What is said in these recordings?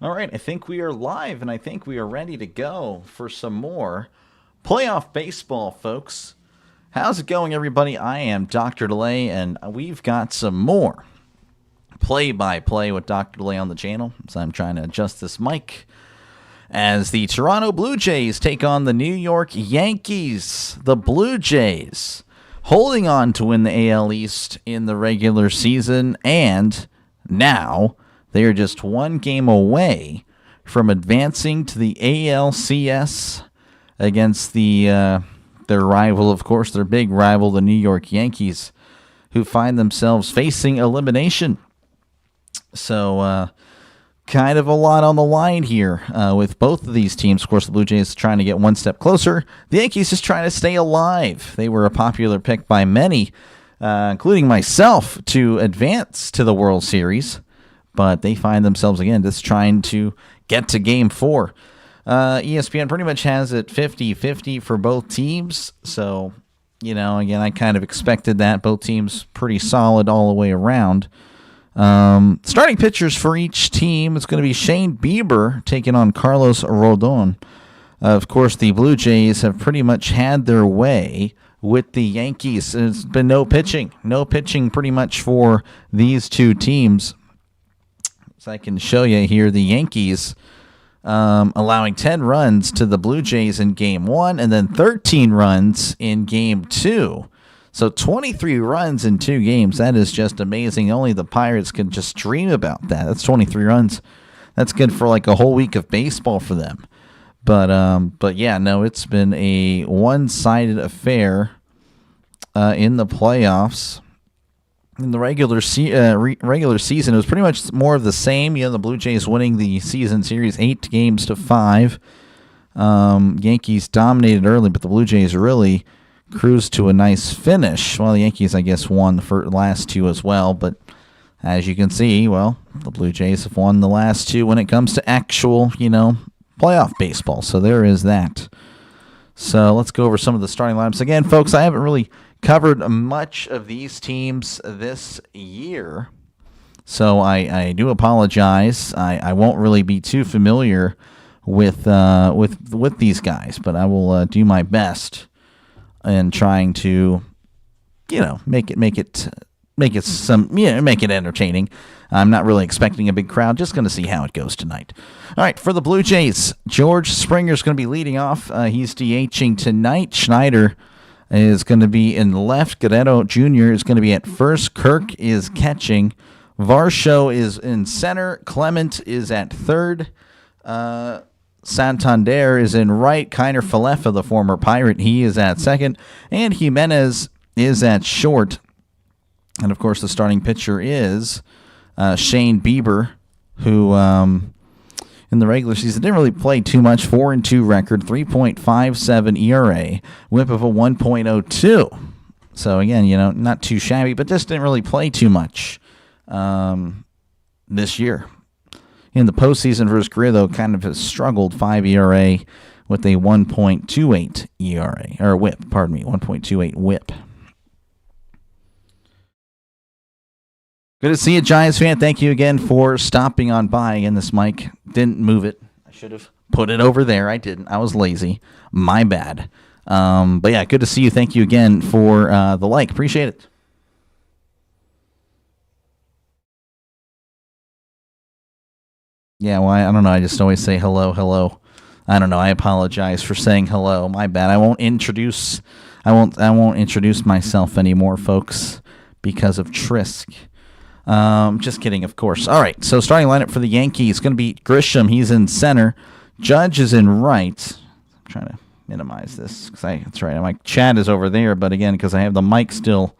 All right, I think we are live, and I think we are ready to go for some more playoff baseball, folks. How's it going, everybody? I am Dr. Delay, and we've got some more play-by-play with Dr. Delay on the channel. So I'm trying to adjust this mic as the Toronto Blue Jays take on the New York Yankees. The Blue Jays holding on to win the AL East in the regular season, and now they are just one game away from advancing to the ALCS against their rival, of course, their big rival, the New York Yankees, who find themselves facing elimination. So, kind of a lot on the line here with both of these teams. Of course, the Blue Jays trying to get one step closer. The Yankees just trying to stay alive. They were a popular pick by many, including myself, to advance to the World Series. But they find themselves, again, just trying to get to Game 4. ESPN pretty much has it 50-50 for both teams. So, again, I kind of expected that. Both teams pretty solid all the way around. Starting pitchers for each team, it's going to be Shane Bieber taking on Carlos Rodon. Of course, the Blue Jays have pretty much had their way with the Yankees. It's been no pitching pretty much for these two teams. So I can show you here the Yankees allowing 10 runs to the Blue Jays in Game 1 and then 13 runs in Game 2. So 23 runs in 2 games. That is just amazing. Only the Pirates can just dream about that. That's 23 runs. That's good for like a whole week of baseball for them. But yeah, no, it's been a one-sided affair in the playoffs. In the regular season, it was pretty much more of the same. The Blue Jays winning the season series 8-5. Yankees dominated early, but the Blue Jays really cruised to a nice finish. Well, the Yankees, I guess, won the last 2 as well. But as you can see, well, the Blue Jays have won the last 2 when it comes to actual, playoff baseball. So there is that. So let's go over some of the starting lineups. Again, folks, I haven't really covered much of these teams this year, so I do apologize. I won't really be too familiar with these guys, but I will do my best in trying to make it entertaining. I'm not really expecting a big crowd. Just going to see how it goes tonight. All right, for the Blue Jays, George Springer's going to be leading off. He's DHing tonight. Schneider is going to be in left. Guerrero Jr. is going to be at first. Kirk is catching. Varsho is in center. Clement is at third. Santander is in right. Kiner Falefa, the former Pirate, he is at second. And Jimenez is at short. And, of course, the starting pitcher is Shane Bieber, who in the regular season didn't really play too much. 4-2 record, 3.57 ERA, whip of a 1.02. So, again, not too shabby, but just didn't really play too much this year. In the postseason for his career, though, kind of has struggled. 5 ERA with a 1.28 ERA, or whip, 1.28 whip. Good to see you, Giants fan. Thank you again for stopping on by. Again, this mic didn't move it. I should have put it over there. I didn't. I was lazy. My bad. But yeah, good to see you. Thank you again for the like. Appreciate it. Yeah, well, I don't know. I just always say hello, hello. I don't know. I apologize for saying hello. My bad. I won't introduce myself anymore, folks, because of Trisk. Just kidding, of course. All right, so starting lineup for the Yankees is going to be Grisham. He's in center. Judge is in right. I'm trying to minimize this because that's right. My chat is over there, but again, because I have the mic still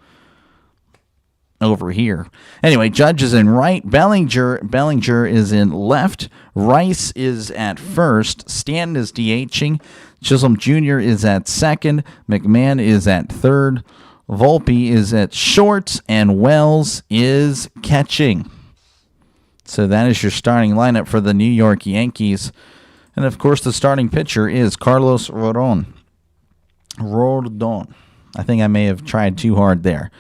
over here. Anyway, Judge is in right. Bellinger is in left. Rice is at first. Stanton is DHing. Chisholm Jr. is at second. McMahon is at third. Volpe is at short, and Wells is catching. So that is your starting lineup for the New York Yankees. And, of course, the starting pitcher is Carlos Rodon. I think I may have tried too hard there.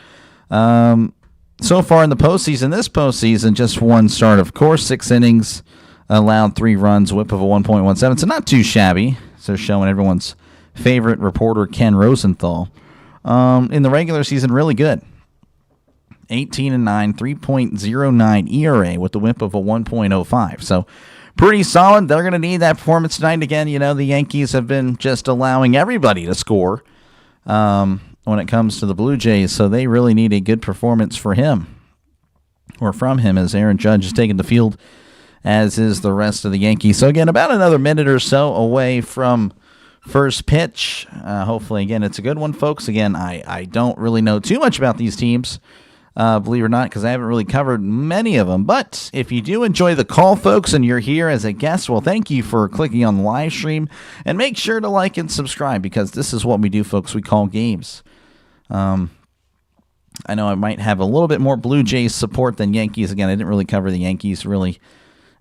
So far in the postseason, just one start, of course, 6 innings, allowed 3 runs, whip of a 1.17. So not too shabby. So showing everyone's favorite reporter, Ken Rosenthal. In the regular season, really good. 18-9, 3.09 ERA with the whip of a 1.05. So pretty solid. They're going to need that performance tonight. Again, the Yankees have been just allowing everybody to score when it comes to the Blue Jays. So they really need a good performance for him or from him, as Aaron Judge is taking the field, as is the rest of the Yankees. So again, about another minute or so away from first pitch. Hopefully, again, it's a good one, folks. Again, I don't really know too much about these teams, believe it or not, because I haven't really covered many of them. But if you do enjoy the call, folks, and you're here as a guest, well, thank you for clicking on the live stream. And make sure to like and subscribe, because this is what we do, folks. We call games. I know I might have a little bit more Blue Jays support than Yankees. Again, I didn't really cover the Yankees really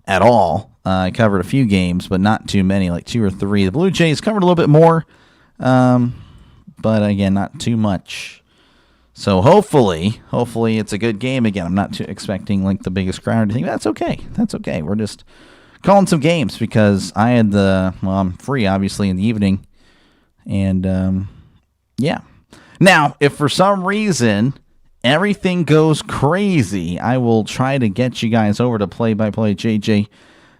at all. I covered a few games, but not too many, like 2 or 3. The Blue Jays covered a little bit more, but again, not too much. So hopefully it's a good game. Again, I'm not too expecting like the biggest crowd or anything. That's okay. That's okay. We're just calling some games because I had I'm free, obviously, in the evening. And, yeah. Now, if for some reason everything goes crazy, I will try to get you guys over to play-by-play JJ.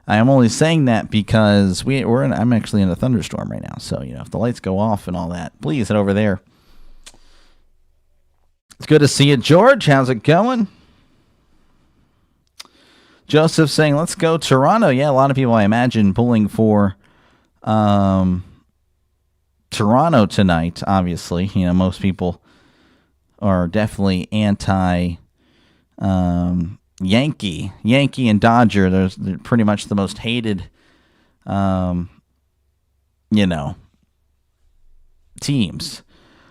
I am only saying that because I'm actually in a thunderstorm right now. So, if the lights go off and all that, please head over there. It's good to see you, George. How's it going? Joseph saying, let's go Toronto. Yeah, a lot of people, I imagine, pulling for Toronto tonight, obviously. Most people are definitely anti Yankee and Dodger. They're pretty much the most hated, teams.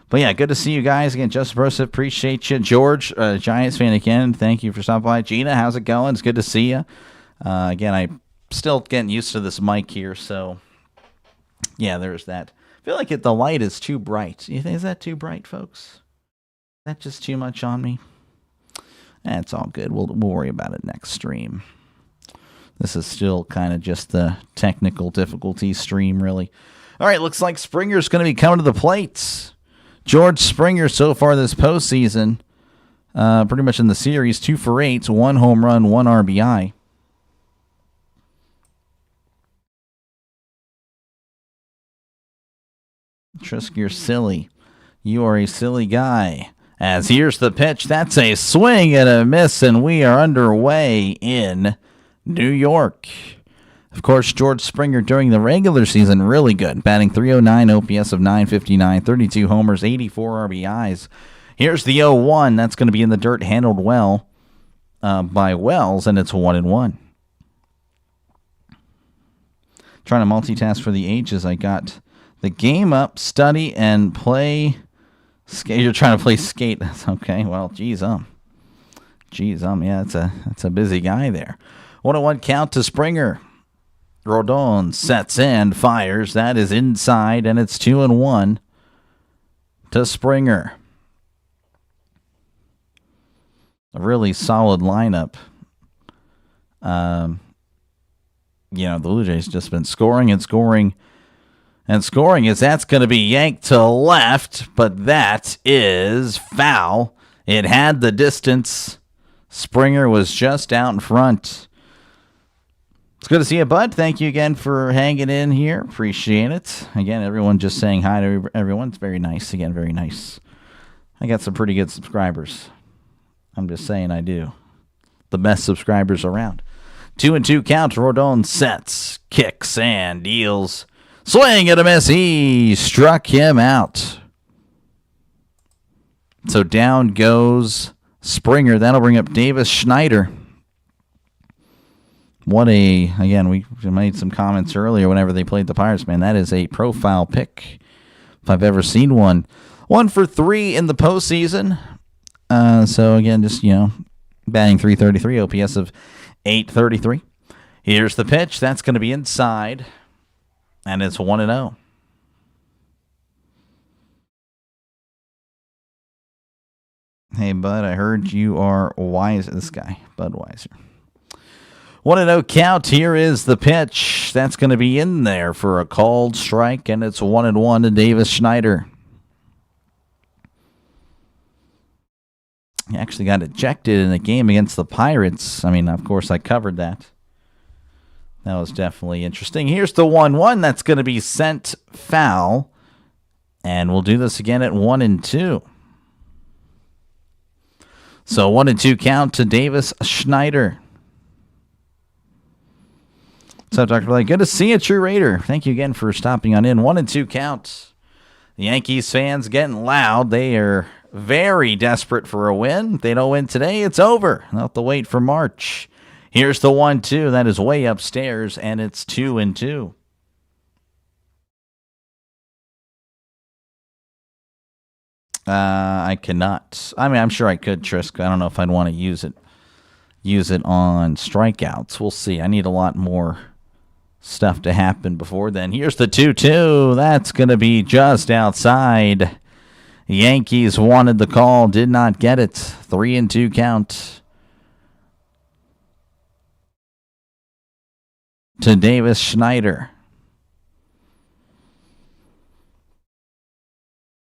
But yeah, good to see you guys again. Joseph Broseph, appreciate you. George, Giants fan again. Thank you for stopping by. Gina, how's it going? It's good to see you. Again, I'm still getting used to this mic here, so yeah, there's that. I feel like the light is too bright. You think is that too bright, folks? Is that just too much on me? That's all good. We'll worry about it next stream. This is still kind of just the technical difficulty stream, really. All right, looks like Springer's going to be coming to the plate. George Springer so far this postseason, pretty much in the series, 2 for 8, 1 home run, 1 RBI. Trisk, you're silly. You are a silly guy. As here's the pitch. That's a swing and a miss, and we are underway in New York. Of course, George Springer during the regular season, really good. Batting .309, OPS of .959, 32 homers, 84 RBIs. Here's the 0-1. That's going to be in the dirt, handled well by Wells, and it's 1-1. Trying to multitask for the ages. I got the game up, study, and play skate. You're trying to play skate. That's okay. Well, geez, yeah, that's a busy guy there. 1-1 count to Springer. Rodon sets and fires. That is inside, and it's 2-1 to Springer. A really solid lineup. The Blue Jays just been scoring and scoring and scoring, as that's going to be yanked to left, but that is foul. It had the distance. Springer was just out in front. It's good to see you, bud. Thank you again for hanging in here. Appreciate it. Again, everyone just saying hi to everyone. It's very nice. Again, very nice. I got some pretty good subscribers. I'm just saying I do. The best subscribers around. 2-2 count. Rodon sets, kicks, and deals. Swing and a miss. He struck him out. So down goes Springer. That'll bring up Davis Schneider. Again, we made some comments earlier whenever they played the Pirates, man. That is a profile pick if I've ever seen one. 1 for 3 in the postseason. So again, just, batting .333, OPS of .833. Here's the pitch. That's going to be inside, and it's 1-0. Hey, bud, I heard you are wise. This guy, Budweiser. 1-0 count. Here is the pitch. That's going to be in there for a called strike, and it's 1-1 to Davis Schneider. He actually got ejected in a game against the Pirates. I mean, of course, I covered that. That was definitely interesting. Here's the 1-1. That's going to be sent foul. And we'll do this again at 1-2. So 1-2 count to Davis Schneider. What's up, Dr. Blake? Good to see you, True Raider. Thank you again for stopping on in. 1-2 count. The Yankees fans getting loud. They are very desperate for a win. If they don't win today, it's over. They'll have to wait for March. Here's the 1-2. That is way upstairs, and it's 2-2. I cannot. I mean, I'm sure I could, Trisk. I don't know if I'd want to use it on strikeouts. We'll see. I need a lot more stuff to happen before then. Here's the 2-2. That's going to be just outside. The Yankees wanted the call, did not get it. 3-2 count to Davis Schneider.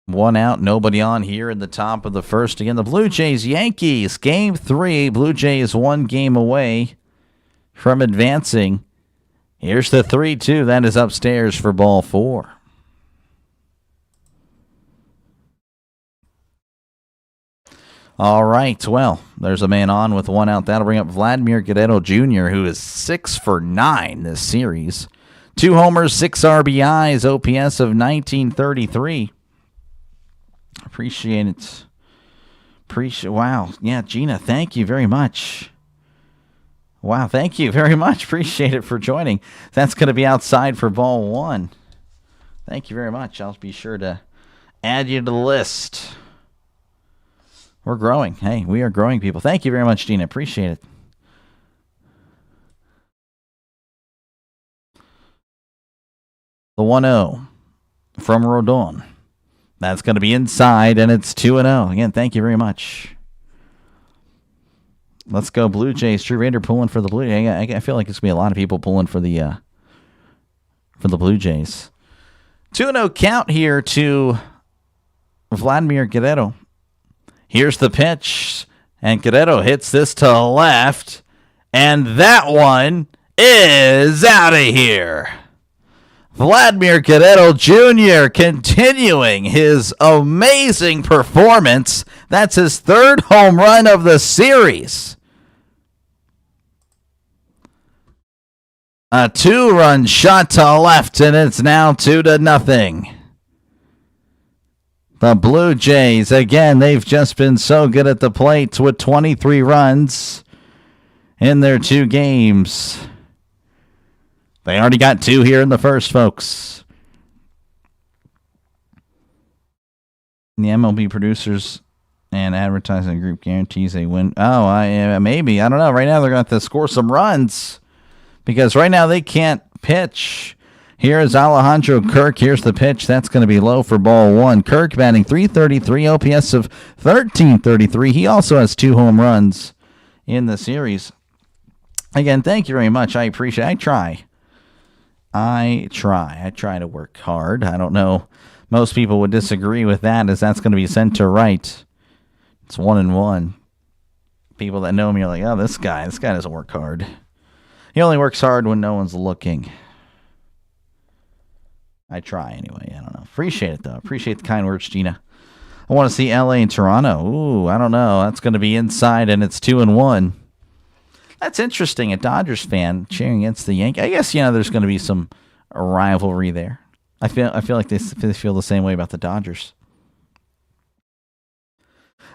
1 out, nobody on here in the top of the first. Again, the Blue Jays Yankees, Game 3. Blue Jays 1 game away from advancing. Here's the 3-2. That is upstairs for ball 4. All right, well, there's a man on with 1 out. That'll bring up Vladimir Guerrero Jr., who is 6 for 9 this series. 2 homers, 6 RBIs, OPS of 1933. Appreciate it. Wow. Yeah, Gina, thank you very much. Wow, thank you very much. Appreciate it for joining. That's going to be outside for ball 1. Thank you very much. I'll be sure to add you to the list. We're growing. Hey, we are growing, people. Thank you very much, Gina. Appreciate it. The 1-0 from Rodon. That's going to be inside, and it's 2-0. Again, thank you very much. Let's go Blue Jays. True Raider pulling for the Blue Jays. I feel like it's going to be a lot of people pulling for the Blue Jays. 2-0 count here to Vladimir Guerrero. Here's the pitch, and Guerrero hits this to left, and that one is out of here. Vladimir Guerrero Jr. continuing his amazing performance. That's his 3rd home run of the series. A 2-run shot to left, and it's now 2-0. The Blue Jays, again, they've just been so good at the plate with 23 runs in their 2 games. They already got 2 here in the first, folks. The MLB producers and advertising group guarantees a win. Oh, maybe. I don't know. Right now they're going to have to score some runs because right now they can't pitch. Here is Alejandro Kirk. Here's the pitch. That's going to be low for ball 1. Kirk batting .333, OPS of 1333. He also has 2 home runs in the series. Again, thank you very much. I appreciate it. I try to work hard. I don't know. Most people would disagree with that, as that's going to be sent to right. It's 1-1. People that know me are like, oh, this guy doesn't work hard. He only works hard when no one's looking. I try anyway. I don't know. Appreciate it, though. Appreciate the kind words, Gina. I want to see LA and Toronto. Ooh, I don't know. That's going to be inside, and it's 2-1. That's interesting. A Dodgers fan cheering against the Yankees. I guess, there's going to be some rivalry there. I feel like they feel the same way about the Dodgers.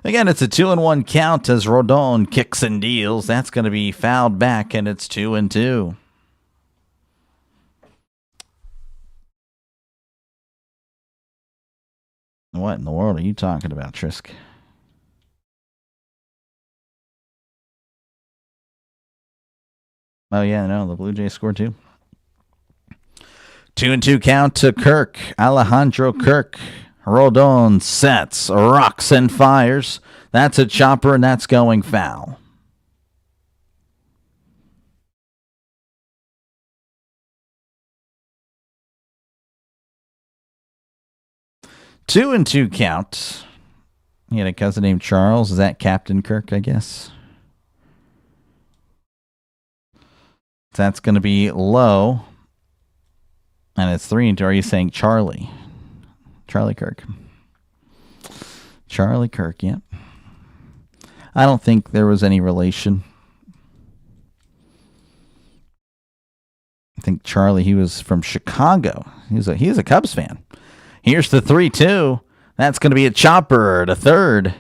Again, it's a 2-1 count as Rodon kicks and deals. That's going to be fouled back, and it's 2-2. What in the world are you talking about, Trisk? Oh, yeah, no, the Blue Jays scored 2. 2-2 count to Kirk. Alejandro Kirk. Rodon sets, rocks, and fires. That's a chopper, and that's going foul. 2-2 count. He had a cousin named Charles. Is that Captain Kirk, I guess? That's going to be low. And it's 3-2. Are you saying Charlie? Charlie Kirk. Charlie Kirk, yep. I don't think there was any relation. I think Charlie, he was from Chicago. He's a Cubs fan. Here's the 3-2. That's going to be a chopper to third.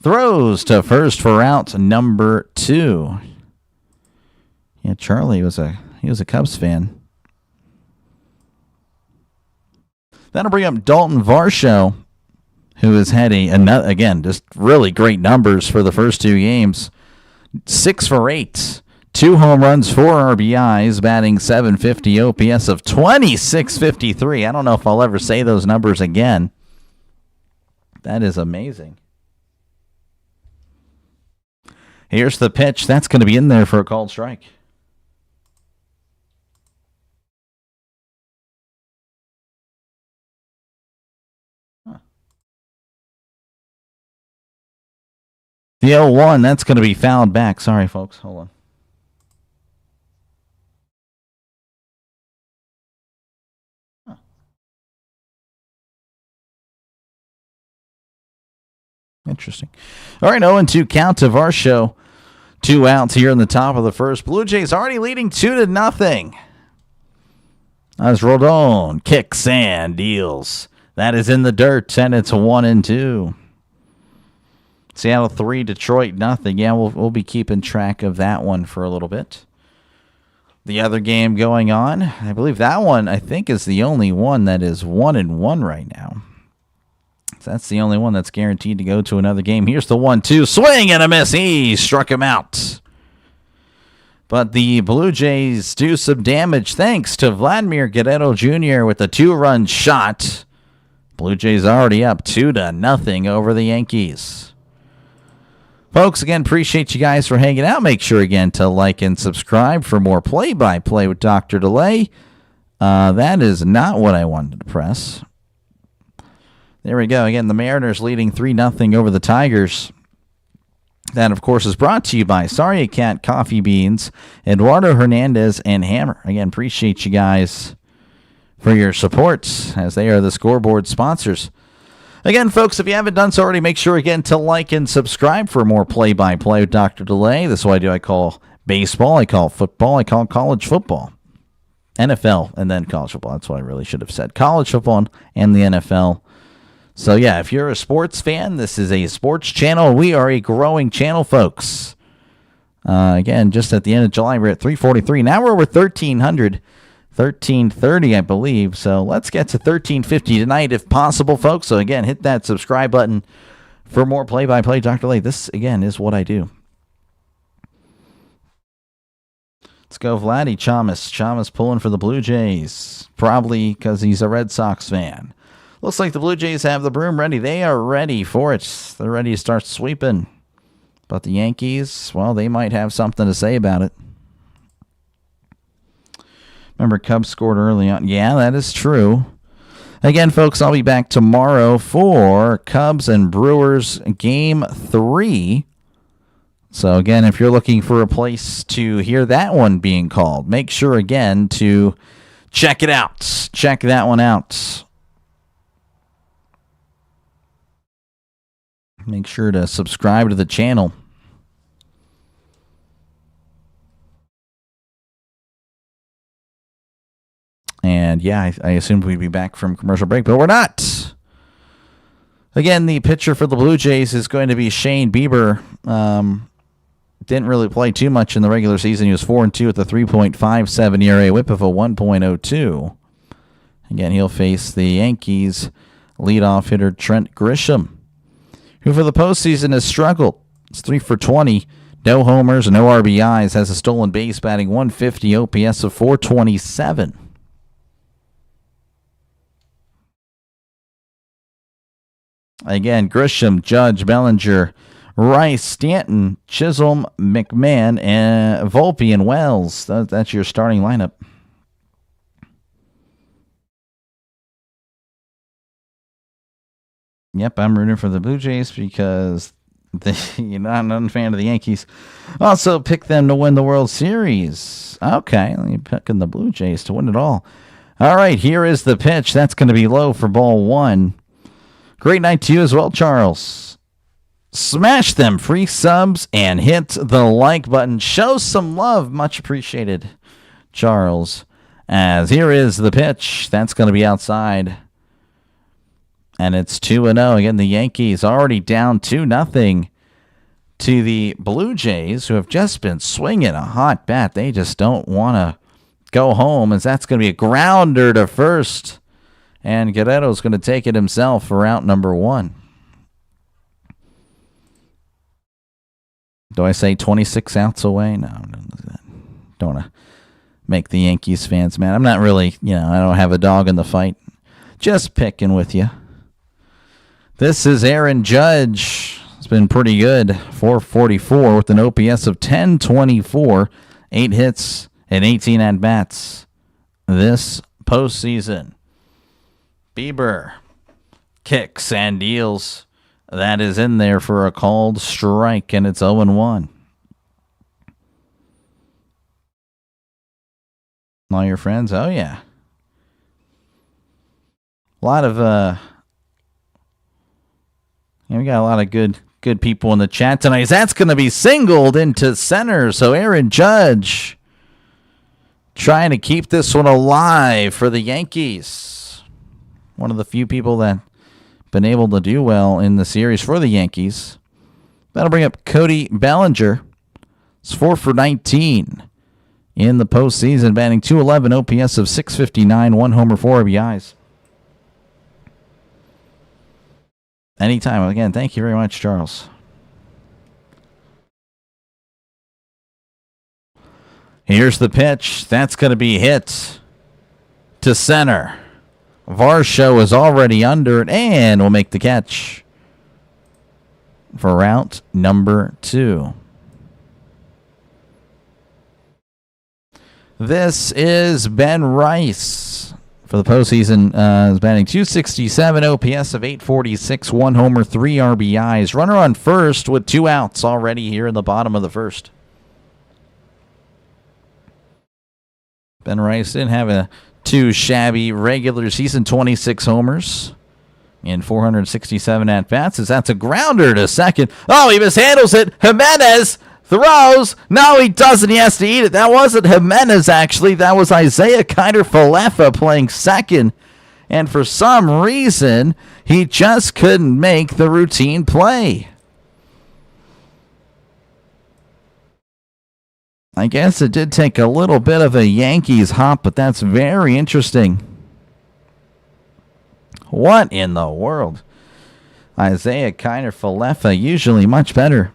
Throws to first for out number 2. Yeah, Charlie was a Cubs fan. That'll bring up Dalton Varsho, who has had again, just really great numbers for the first 2 games. 6 for 8. 2 home runs, 4 RBIs, batting .750, OPS of 26.53. I don't know if I'll ever say those numbers again. That is amazing. Here's the pitch. That's going to be in there for a called strike. The 0-1, that's going to be fouled back. Sorry, folks. Hold on. Interesting. All right, 0-2 count to Varsho. 2 outs here in the top of the first. Blue Jays already leading 2-0. As Rodon kicks and deals. That is in the dirt, and it's 1-2. Seattle 3, Detroit 0. Yeah, we'll be keeping track of that one for a little bit. The other game going on, I believe that one, I think, is the only one that is 1-1 right now. So that's the only one that's guaranteed to go to another game. Here's the 1-2. Swing and a miss. He struck him out. But the Blue Jays do some damage thanks to Vladimir Guerrero Jr. with a 2-run shot. Blue Jays already up 2-0 over the Yankees. Folks, again, appreciate you guys for hanging out. Make sure, again, to like and subscribe for more play-by-play with Dr. Delay. That is not what I wanted to press. There we go. Again, the Mariners leading 3-0 over the Tigers. That, of course, is brought to you by Sorry Cat Coffee Beans, Eduardo Hernandez, and Hammer. Again, appreciate you guys for your support as they are the scoreboard sponsors. Again, folks, if you haven't done so already, make sure, again, to like and subscribe for more play-by-play with Dr. Delay. This is what I do. I call baseball, I call football, I call college football. NFL, and then college football. That's what I really should have said. College football and the NFL. So, yeah, if you're a sports fan, this is a sports channel. We are a growing channel, folks. Again, just at the end of July, we're at 343. Now we're over 1,300, 1,330, I believe. So let's get to 1,350 tonight if possible, folks. So, again, hit that subscribe button for more play-by-play. Dr. Lay, this, again, is what I do. Let's go, Vladdy Chamas. Chamas pulling for the Blue Jays, probably because he's a Red Sox fan. Looks like the Blue Jays have the broom ready. They are ready for it. They're ready to start sweeping. But the Yankees, well, they might have something to say about it. Remember, Cubs scored early on. Yeah, that is true. Again, folks, I'll be back tomorrow for Cubs and Brewers Game 3. So, again, if you're looking for a place to hear that one being called, make sure, again, to check it out. Check that one out. Make sure to subscribe to the channel. And, yeah, I assumed we'd be back from commercial break, but we're not. Again, the pitcher for the Blue Jays is going to be Shane Bieber. Didn't really play too much in the regular season. He was 4-2 with a 3.57 ERA, whip of a 1.02. Again, he'll face the Yankees leadoff hitter Trent Grisham, who for the postseason has struggled. It's 3 for 20, no homers, no RBIs, has a stolen base, batting 150, OPS of 427. Again, Grisham, Judge, Bellinger, Rice, Stanton, Chisholm, McMahon, and Volpe and Wells. That's your starting lineup. Yep, I'm rooting for the Blue Jays because you're not a fan of the Yankees. Also, pick them to win the World Series. Okay, you're picking the Blue Jays to win it all. All right, here is the pitch. That's going to be low for ball one. Great night to you as well, Charles. Smash them free subs and hit the like button. Show some love. Much appreciated, Charles. As here is the pitch. That's going to be outside. And it's 2-0. Again, the Yankees already down 2-0 to the Blue Jays, who have just been swinging a hot bat. They just don't want to go home, as that's going to be a grounder to first. And Guerrero's going to take it himself for out number one. Do I say 26 outs away? No, don't want to make the Yankees fans mad. I'm not really, I don't have a dog in the fight. Just picking with you. This is Aaron Judge. It's been pretty good. 444 with an OPS of 1024. 8 hits and 18 at-bats this postseason. Bieber kicks and deals. That is in there for a called strike, and it's 0-1. All your friends? Oh, yeah. A lot of, we got a lot of good people in the chat tonight. That's going to be singled into center, so Aaron Judge trying to keep this one alive for the Yankees. One of the few people that been able to do well in the series for the Yankees. That'll bring up Cody Bellinger. It's 4 for 19 in the postseason, batting .211, OPS of 659, 1 homer, 4 RBIs. Anytime. Again, thank you very much, Charles. Here's the pitch. That's going to be hit to center. Varsho is already under it and will make the catch for route number 2. This is Ben Rice for the postseason. Is batting .267, OPS of 846, 1 homer, 3 RBIs. Runner on first with 2 outs already here in the bottom of the first. Ben Rice didn't have a too shabby regular season, 26 homers in 467 at-bats, as that's a grounder to second. Oh, he mishandles it. Jimenez throws. No, he doesn't. He has to eat it. That wasn't Jimenez, actually. That was Isaiah Kiner-Falefa playing second. And for some reason, he just couldn't make the routine play. I guess it did take a little bit of a Yankees hop, but that's very interesting. What in the world? Isaiah Kiner-Falefa, usually much better.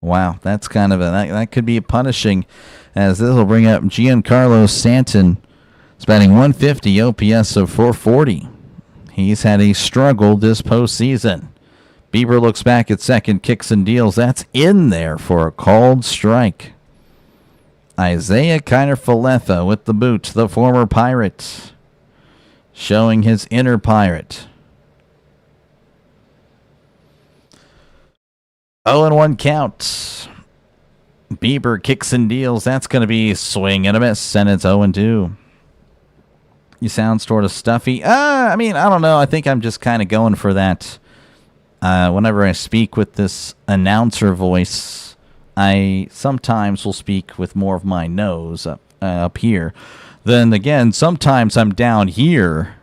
Wow, that's kind of that could be punishing, as this will bring up Giancarlo Stanton. He's batting .150, OPS of 440. He's had a struggle this postseason. Bieber looks back at second, kicks and deals. That's in there for a called strike. Isaiah Kiner-Falefa with the boot, the former Pirate, showing his inner Pirate. 0-1 count. Bieber kicks and deals. That's going to be swing and a miss, and it's 0-2. You sound sort of stuffy. I don't know. I think I'm just kind of going for that. Whenever I speak with this announcer voice, I sometimes will speak with more of my nose up here. Then again, sometimes I'm down here.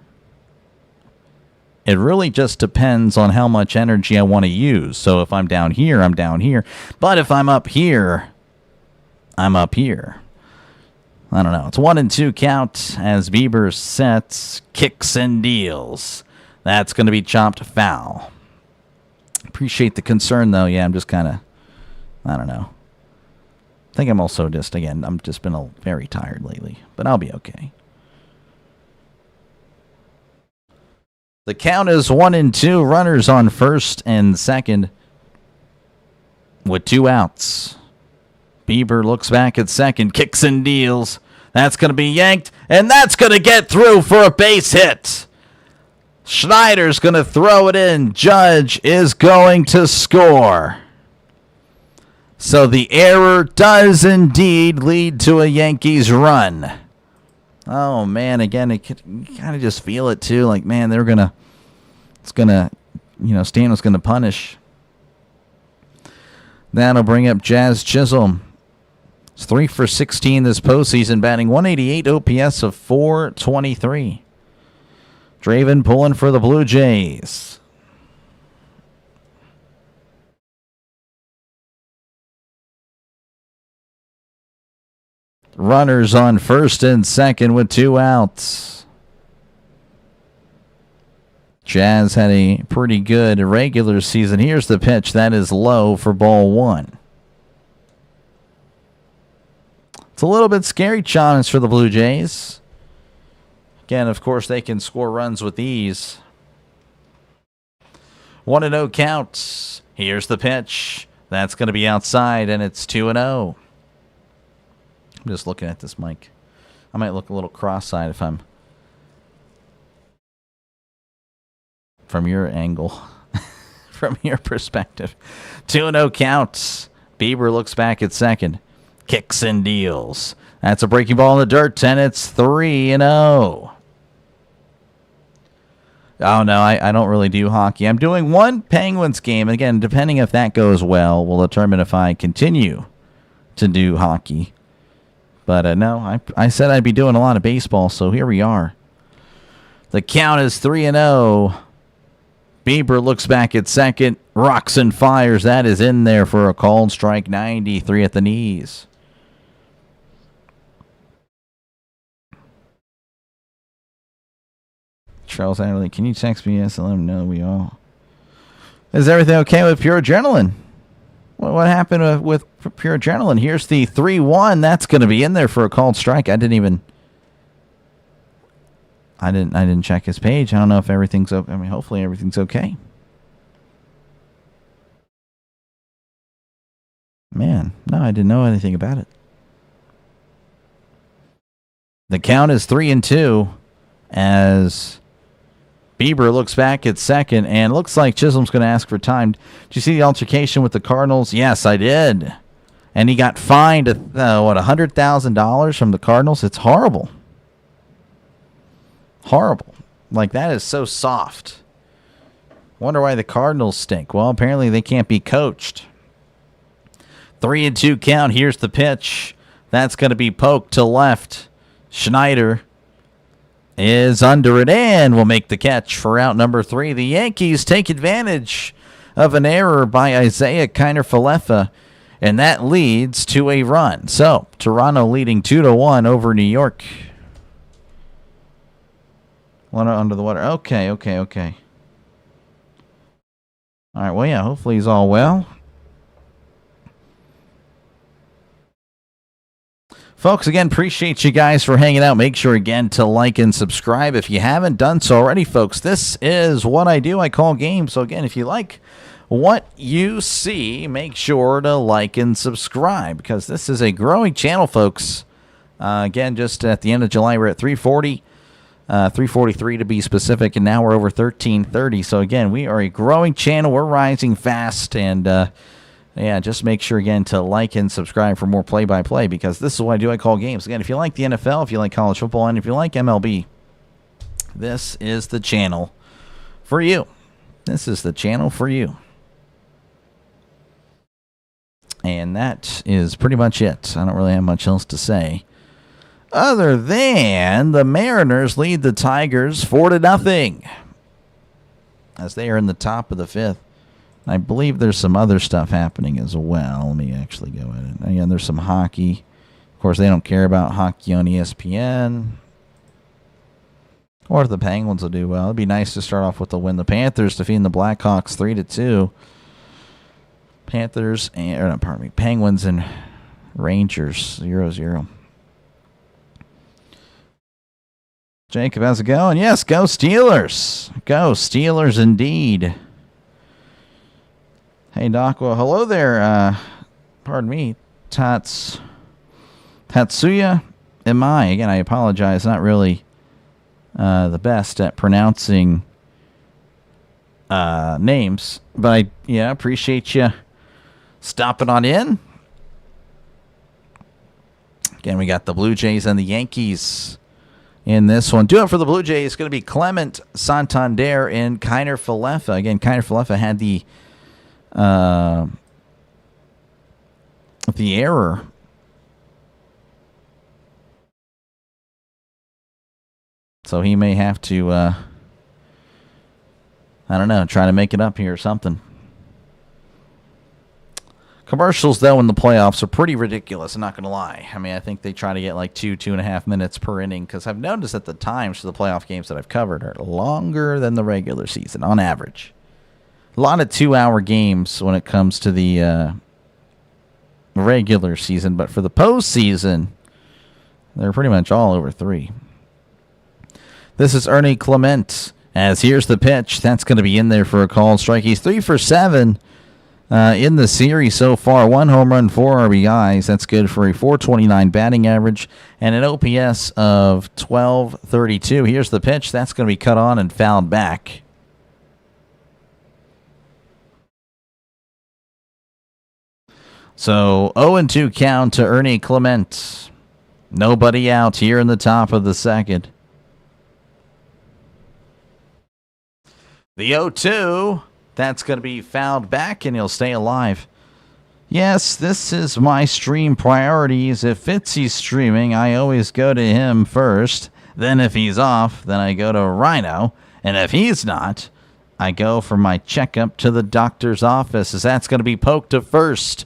It really just depends on how much energy I want to use. So if I'm down here, I'm down here. But if I'm up here, I'm up here. I don't know. It's 1-2 count as Bieber sets, kicks, and deals. That's going to be chopped foul. Appreciate the concern, though. Yeah, I'm just kind of, I don't know. I think I'm also just, again, I'm just been very tired lately. But I'll be okay. The count is 1-2. Runners on first and second with 2 outs. Bieber looks back at second, kicks and deals. That's going to be yanked, and that's going to get through for a base hit. Schneider's going to throw it in. Judge is going to score. So the error does indeed lead to a Yankees run. Oh, man, again, you kind of just feel it, too. Like, man, Stan was going to punish. That'll bring up Jazz Chisholm. It's 3 for 16 this postseason, batting .188, OPS of .423. Draven pulling for the Blue Jays. Runners on first and second with 2 outs. Jazz had a pretty good regular season. Here's the pitch. That is low for ball 1. It's a little bit scary, Chance, for the Blue Jays. Again, of course, they can score runs with ease. 1-0 count. Here's the pitch. That's going to be outside, and it's 2-0. I'm just looking at this mic. I might look a little cross-eyed if I'm from your angle, from your perspective. 2-0 counts. Bieber looks back at second. Kicks and deals. That's a breaking ball in the dirt, and it's 3-0. Oh, no, I don't really do hockey. I'm doing one Penguins game. Again, depending if that goes well, will determine if I continue to do hockey. But no, I said I'd be doing a lot of baseball, so here we are. The count is 3-0. Bieber looks back at second. Rocks and fires. That is in there for a called strike. 93 at the knees. Charles Adderley, can you text me? Yes, let him know we all. Is everything okay with Pure Adrenaline? What happened with Pure Adrenaline? Here's the 3-1. That's going to be in there for a called strike. I didn't check his page. I don't know if everything's okay. I mean, hopefully everything's okay. Man, no, I didn't know anything about it. The count is 3-2 as Bieber looks back at second, and looks like Chisholm's going to ask for time. Did you see the altercation with the Cardinals? Yes, I did. And he got fined, $100,000 from the Cardinals? It's horrible. Horrible. Like, that is so soft. Wonder why the Cardinals stink. Well, apparently they can't be coached. 3-2 count. Here's the pitch. That's going to be poked to left. Schneider is under it and will make the catch for out number 3. The Yankees take advantage of an error by Isaiah Kiner-Falefa, and that leads to a run. So, Toronto leading 2-1 over New York. One under the water. Okay. All right, well, yeah, hopefully he's all well. Folks, again, appreciate you guys for hanging out. Make sure, again, to like and subscribe if you haven't done so already, folks. This is what I do. I call games. So, again, if you like what you see, make sure to like and subscribe because this is a growing channel, folks. Again, just at the end of July, we're at 340, 343 to be specific, and now we're over 1330. So, again, we are a growing channel. We're rising fast, and yeah, just make sure, again, to like and subscribe for more play-by-play because this is what I do. I call games. Again, if you like the NFL, if you like college football, and if you like MLB, this is the channel for you. This is the channel for you. And that is pretty much it. I don't really have much else to say. Other than the Mariners lead the Tigers 4-0 as they are in the top of the 5th. I believe there's some other stuff happening as well. Let me actually go at it. Again, there's some hockey. Of course, they don't care about hockey on ESPN. Or if the Penguins will do well. It'd be nice to start off with the win. The Panthers defeating the Blackhawks 3-2. Penguins and Rangers 0-0. Jacob, how's it going? Yes, go Steelers. Go Steelers indeed. Hey, Doc. Well, hello there. Pardon me. Tatsuya Imai. Again, I apologize. Not really the best at pronouncing names. But I appreciate you stopping on in. Again, we got the Blue Jays and the Yankees in this one. Do it for the Blue Jays. It's going to be Clement Santander and Kiner Falefa. Again, Kiner Falefa had the error. So he may have to, I don't know, try to make it up here or something. Commercials, though, in the playoffs are pretty ridiculous. I'm not going to lie. I mean, I think they try to get like 2.5 minutes per inning because I've noticed that the times for the playoff games that I've covered are longer than the regular season on average. A lot of 2-hour games when it comes to the regular season, but for the postseason, they're pretty much all over 3. This is Ernie Clement, as here's the pitch. That's going to be in there for a called strike. He's 3 for 7 in the series so far. 1 home run, 4 RBIs. That's good for a .429 batting average and an OPS of .1232. Here's the pitch. That's going to be cut on and fouled back. So 0-2 count to Ernie Clement. Nobody out here in the top of the second. The 0-2, that's going to be fouled back, and he'll stay alive. Yes, this is my stream priorities. If Fitzy's streaming, I always go to him first. Then if he's off, then I go to Rhino. And if he's not, I go for my checkup to the doctor's office, as that's going to be poked to first.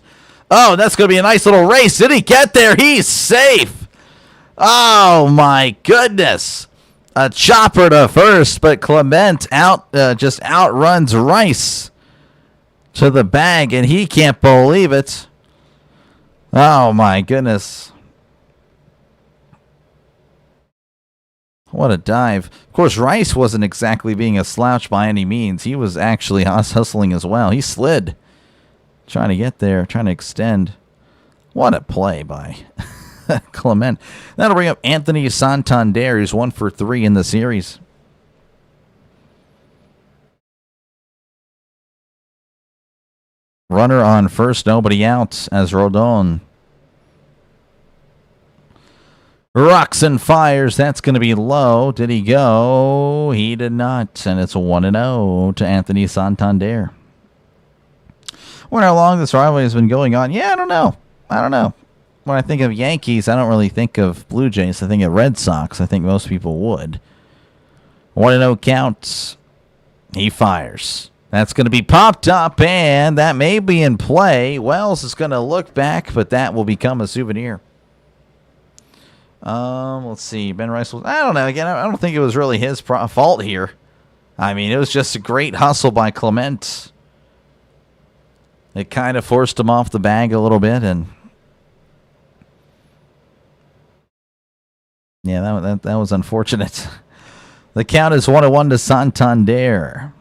Oh, that's going to be a nice little race. Did he get there? He's safe. Oh, my goodness. A chopper to first, but Clement just outruns Rice to the bag, and he can't believe it. Oh, my goodness. What a dive. Of course, Rice wasn't exactly being a slouch by any means. He was actually hustling as well. He slid, trying to get there, trying to extend. What a play by Clement. That'll bring up Anthony Santander, who's 1 for 3 in the series. Runner on first, nobody out as Rodon rocks and fires. That's going to be low. Did he go? He did not. And it's 1-0 to Anthony Santander. I wonder how long this rivalry has been going on. Yeah, I don't know. When I think of Yankees, I don't really think of Blue Jays. I think of Red Sox. I think most people would. 1-0 counts. He fires. That's going to be popped up, and that may be in play. Wells is going to look back, but that will become a souvenir. Let's see. Ben Rice was... I don't know. Again, I don't think it was really his fault here. I mean, it was just a great hustle by Clement. It kind of forced him off the bag a little bit, and... yeah, that was unfortunate. The count is 1-1 to Santander.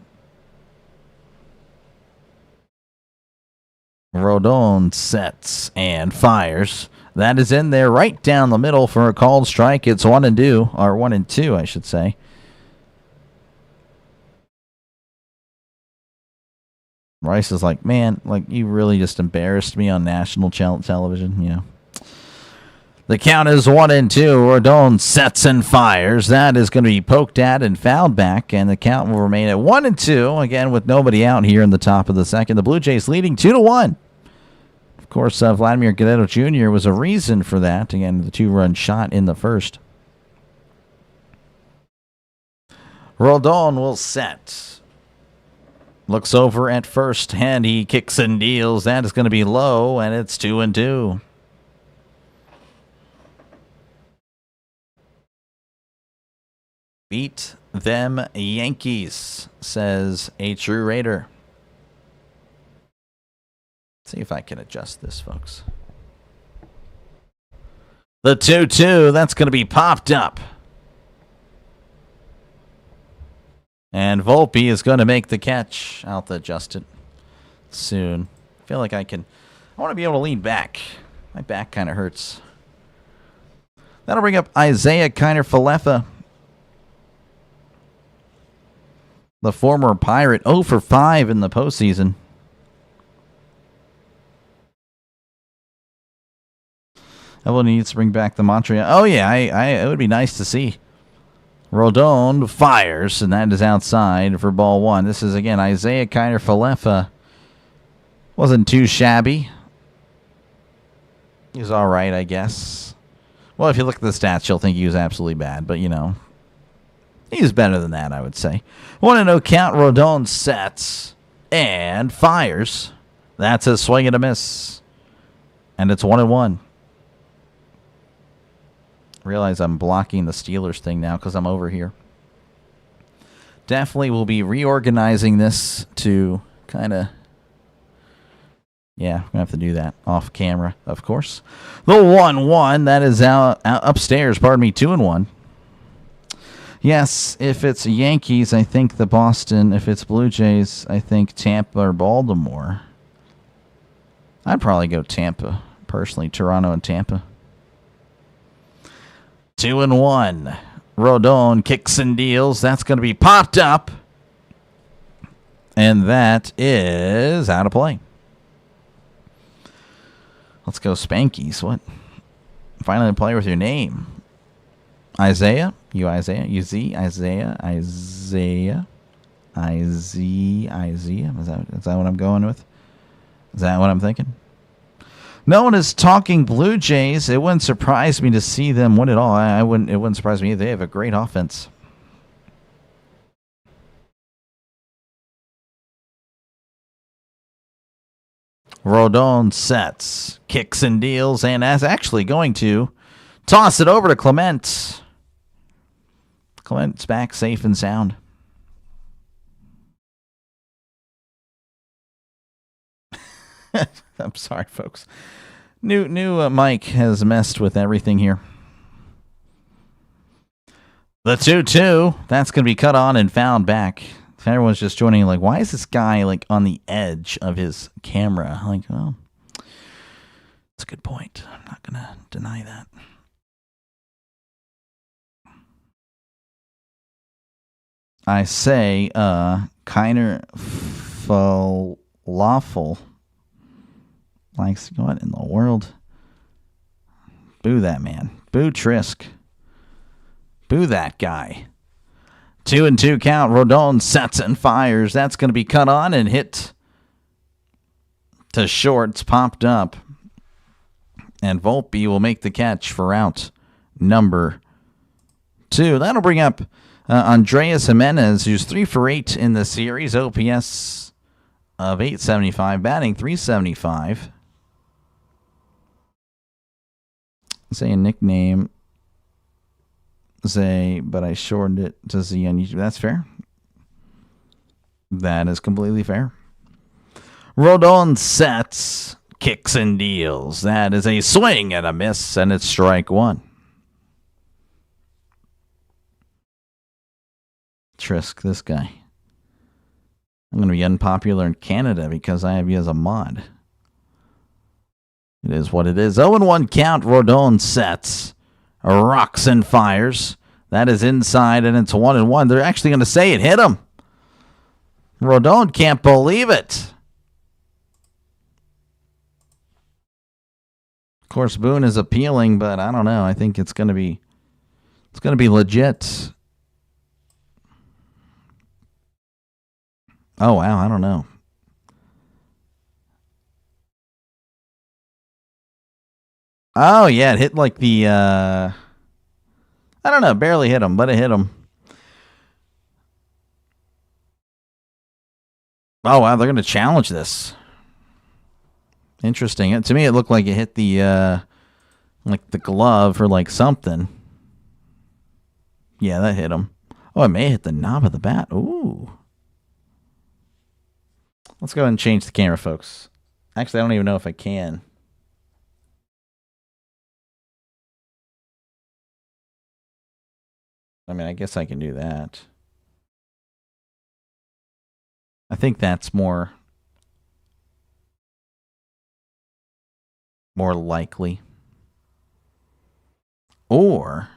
Rodon sets and fires. That is in there right down the middle for a called strike. It's 1-2, or 1-2, I should say. Rice is like, man, like you really just embarrassed me on national television, you know. The count is 1-2. Rodon sets and fires. That is going to be poked at and fouled back, and the count will remain at 1-2. Again, with nobody out here in the top of the second. The Blue Jays leading 2-1. Of course, Vladimir Guerrero Jr. was a reason for that. Again, the 2-run shot in the first. Rodon will set. Looks over at first, and he kicks and deals. That is going to be low, and it's 2-2. Beat them Yankees, says a true Raider. Let's see if I can adjust this, folks. The 2-2, that's going to be popped up. And Volpe is going to make the catch. I'll have to adjust it soon. I feel like I want to be able to lean back. My back kind of hurts. That'll bring up Isaiah Kiner Falefa. The former Pirate 0 for 5 in the postseason. Everyone needs to bring back the Montreal. Oh, yeah, it would be nice to see. Rodon fires, and that is outside for ball one. This is, again, Isaiah Kiner-Falefa. Wasn't too shabby. He was all right, I guess. Well, if you look at the stats, you'll think he was absolutely bad, but, you know, he's better than that, I would say. 1-0 count. Rodon sets and fires. That's a swing and a miss. And it's 1-1. Realize I'm blocking the Steelers thing now because I'm over here. Definitely will be reorganizing this to kind of... Yeah, I'm going to have to do that off camera, of course. The 1-1, that is out upstairs, pardon me, 2-1. Yes, if it's Yankees, I think the Boston. If it's Blue Jays, I think Tampa or Baltimore. I'd probably go Tampa, personally, Toronto and Tampa. 2-1. Rodon kicks and deals. That's going to be popped up. And that is out of play. Let's go Spankies. What? Finally play with your name. Isaiah? You Isaiah? You Z? Isaiah? Isaiah? Isaiah? Is that what I'm going with? Is that what I'm thinking? No one is talking Blue Jays. It wouldn't surprise me to see them win it all. It wouldn't surprise me either. They have a great offense. Rodon sets, kicks and deals, and is actually going to toss it over to Clement. Clement's back safe and sound. I'm sorry, folks. New mic has messed with everything here. The 2-2. That's going to be cut on and found back. Everyone's just joining, like, why is this guy, like, on the edge of his camera? Like, oh, that's a good point. I'm not going to deny that. I say, Kiner Falafel. Like, what in the world? Boo that man. Boo Trisk. Boo that guy. 2-2 count. Rodon sets and fires. That's going to be cut on and hit to short. It's popped up. And Volpe will make the catch for out number 2. That'll bring up Andreas Jimenez, who's 3 for 8 in the series. OPS of 875, batting 375. Say a nickname, Zay, but I shortened it to Z on YouTube. That's fair. That is completely fair. Rodon sets, kicks and deals. That is a swing and a miss, and it's strike 1. Trisk, this guy. I'm going to be unpopular in Canada because I have you as a mod. It is what it is. 0-1 count. Rodon sets, rocks and fires. That is inside, and it's 1-1. They're actually going to say it hit him. Rodon can't believe it. Of course, Boone is appealing, but I don't know. I think it's going to be legit. Oh wow, I don't know. Oh, yeah, it hit like the, I don't know, barely hit him, but it hit him. Oh, wow, they're going to challenge this. Interesting. To me, it looked like it hit the, like the glove or like something. Yeah, that hit him. Oh, it may hit the knob of the bat. Ooh. Let's go ahead and change the camera, folks. Actually, I don't even know if I can. I mean, I guess I can do that. I think that's more likely. Or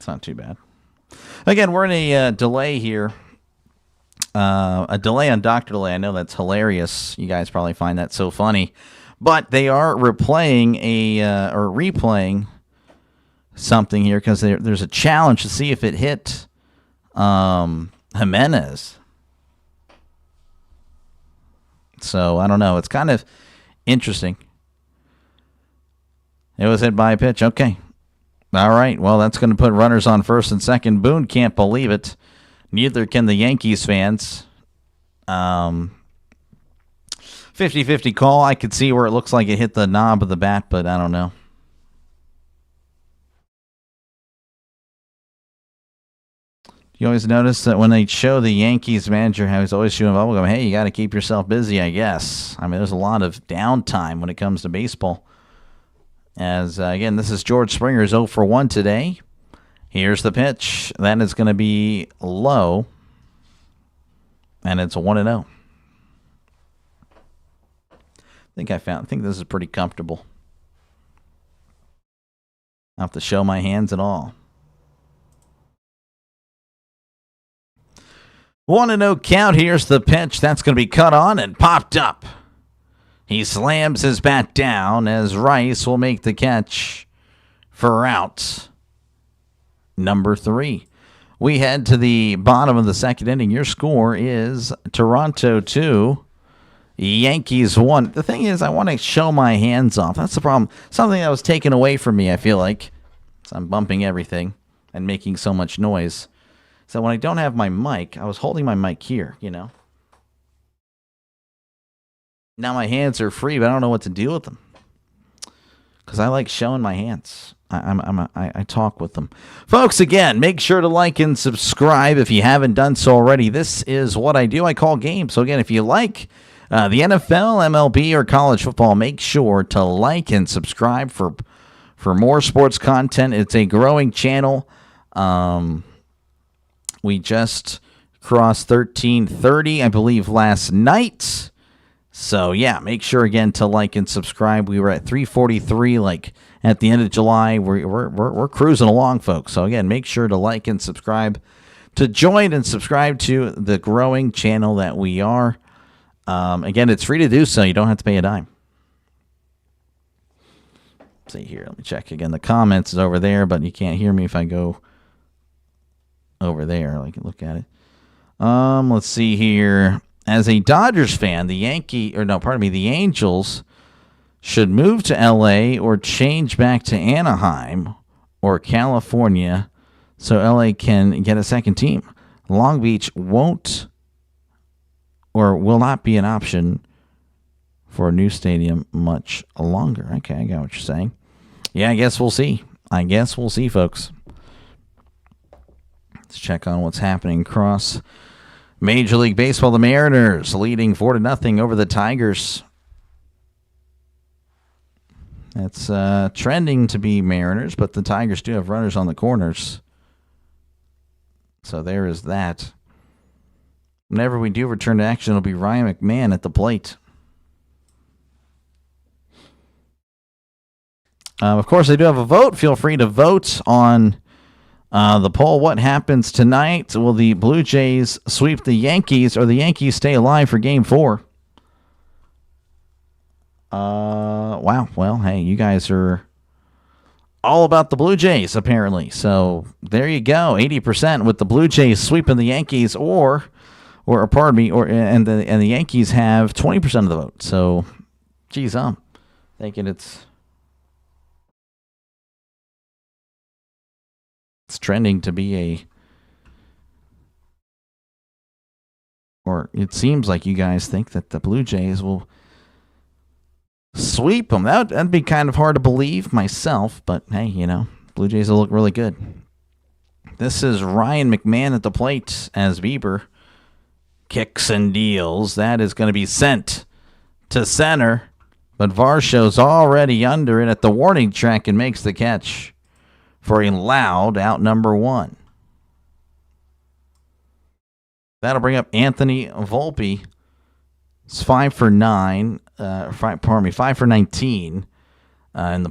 It's not too bad. Again, we're in a delay here. A delay on Dr. Delay. I know that's hilarious. You guys probably find that so funny. But they are replaying or replaying something here because there's a challenge to see if it hit Jimenez. So, I don't know. It's kind of interesting. It was hit by a pitch. Okay. All right. Well, that's going to put runners on first and second. Boone can't believe it. Neither can the Yankees fans. 50-50 call. I could see where it looks like it hit the knob of the bat, but I don't know. You always notice that when they show the Yankees manager how he's always shooting bubblegum, hey, you got to keep yourself busy, I guess. I mean, there's a lot of downtime when it comes to baseball. As, again, this is George Springer's 0 for 1 today. Here's the pitch. That is going to be low. And it's 1-0. I think this is pretty comfortable. I don't have to show my hands at all. 1-0 count. Here's the pitch. That's going to be cut on and popped up. He slams his bat down as Rice will make the catch for out number 3. We head to the bottom of the second inning. Your score is Toronto 2, Yankees 1. The thing is, I want to show my hands off. That's the problem. Something that was taken away from me, I feel like. So I'm bumping everything and making so much noise. So when I don't have my mic, I was holding my mic here, you know. Now my hands are free, but I don't know what to do with them. Because I like showing my hands. I talk with them. Folks, again, make sure to like and subscribe if you haven't done so already. This is what I do. I call games. So, again, if you like the NFL, MLB, or college football, make sure to like and subscribe for more sports content. It's a growing channel. We just crossed 1330, I believe, last night. So, yeah, make sure, again, to like and subscribe. We were at 343, like, at the end of July. We're cruising along, folks. So, again, make sure to like and subscribe to join and subscribe to the growing channel that we are. Again, it's free to do so. You don't have to pay a dime. Let's see here. Let me check again. The comments is over there, but you can't hear me if I go over there. Like, look at it. Let's see here. As a Dodgers fan, the Angels should move to LA or change back to Anaheim or California so LA can get a second team. Long Beach won't or will not be an option for a new stadium much longer. Okay, I got what you're saying. Yeah, I guess we'll see. Folks. Let's check on what's happening across Major League Baseball. The Mariners leading 4-0 over the Tigers. It's trending to be Mariners, but the Tigers do have runners on the corners. So there is that. Whenever we do return to action, it'll be Ryan McMahon at the plate. Of course, I do have a vote. Feel free to vote on the poll. What happens tonight? Will the Blue Jays sweep the Yankees or the Yankees stay alive for Game 4? Wow. Well, hey, you guys are all about the Blue Jays, apparently. So there you go. 80% with the Blue Jays sweeping the Yankees, and the Yankees have 20% of the vote. So, geez, I'm thinking it's trending to be it seems like you guys think that the Blue Jays will sweep them. That'd be kind of hard to believe myself, but hey, Blue Jays will look really good. This is Ryan McMahon at the plate as Bieber kicks and deals. That is going to be sent to center, but Varsho's already under it at the warning track and makes the catch for a loud out number 1. That'll bring up Anthony Volpe. It's 5 for 19 in the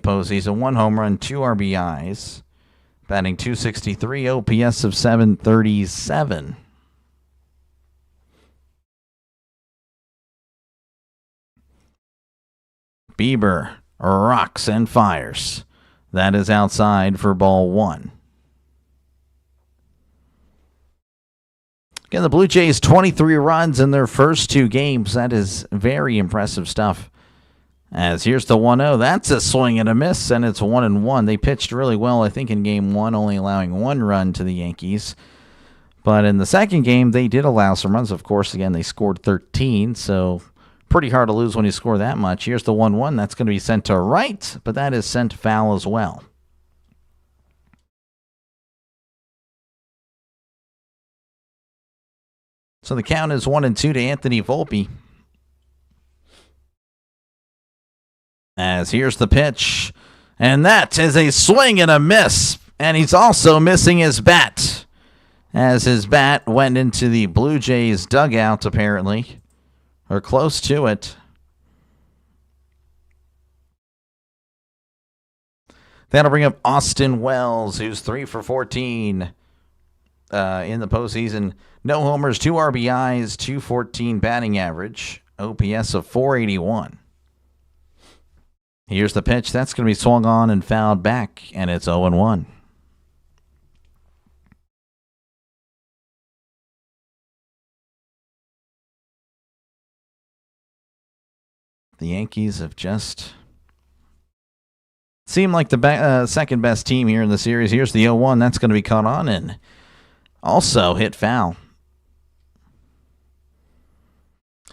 postseason. 1 home run, 2 RBIs. Batting .263, OPS of .737. Bieber rocks and fires. That is outside for ball one. Again, the Blue Jays 23 runs in their first two games. That is very impressive stuff. As here's the 1-0. That's a swing and a miss, and it's 1-1. They pitched really well, I think, in game one, only allowing one run to the Yankees. But in the second game, they did allow some runs. Of course, again, they scored 13, so pretty hard to lose when you score that much. Here's the 1-1. That's going to be sent to right, but that is sent foul as well. So the count is 1-2 to Anthony Volpe. As here's the pitch, and that is a swing and a miss, and he's also missing his bat, as his bat went into the Blue Jays dugout, apparently, or close to it. That'll bring up Austin Wells, who's 3 for 14 in the postseason. No homers, 2 RBIs, .214 batting average, OPS of .481. Here's the pitch. That's going to be swung on and fouled back, and it's 0-1. The Yankees have just seemed like the second best team here in the series. Here's the 0-1. That's going to be caught on and also hit foul.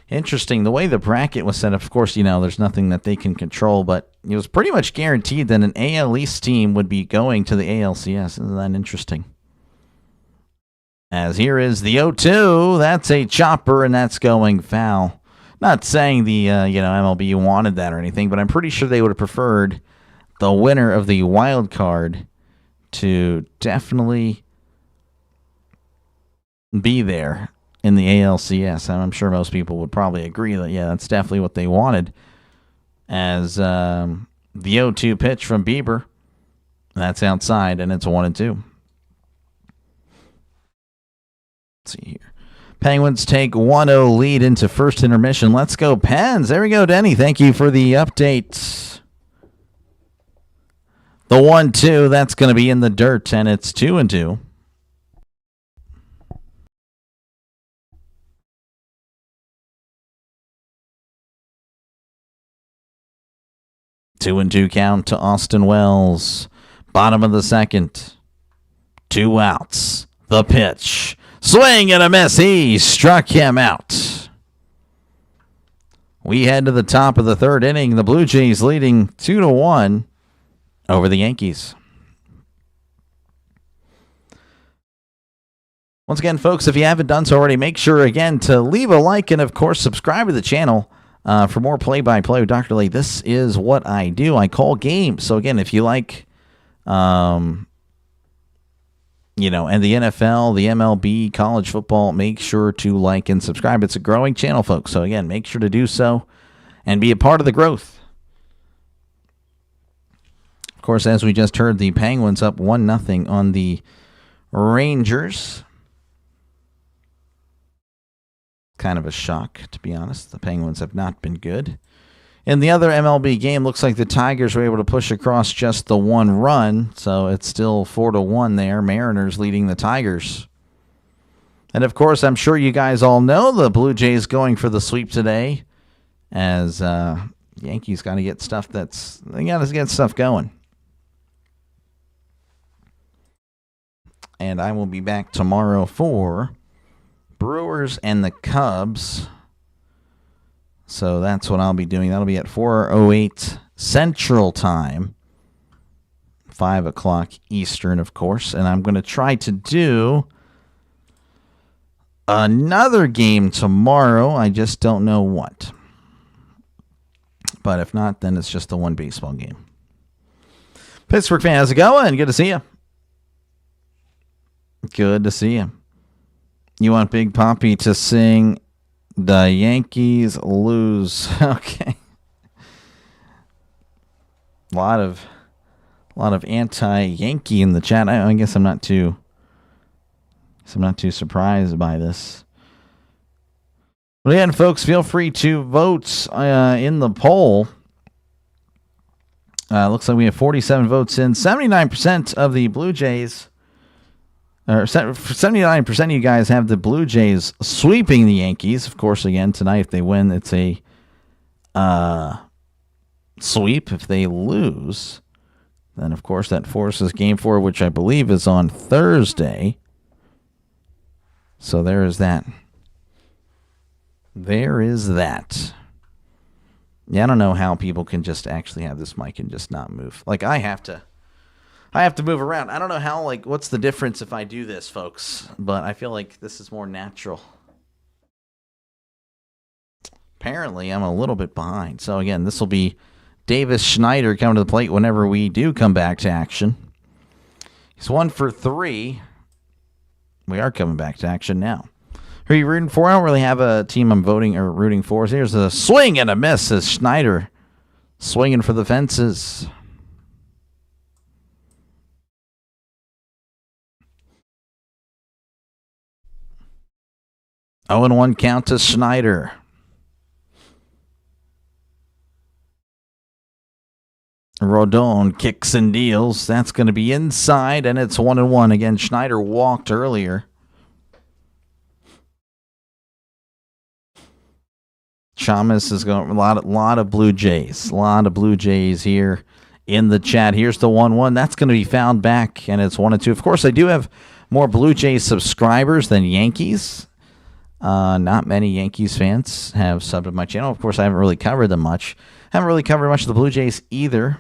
Interesting, the way the bracket was set up. Of course, there's nothing that they can control, but it was pretty much guaranteed that an AL East team would be going to the ALCS. Isn't that interesting? As here is the 0-2. That's a chopper, and that's going foul. Not saying the MLB wanted that or anything, but I'm pretty sure they would have preferred the winner of the wild card to definitely be there in the ALCS. I'm sure most people would probably agree that, that's definitely what they wanted. As the 0-2 pitch from Bieber, that's outside, and it's 1-2. Let's see here. Penguins take 1-0 lead into first intermission. Let's go, Pens. There we go, Denny. Thank you for the update. The 1-2, that's going to be in the dirt, and it's 2-2. Two and 2 count to Austin Wells. Bottom of the second. 2 outs. The pitch. Swing and a miss. He struck him out. We head to the top of the third inning. The Blue Jays leading 2-1 over the Yankees. Once again, folks, if you haven't done so already, make sure, again, to leave a like and, of course, subscribe to the channel. For more play-by-play with Dr. Lay, this is what I do. I call games. So, again, if you like, and the NFL, the MLB, college football, make sure to like and subscribe. It's a growing channel, folks. So, again, make sure to do so and be a part of the growth. Of course, as we just heard, the Penguins up 1-0 on the Rangers. Kind of a shock, to be honest. The Penguins have not been good. In the other MLB game, looks like the Tigers were able to push across just the 1 run, so it's still 4-1 there. Mariners leading the Tigers. And, of course, I'm sure you guys all know the Blue Jays going for the sweep today, as Yankees got to get stuff going. And I will be back tomorrow for Brewers and the Cubs. So that's what I'll be doing. That'll be at 4:08 Central Time, 5 o'clock Eastern, of course. And I'm going to try to do another game tomorrow. I just don't know what. But if not, then it's just the one baseball game. Pittsburgh fan, how's it going? Good to see you. Good to see you. You want Big Papi to sing "The Yankees Lose"? Okay. A lot of A lot of anti-Yankee in the chat. I guess I'm not too surprised by this. But again, folks, feel free to vote in the poll. Looks like we have 47 votes in. 79% of the Blue Jays, or 79% of you guys have the Blue Jays sweeping the Yankees. Of course, again, tonight, if they win, it's a sweep. If they lose, then, of course, that forces Game 4, which I believe is on Thursday. So there is that. There is that. Yeah, I don't know how people can just actually have this mic and just not move. Like, I have to move around. I don't know how, like, what's the difference if I do this, folks? But I feel like this is more natural. Apparently, I'm a little bit behind. So, again, this will be Davis Schneider coming to the plate whenever we do come back to action. He's 1 for 3. We are coming back to action now. Who are you rooting for? I don't really have a team I'm voting or rooting for. So here's a swing and a miss as Schneider swinging for the fences. Oh, and 1 count to Schneider. Rodon kicks and deals. That's going to be inside, and it's 1-1. Again, Schneider walked earlier. Chamas is going a lot of Blue Jays. A lot of Blue Jays here in the chat. Here's the 1-1. That's going to be found back, and it's 1-2. Of course, I do have more Blue Jays subscribers than Yankees. Not many Yankees fans have subbed to my channel. Of course, I haven't really covered them much. Haven't really covered much of the Blue Jays either.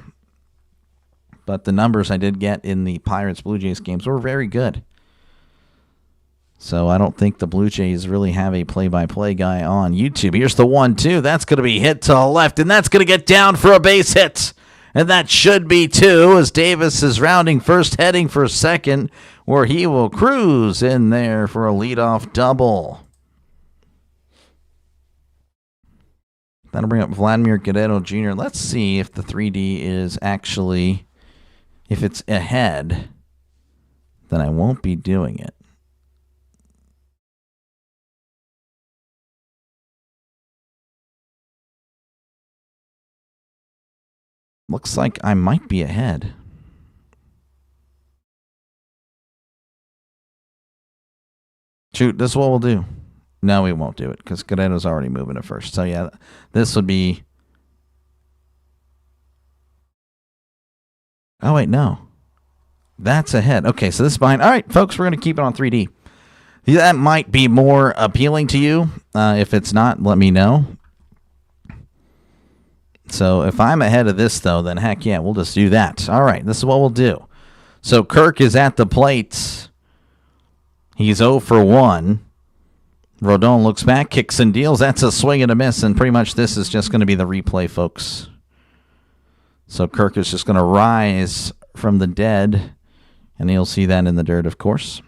But the numbers I did get in the Pirates-Blue Jays games were very good. So I don't think the Blue Jays really have a play-by-play guy on YouTube. Here's the 1-2. That's going to be hit to the left, and that's going to get down for a base hit. And that should be 2 as Davis is rounding first, heading for second, where he will cruise in there for a leadoff double. That'll bring up Vladimir Guerrero Jr. Let's see if the 3D is actually, if it's ahead, then I won't be doing it. Looks like I might be ahead. Shoot, this is what we'll do. No, we won't do it because Guerrero's already moving it first. So, yeah, this would be... Oh, wait, no. That's ahead. Okay, so this is behind. All right, folks, we're going to keep it on 3D. That might be more appealing to you. If it's not, let me know. So if I'm ahead of this, though, then heck yeah, we'll just do that. All right, this is what we'll do. So Kirk is at the plate. He's 0 for 1. Rodon looks back, kicks and deals. That's a swing and a miss, and pretty much this is just going to be the replay, folks. So Kirk is just going to rise from the dead, and you'll see that in the dirt, of course.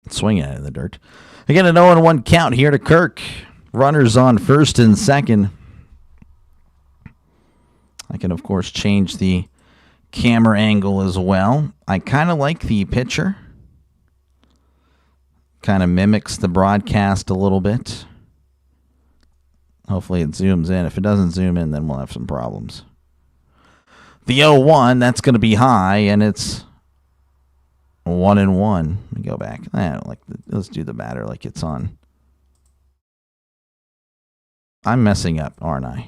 Swing at it in the dirt. Again, an 0-1 count here to Kirk. Runners on first and second. I can, of course, change the camera angle as well. I kind of like the picture. Kind of mimics the broadcast a little bit. Hopefully it zooms in. If it doesn't zoom in, then we'll have some problems. The 0-1, that's going to be high, and it's 1-1. Let me go back. Let's do the batter like it's on. I'm messing up, aren't I?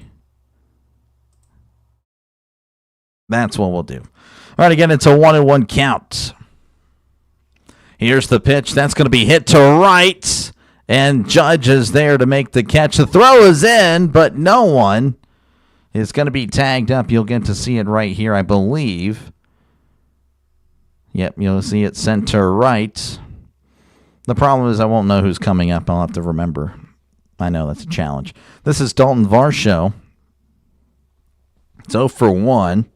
That's what we'll do. All right, again, it's a 1-1 count. Here's the pitch. That's going to be hit to right. And Judge is there to make the catch. The throw is in, but no one is going to be tagged up. You'll get to see it right here, I believe. Yep, you'll see it sent to right. The problem is I won't know who's coming up. I'll have to remember. I know that's a challenge. This is Dalton Varsho. It's 0 for 1.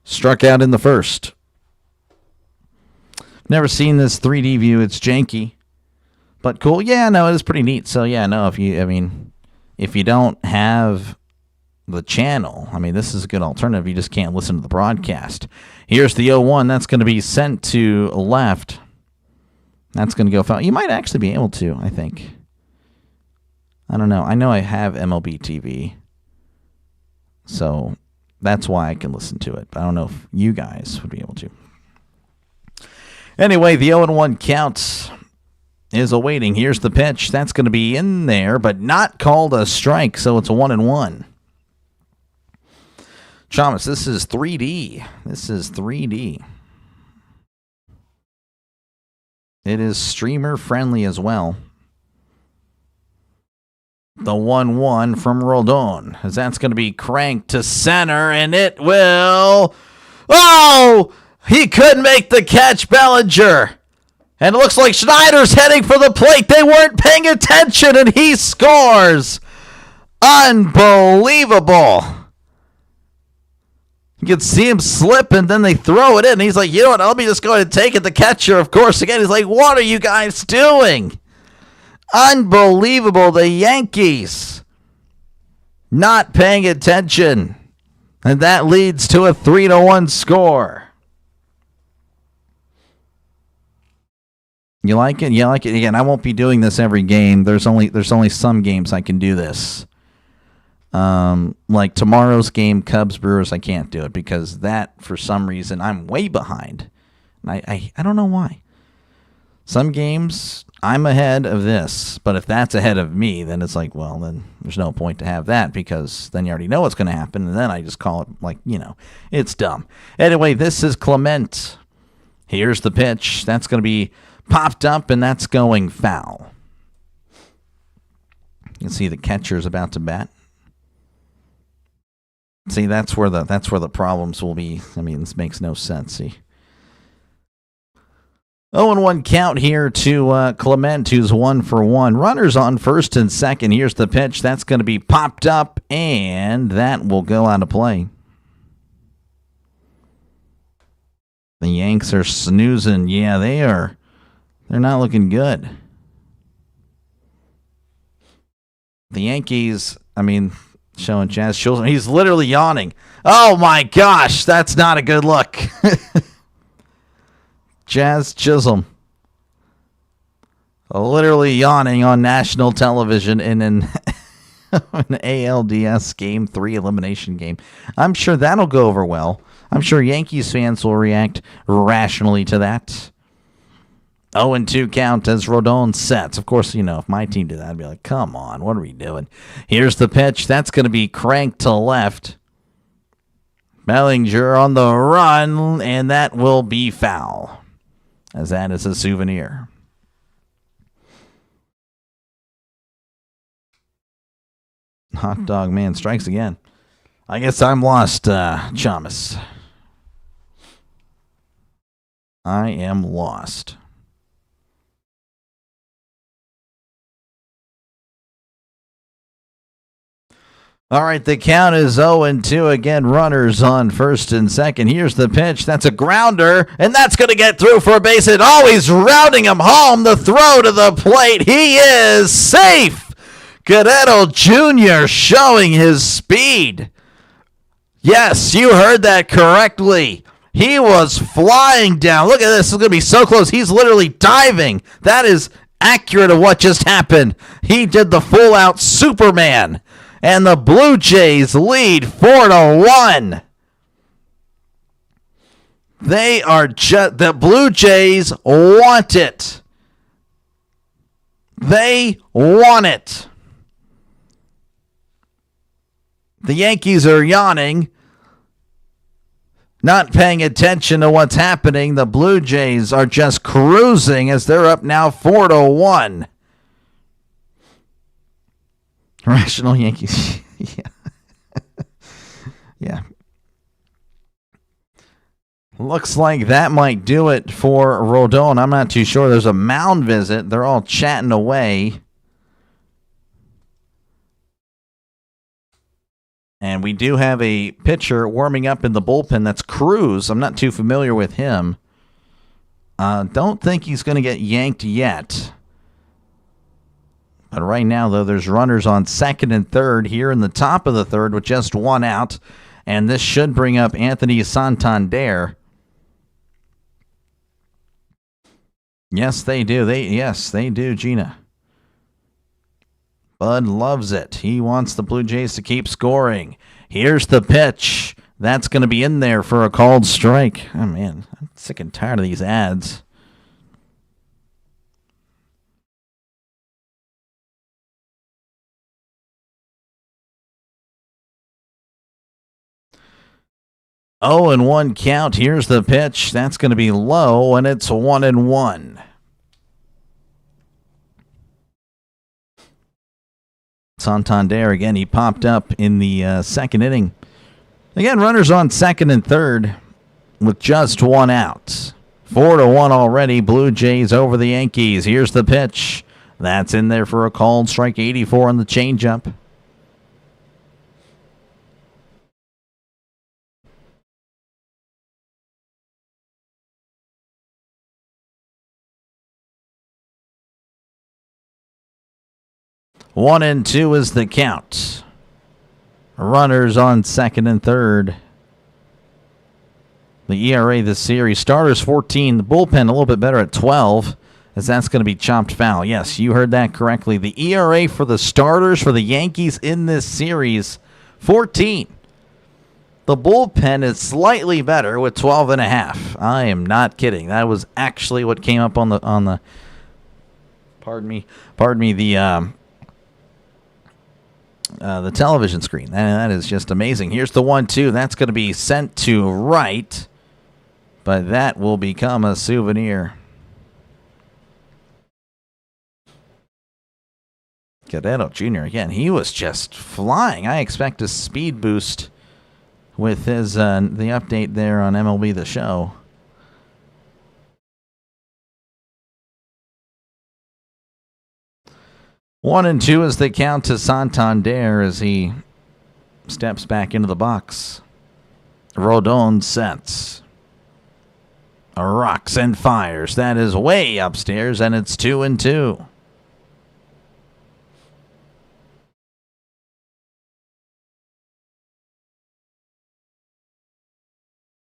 Struck out in the first. Never seen this 3D view. It's janky, but cool. Yeah, no, it is pretty neat. So yeah, no, if you don't have the channel. I mean, this is a good alternative. You just can't listen to the broadcast. Here's the 0-1. That's going to be sent to left. That's going to go foul. You might actually be able to, I think. I don't know. I know I have MLB TV. So that's why I can listen to it. But I don't know if you guys would be able to. Anyway, the 0-1 count is awaiting. Here's the pitch. That's going to be in there, but not called a strike, so it's a 1-1. Thomas, this is 3D. This is 3D. It is streamer friendly as well. The 1-1 from Rodon, as that's going to be cranked to center, and it will... Oh! He couldn't make the catch, Bellinger. And it looks like Schneider's heading for the plate. They weren't paying attention, and he scores. Unbelievable. You can see him slip, and then they throw it in. He's like, you know what, let me just go ahead and take it. The catcher, of course, again, he's like, what are you guys doing? Unbelievable. The Yankees not paying attention. And that leads to a 3-1 score. You like it? You like it? Again, I won't be doing this every game. There's only some games I can do this. Like tomorrow's game, Cubs Brewers, I can't do it because that, for some reason, I'm way behind. I don't know why. Some games I'm ahead of this, but if that's ahead of me, then it's like, well, then there's no point to have that because then you already know what's going to happen, and then I just call it like, it's dumb. Anyway, this is Clement. Here's the pitch. That's going to be popped up, and that's going foul. You can see the catcher's about to bat. See, that's where the problems will be. I mean, this makes no sense. See, 0-1 count here to Clement, who's 1 for 1. Runners on first and second. Here's the pitch. That's going to be popped up, and that will go out of play. The Yanks are snoozing. Yeah, they are. They're not looking good. The Yankees, showing Jazz Chisholm. He's literally yawning. Oh, my gosh. That's not a good look. Jazz Chisholm. Literally yawning on national television in an ALDS Game 3 elimination game. I'm sure that'll go over well. I'm sure Yankees fans will react rationally to that. 0-2 count as Rodon sets. Of course, if my team did that, I'd be like, come on, what are we doing? Here's the pitch. That's going to be cranked to left. Bellinger on the run, and that will be foul, as that is a souvenir. Hot dog man strikes again. I guess I'm lost, Chamas. I am lost. All right, the count is 0-2 again. Runners on first and second. Here's the pitch. That's a grounder, and that's going to get through for a base hit. Oh, he's rounding him home. The throw to the plate. He is safe. Guerrero Jr. showing his speed. Yes, you heard that correctly. He was flying down. Look at this. This is going to be so close. He's literally diving. That is accurate of what just happened. He did the full-out Superman. And the Blue Jays lead 4-1. The Blue Jays want it. They want it. The Yankees are yawning, not paying attention to what's happening. The Blue Jays are just cruising as they're up now 4-1. Rational Yankees. Yeah. Looks like that might do it for Rodon. I'm not too sure. There's a mound visit. They're all chatting away. And we do have a pitcher warming up in the bullpen. That's Cruz. I'm not too familiar with him. Don't think he's going to get yanked yet. But right now, though, there's runners on second and third here in the top of the third with just one out. And this should bring up Anthony Santander. Yes, they do. Yes, they do, Gina. Bud loves it. He wants the Blue Jays to keep scoring. Here's the pitch. That's going to be in there for a called strike. Oh, man, I'm sick and tired of these ads. Oh, and 1 count. Here's the pitch. That's going to be low, and it's 1-1. Santander, again, he popped up in the second inning. Again, runners on second and third with just 1 out. 4-1 already. Blue Jays over the Yankees. Here's the pitch. That's in there for a called strike. 84 on the changeup. One and 2 is the count. Runners on second and third. The ERA this series, starters 14, the bullpen a little bit better at 12, as that's going to be chopped foul. Yes, you heard that correctly. The ERA for the starters for the Yankees in this series, 14. The bullpen is slightly better with 12.5. I am not kidding. That was actually what came up on the the television screen. That is just amazing. Here's the 1-2. That's going to be sent to right, but that will become a souvenir. Guerrero Jr. again. He was just flying. I expect a speed boost with his the update there on MLB The Show. One and 2 is the count to Santander as he steps back into the box. Rodon sets. Rocks and fires. That is way upstairs, and it's 2-2.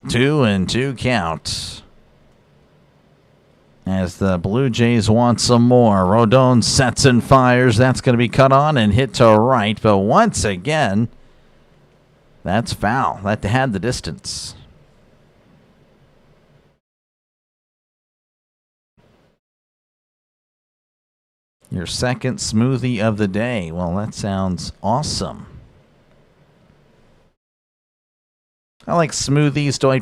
Two and 2 count. As the Blue Jays want some more. Rodon sets and fires. That's going to be cut on and hit to right. But once again, that's foul. That had the distance. Your second smoothie of the day. Well, that sounds awesome. I like smoothies. I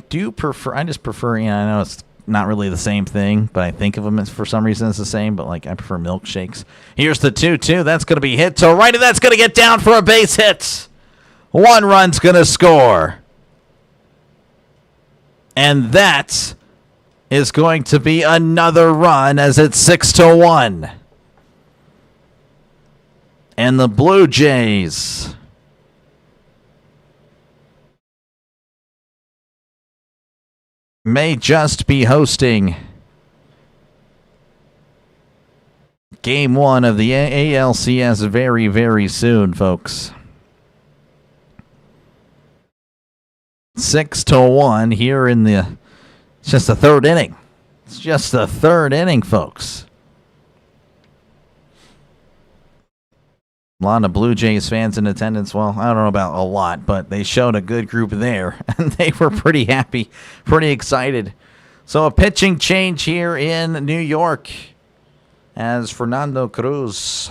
just prefer, I know it's not really the same thing, but I think of them as, for some reason, it's the same, but I prefer milkshakes. Here's the 2-2. That's going to be hit to right, and that's going to get down for a base hit. 1 run's going to score. And that is going to be another run as it's 6-1. And the Blue Jays may just be hosting Game 1 of the ALCS very, very soon, folks. 6-1 here in the... It's just the third inning. It's just the third inning, folks. A lot of Blue Jays fans in attendance. Well, I don't know about a lot, but they showed a good group there, and they were pretty happy, pretty excited. So a pitching change here in New York as Fernando Cruz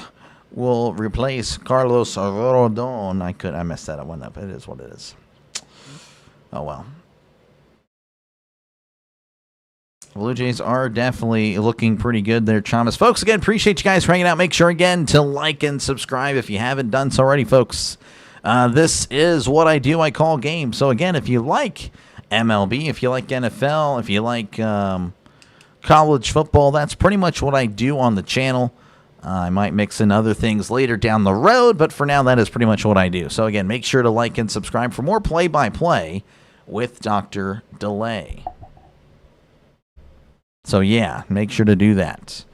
will replace Carlos Rodon. I messed that up one up. It is what it is. Oh, well. Blue Jays are definitely looking pretty good there, Chalmers. Folks, again, appreciate you guys for hanging out. Make sure, again, to like and subscribe if you haven't done so already, folks. This is what I do. I call games. So, again, if you like MLB, if you like NFL, if you like college football, that's pretty much what I do on the channel. I might mix in other things later down the road, but for now, that is pretty much what I do. So, again, make sure to like and subscribe for more play-by-play with Dr. Delay. So, yeah, make sure to do that.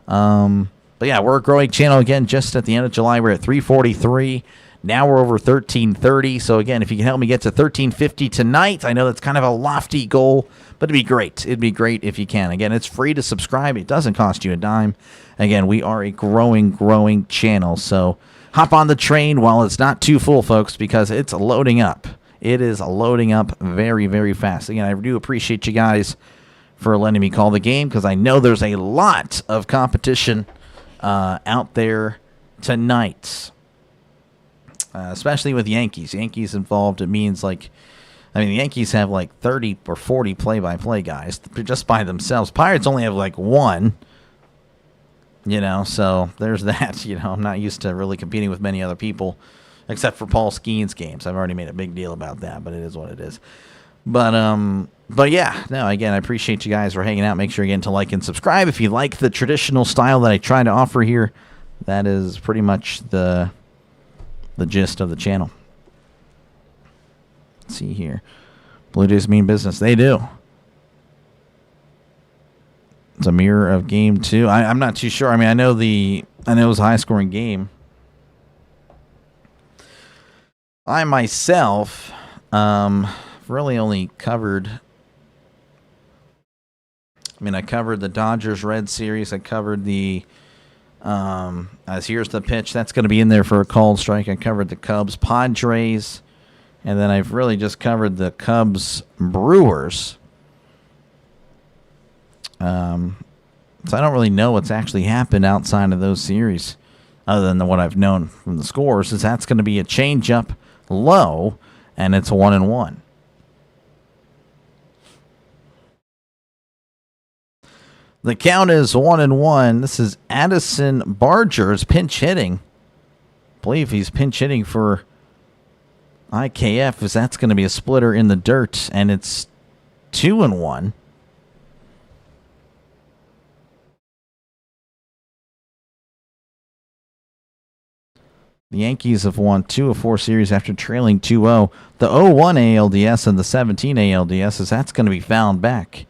But But yeah, we're a growing channel again. Just at the end of July, we're at 343. Now we're over 1330. So again, if you can help me get to 1350 tonight, I know that's kind of a lofty goal, but it'd be great. It'd be great if you can. Again, it's free to subscribe. It doesn't cost you a dime. Again, we are a growing channel. So hop on the train while it's not too full, folks, because it's loading up. It is loading up very, very fast. Again, I do appreciate you guys for letting me call the game, because I know there's a lot of competition out there tonight, especially with Yankees. Yankees involved, it means like, I mean, the Yankees have like 30 or 40 play-by-play guys just by themselves. Pirates only have like one, so there's that. I'm not used to really competing with many other people, except for Paul Skeen's games. I've already made a big deal about that, but it is what it is. But yeah, no, again, I appreciate you guys for hanging out. Make sure again to like and subscribe if you like the traditional style that I try to offer here. That is pretty much the gist of the channel. Let's see here. Blue Jays mean business. They do. It's a mirror of game 2. I'm not too sure. I mean, I know it was a high-scoring game. I myself really only covered, I covered the Dodgers-Red series. I covered the, as here's the pitch. That's going to be in there for a called strike. I covered the Cubs-Padres. And then I've really just covered the Cubs-Brewers. So I don't really know what's actually happened outside of those series, other than what I've known from the scores, is that's going to be a changeup low, and it's a 1-1. The count is 1-1. This is Addison Barger's pinch hitting. I believe he's pinch hitting for IKF, as that's going to be a splitter in the dirt, and it's 2-1. The Yankees have won 2 of 4 series after trailing 2-0. The 0-1 ALDS and the 17 ALDS, as that's going to be found back.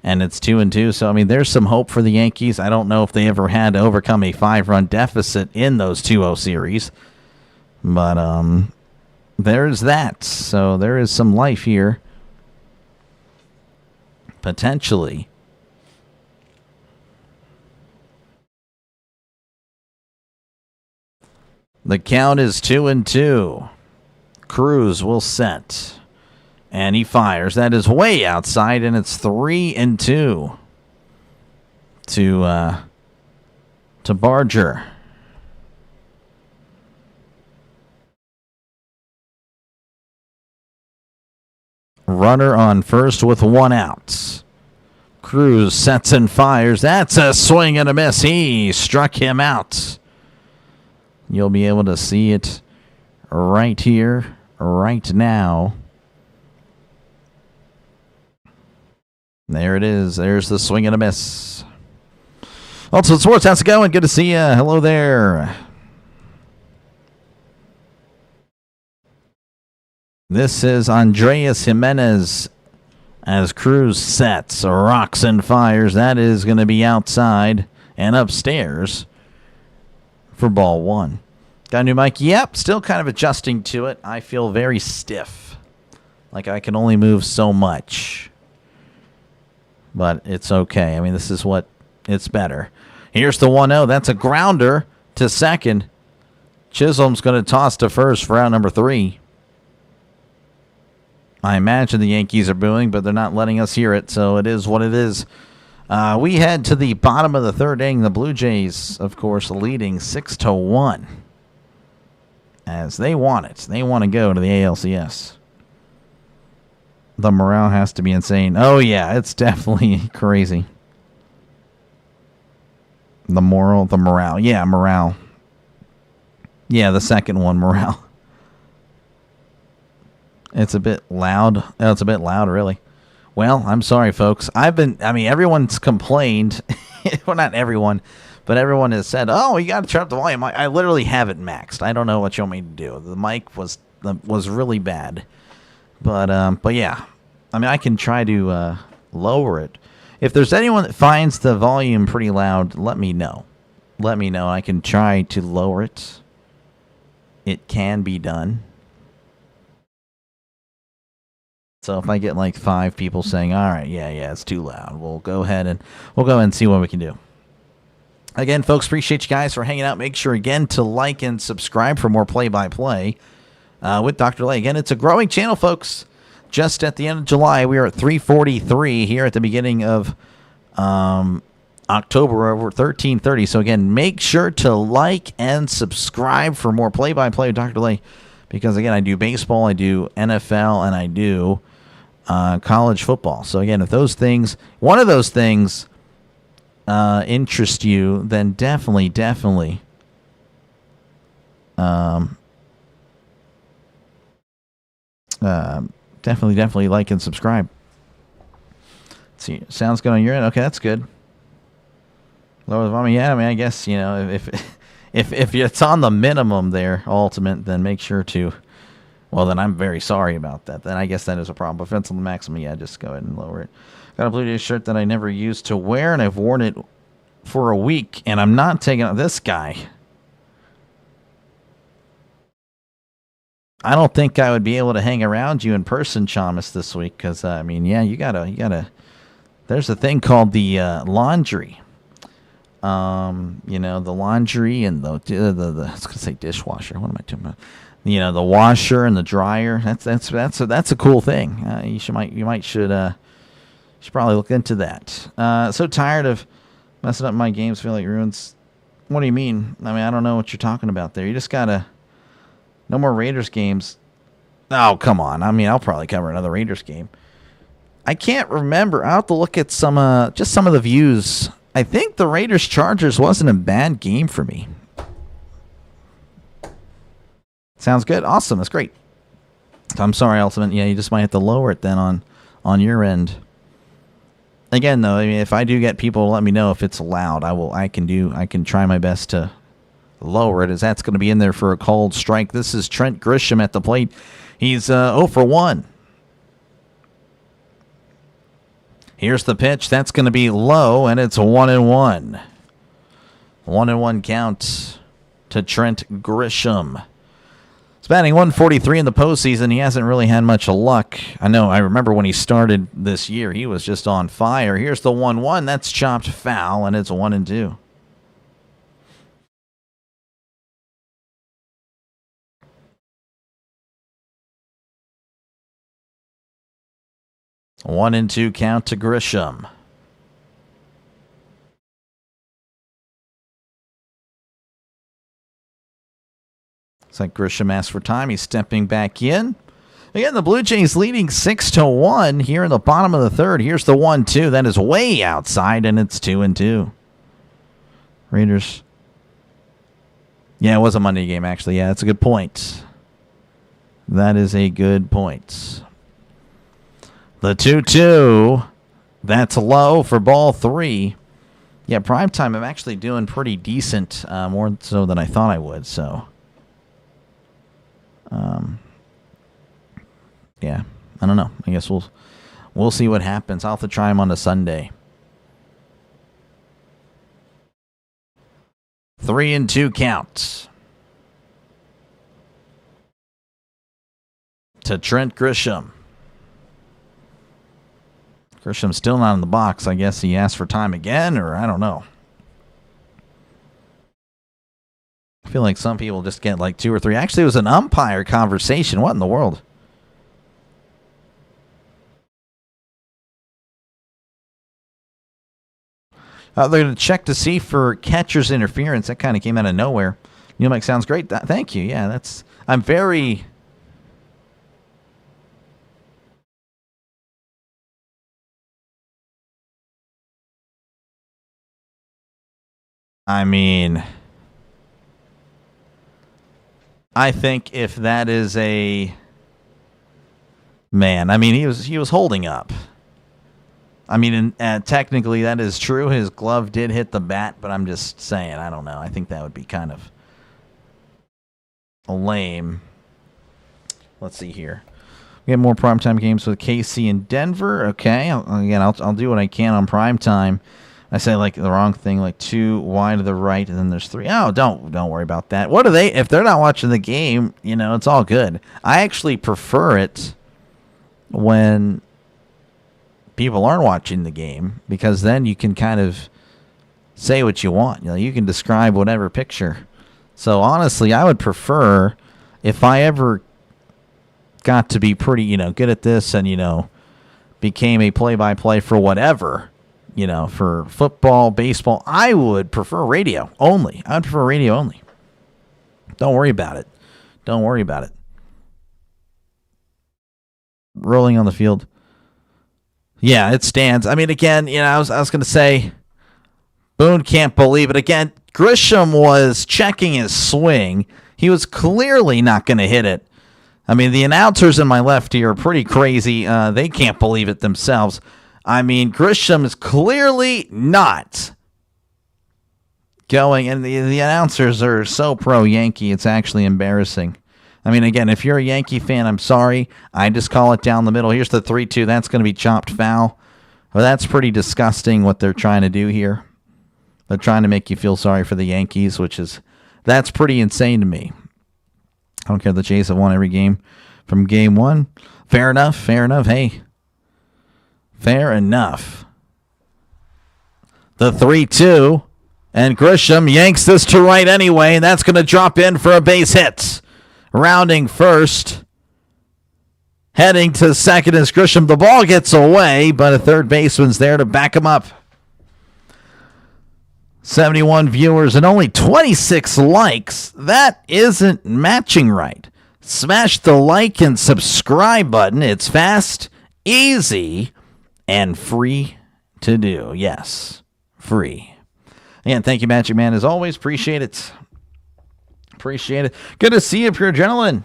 And it's 2-2. So, there's some hope for the Yankees. I don't know if they ever had to overcome a 5-run deficit in those 2-0 series. But there's that. So there is some life here. Potentially. The count is 2-2. Cruz will set. And he fires. That is way outside, and it's 3-2 to Barger. Runner on first with 1 out. Cruz sets and fires. That's a swing and a miss. He struck him out. You'll be able to see it right here, right now. There it is. There's the swing and a miss. Ultimate Sports, how's it going? Good to see you. Hello there. This is Andreas Jimenez as Cruz sets, rocks and fires. That is going to be outside and upstairs for ball 1. Got a new mic? Yep, still kind of adjusting to it. I feel very stiff. Like I can only move so much. But it's okay. This is what it's better. Here's the 1-0. That's a grounder to second. Chisholm's going to toss to first for out number 3. I imagine the Yankees are booing, but they're not letting us hear it, so it is what it is. We head to the bottom of the 3rd inning. The Blue Jays, of course, leading 6-1. As they want it. They want to go to the ALCS. The morale has to be insane. Oh, yeah, it's definitely crazy. The morale. Yeah, morale. Yeah, the second one, morale. It's a bit loud. Oh, it's a bit loud, really. Well, I'm sorry, folks. Everyone's complained. Well, not everyone, but everyone has said, oh, you got to turn up the volume. I literally have it maxed. I don't know what you want me to do. The mic was really bad. But yeah, I can try to lower it. If there's anyone that finds the volume pretty loud, let me know. let me know. I can try to lower it. It can be done. So if I get like 5 people saying, all right, yeah, it's too loud, we'll go ahead and see what we can do. Again, folks, appreciate you guys for hanging out. Make sure, again, to like and subscribe for more play-by-play with Dr. Lay. Again, it's a growing channel, folks. Just at the end of July, we are at 343 here at the beginning of October, over 1330. So, again, make sure to like and subscribe for more play-by-play with Dr. Lay. Because, again, I do baseball, I do NFL, and I do college football. So, again, if one of those things interest you, then definitely like and subscribe. Let's see, sounds good on your end. Okay, that's good. Lower the volume. Yeah, I mean, I guess, if it's on the minimum there, ultimate, then make sure to. Well, then I'm very sorry about that. Then I guess that is a problem. But if it's on the maximum, yeah, just go ahead and lower it. Got a Blue Jays shirt that I never used to wear, and I've worn it for a week, and I'm not taking out this guy. I don't think I would be able to hang around you in person, Chamas, this week, because I mean, yeah, you gotta. There's a thing called the laundry. The laundry and the I was gonna say dishwasher. What am I talking about? The washer and the dryer. That's a cool thing. You should probably look into that. So tired of messing up my games. Feel like ruins. What do you mean? I mean, I don't know what you're talking about there. You just gotta. No more Raiders games. Oh, come on. I mean, I'll probably cover another Raiders game. I can't remember. I'll have to look at some of the views. I think the Raiders-Chargers wasn't a bad game for me. Sounds good. Awesome. That's great. I'm sorry, Ultimate. Yeah, you just might have to lower it then on your end. Again, though, I mean, if I do get people, let me know if it's loud. I can try my best to lower it, as that's going to be in there for a called strike. This is Trent Grisham at the plate. He's 0 for 1. Here's the pitch. That's going to be low, and it's 1-1. 1-1 count to Trent Grisham. He's batting 143 in the postseason. He hasn't really had much luck. I remember when he started this year, he was just on fire. Here's the 1-1. That's chopped foul, and it's 1-2. One and two count to Grisham. Looks like Grisham asked for time. He's stepping back in. Again, the Blue Jays leading 6-1 here in the bottom of the third. Here's the 1-2. That is way outside, and it's 2-2. Raiders. Yeah, it was a Monday game, actually. Yeah, that's a good point. That is a good point. The 2-2, that's low for ball 3. Yeah, primetime, I'm actually doing pretty decent, more so than I thought I would. So, yeah, I don't know. I guess we'll see what happens. I'll have to try him on a Sunday. 3-2 count to Trent Grisham. Grisham's still not in the box. I guess he asked for time again, or I don't know. I feel like some people just get like 2 or 3. Actually, it was an umpire conversation. What in the world? They're going to check to see for catcher's interference. That kind of came out of nowhere. Neil Mike sounds great. Thank you. Yeah, I'm very... I mean, I think if that is a man, I mean, he was holding up. I mean, technically that is true. His glove did hit the bat, but I'm just saying, I don't know. I think that would be kind of lame. Let's see here. We have more primetime games with KC and Denver. Okay, I'll do what I can on primetime. I say like the wrong thing, like 2 wide to the right, and then there's 3. Oh, don't worry about that. What are they? If they're not watching the game, it's all good. I actually prefer it when people aren't watching the game, because then you can kind of say what you want. You can describe whatever picture. So honestly, I would prefer, if I ever got to be pretty, good at this and, became a play-by-play for whatever, for football, baseball, I would prefer radio only. I would prefer radio only. Don't worry about it. Don't worry about it. Rolling on the field. Yeah, it stands. I mean, again, I was going to say, Boone can't believe it. Again, Grisham was checking his swing. He was clearly not going to hit it. I mean, the announcers in my left here are pretty crazy. They can't believe it themselves. I mean, Grisham is clearly not going, and the announcers are so pro-Yankee, it's actually embarrassing. I mean, again, if you're a Yankee fan, I'm sorry. I just call it down the middle. Here's the 3-2. That's going to be chopped foul. Well, that's pretty disgusting what they're trying to do here. They're trying to make you feel sorry for the Yankees, that's pretty insane to me. I don't care. The Jays have won every game from game 1. Fair enough. Fair enough. Hey, fair enough. The 3-2, and Grisham yanks this to right anyway, and that's going to drop in for a base hit. Rounding first, heading to second is Grisham. The ball gets away, but a third baseman's there to back him up. 71 viewers and only 26 likes. That isn't matching right. Smash the like and subscribe button. It's fast, easy, and free to do. Yes, free. And thank you, Magic Man, as always. Appreciate it. Appreciate it. Good to see you, Pure Adrenaline.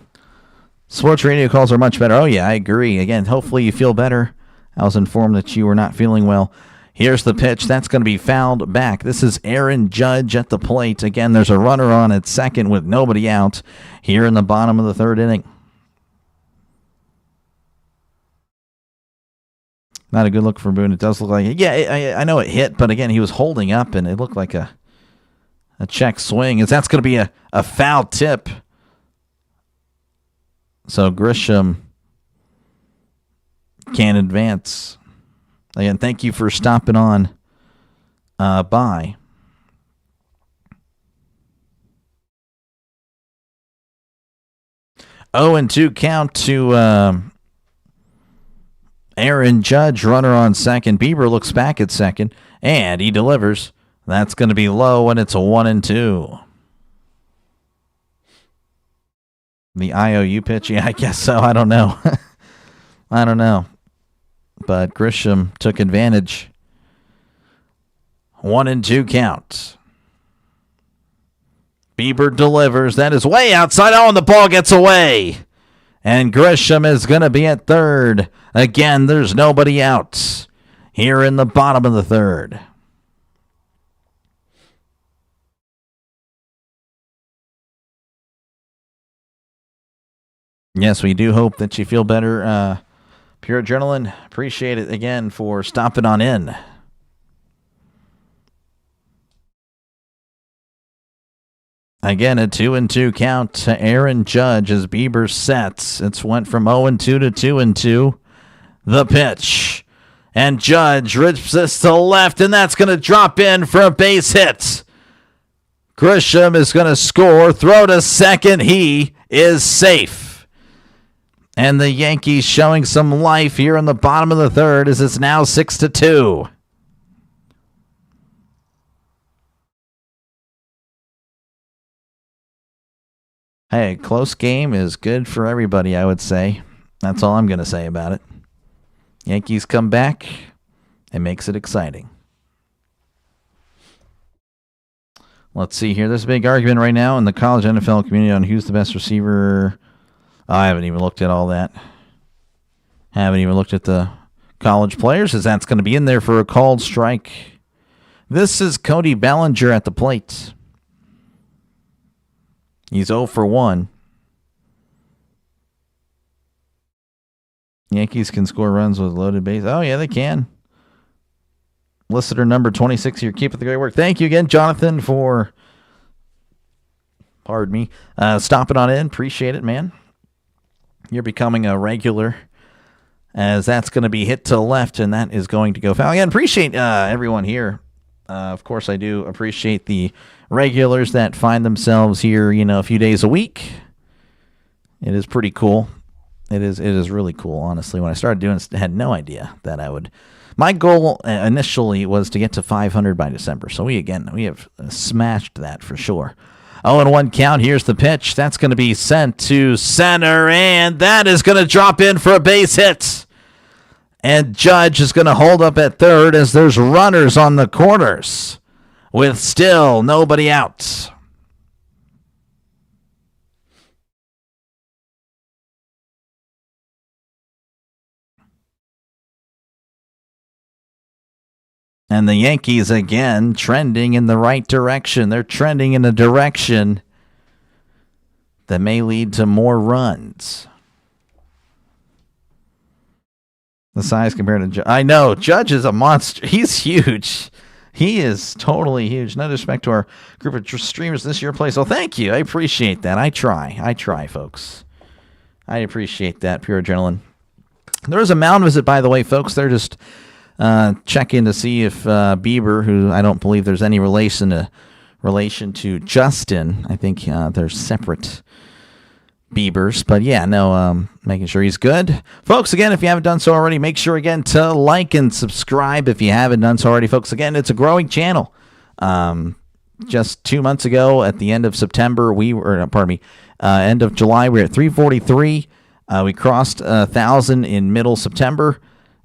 Sports radio calls are much better. Oh, yeah, I agree. Again, hopefully you feel better. I was informed that you were not feeling well. Here's the pitch. That's going to be fouled back. This is Aaron Judge at the plate. Again, there's a runner on at second with nobody out here in the bottom of the third inning. Not a good look for Boone. It does look like it. Yeah, I know it hit, but again, he was holding up, and it looked like a check swing. That's going to be a foul tip. So Grisham can't advance. Again, thank you for stopping on by. Oh, and 2 count to Aaron Judge, runner on second. Bieber looks back at second, and he delivers. That's going to be low, and it's a 1-2. The IOU pitch? Yeah, I guess so. I don't know. I don't know. But Grisham took advantage. 1-2 count. Bieber delivers. That is way outside. Oh, and the ball gets away. And Grisham is going to be at third. Again, there's nobody out here in the bottom of the third. Yes, we do hope that you feel better. Pure Adrenaline, appreciate it again for stopping on in. Again, a 2-2 count to Aaron Judge as Bieber sets. It's went from 0-2 to 2-2. The pitch. And Judge rips this to left, and that's going to drop in for a base hit. Grisham is going to score. Throw to second. He is safe. And the Yankees showing some life here in the bottom of the third as it's now 6-2. Hey, close game is good for everybody, I would say. That's all I'm going to say about it. Yankees come back. It makes it exciting. Let's see here. There's a big argument right now in the college NFL community on who's the best receiver. I haven't even looked at all that. Haven't even looked at the college players, as that's going to be in there for a called strike. This is Cody Bellinger at the plate. He's 0 for 1. Yankees can score runs with loaded bases. Oh, yeah, they can. Listener number 26 here. Keep up the great work. Thank you again, Jonathan, for, pardon me, stopping on in. Appreciate it, man. You're becoming a regular, as that's going to be hit to the left, and that is going to go foul. Again, appreciate everyone here. Of course, I do appreciate the regulars that find themselves here, a few days a week. It is pretty cool. It is really cool, honestly. When I started doing this, I had no idea that I would. My goal initially was to get to 500 by December. So we have smashed that for sure. 0-1 count. Here's the pitch. That's going to be sent to center, and that is going to drop in for a base hit. And Judge is going to hold up at third as there's runners on the corners with still nobody out. And the Yankees, again, trending in the right direction. They're trending in a direction that may lead to more runs. The size compared to Judge. I know, Judge is a monster. He's huge. He is totally huge. No disrespect to our group of streamers this year plays. Well, thank you. I appreciate that. I try, folks. I appreciate that. Pure adrenaline. There was a mound visit, by the way, folks. They're just checking to see if Bieber, who I don't believe there's any relation to Justin. I think they're separate Biebers. But yeah, no, making sure he's good. Folks, again, if you haven't done so already, make sure again to like and subscribe if you haven't done so already. Folks, again, it's a growing channel. Just 2 months ago at the end of September, end of July, we were at 343. We crossed 1,000 in middle September.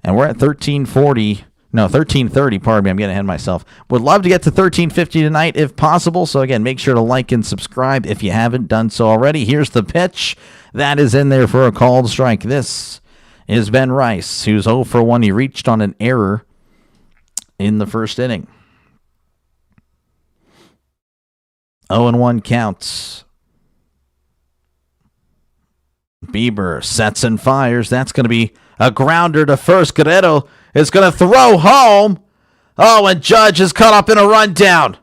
And we're at 1330, pardon me, I'm getting ahead of myself. Would love to get to 1350 tonight if possible. So again, make sure to like and subscribe if you haven't done so already. Here's the pitch. That is in there for a called strike. This is Ben Rice, who's 0 for 1. He reached on an error in the first inning. 0-1 counts. Bieber sets and fires. That's going to be a grounder to first. Guerrero is going to throw home. Oh, and Judge is caught up in a rundown.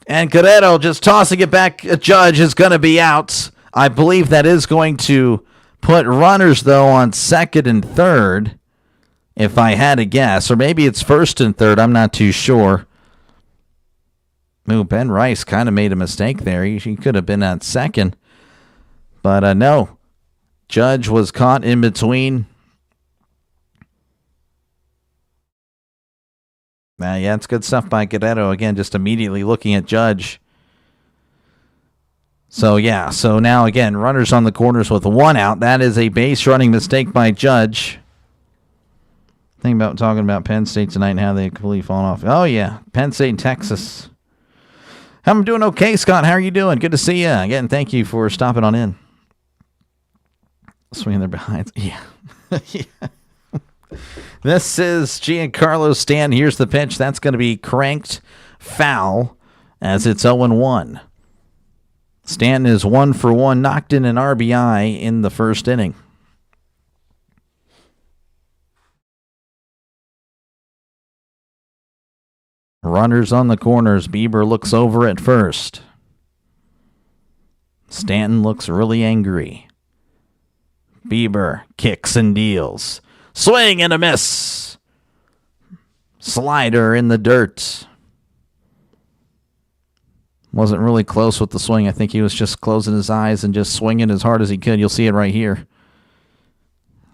And Guerrero just tossing it back. Judge is going to be out. I believe that is going to put runners, though, on second and third, if I had to guess. Or maybe it's first and third. I'm not too sure. Ooh, Ben Rice kind of made a mistake there. He could have been at second. But no. Judge was caught in between. Yeah, it's good stuff by Guerrero. Again, just immediately looking at Judge. So now again, runners on the corners with 1 out. That is a base running mistake by Judge. Think about talking about Penn State tonight and how they completely fallen off. Oh, yeah, Penn State and Texas. I'm doing okay, Scott. How are you doing? Good to see you. Again, thank you for stopping on in. Swinging their behinds. Yeah. Yeah. This is Giancarlo Stanton. Here's the pitch. That's going to be cranked foul as it's 0-1. Stanton is 1 for 1, knocked in an RBI in the first inning. Runners on the corners. Bieber looks over at first. Stanton looks really angry. Bieber kicks and deals. Swing and a miss. Slider in the dirt. Wasn't really close with the swing. I think he was just closing his eyes and just swinging as hard as he could. You'll see it right here.